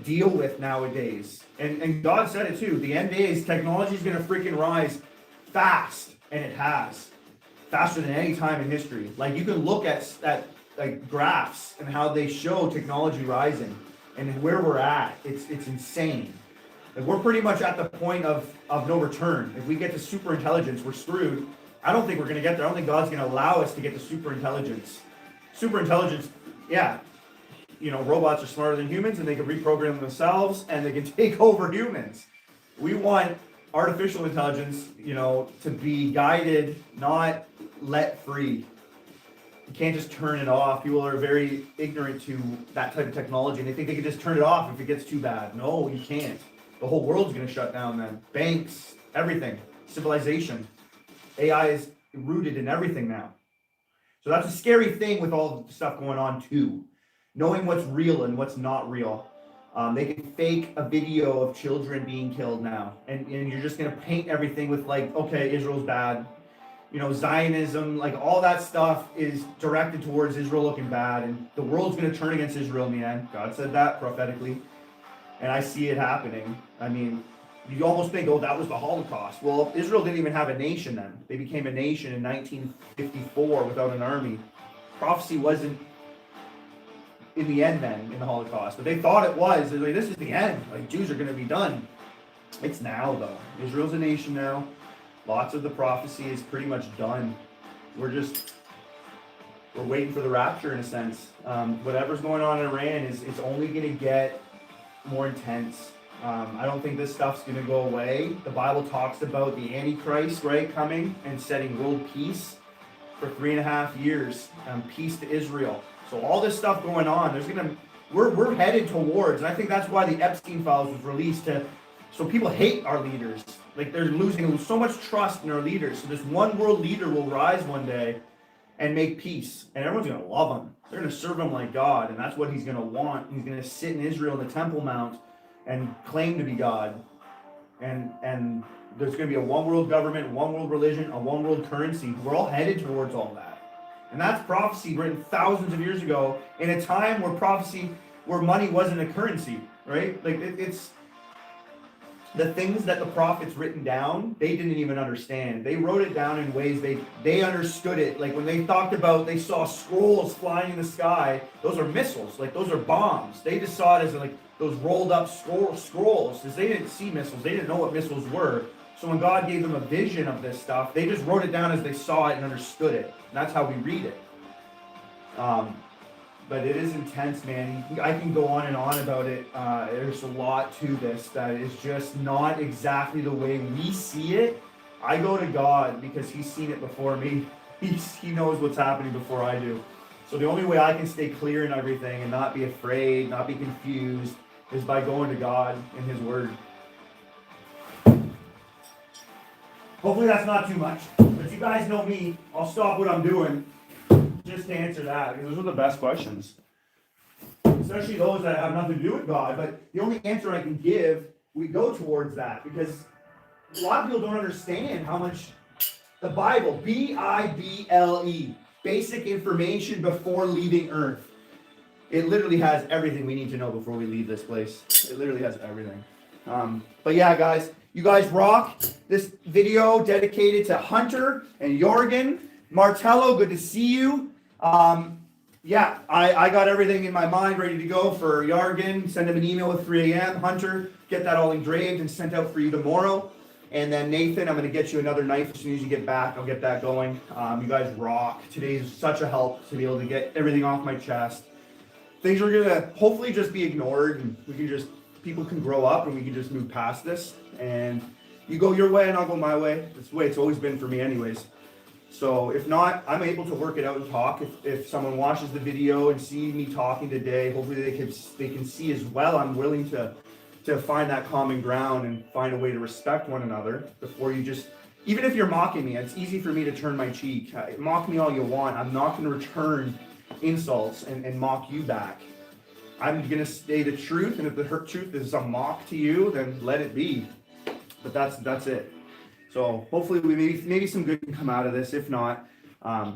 [SPEAKER 1] deal with nowadays. And God said it too. The end days, technology is going to freaking rise fast, and it has. Faster than any time in history. Like, you can look at like graphs and how they show technology rising and where we're at. It's insane. Like, we're pretty much at the point of no return. If we get to super intelligence, we're screwed. I don't think we're going to get there. I don't think God's going to allow us to get to super intelligence. Super intelligence, yeah. Robots are smarter than humans, and they can reprogram themselves, and they can take over humans. We want artificial intelligence, to be guided, not let free. You can't just turn it off. People are very ignorant to that type of technology, and they think they can just turn it off if it gets too bad. No, you can't. The whole world's going to shut down then. Banks, everything, civilization. AI is rooted in everything now. So that's a scary thing with all the stuff going on too. Knowing what's real and what's not real. They can fake a video of children being killed now. And you're just going to paint everything with okay, Israel's bad. Zionism, all that stuff is directed towards Israel looking bad. And the world's going to turn against Israel in the end. God said that prophetically. And I see it happening. You almost think, that was the Holocaust. Well, Israel didn't even have a nation then. They became a nation in 1954 without an army. Prophecy wasn't in the end then, in the Holocaust. But they thought it was. They're like, this is the end. Jews are going to be done. It's now, though. Israel's a nation now. Lots of the prophecy is pretty much done. We're waiting for the rapture in a sense. Whatever's going on in Iran it's only going to get more intense. I don't think this stuff's going to go away. The Bible talks about the Antichrist, right, coming and setting world peace for 3.5 years. Peace to Israel. So all this stuff going on, we're headed towards, and I think that's why the Epstein files was released so people hate our leaders. They're losing so much trust in our leaders. So this one world leader will rise one day and make peace, and everyone's going to love him. They're going to serve him like God, and that's what he's going to want. He's going to sit in Israel in the Temple Mount and claim to be God. And there's going to be a one world government, one world religion, a one world currency. We're all headed towards all that. And that's prophecy written thousands of years ago in a time where money wasn't a currency. right? Like it's the things that the prophets written down, they didn't even understand. They wrote it down in ways they understood it. Like when they talked about, they saw scrolls flying in the sky, those are missiles, like those are bombs. They just saw it as like those rolled up scrolls, because they didn't see missiles. They didn't know what missiles were. So when God gave them a vision of this stuff, they just wrote it down as they saw it and understood it. And that's how we read it. But it is intense, man. I can go on and on about it. There's a lot to this that is just not exactly the way we see it. I go to God because He's seen it before me. He knows what's happening before I do. So the only way I can stay clear in everything and not be afraid, not be confused, is by going to God and His Word. Hopefully that's not too much. But you guys know me. I'll stop what I'm doing just to answer that, because those are the best questions. Especially those that have nothing to do with God. But the only answer I can give, we go towards that, because a lot of people don't understand how much the Bible, B-I-B-L-E, basic information before leaving Earth. It literally has everything we need to know before we leave this place. It literally has everything. But yeah, guys, you guys rock. This video dedicated to Hunter and Jørgen. Martello, good to see you. Yeah, I got everything in my mind ready to go for Jørgen. Send him an email at 3 a.m. Hunter, get that all engraved and sent out for you tomorrow. And then Nathan, I'm going to get you another knife as soon as you get back. I'll get that going. You guys rock. Today is such a help to be able to get everything off my chest. Things are going to hopefully just be ignored, and people can grow up and we can just move past this. And you go your way and I'll go my way. That's the way it's always been for me anyways. So if not, I'm able to work it out and talk. If someone watches the video and see me talking today, hopefully they can see as well. I'm willing to find that common ground and find a way to respect one another before you just, even if you're mocking me, it's easy for me to turn my cheek. Mock me all you want. I'm not going to return insults and mock you back. I'm going to say the truth, and if the truth is a mock to you, then let it be. But that's it. So hopefully maybe some good can come out of this. If not, I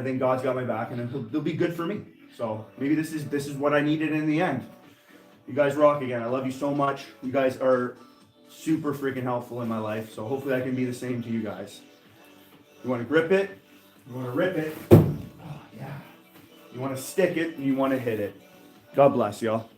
[SPEAKER 1] think God's got my back, and he'll be good for me. So maybe this is what I needed in the end. You guys rock again. I love you so much. You guys are super freaking helpful in my life. So hopefully I can be the same to you guys. You want to grip it? You want to rip it? Oh, yeah. You want to stick it, and you want to hit it. God bless y'all.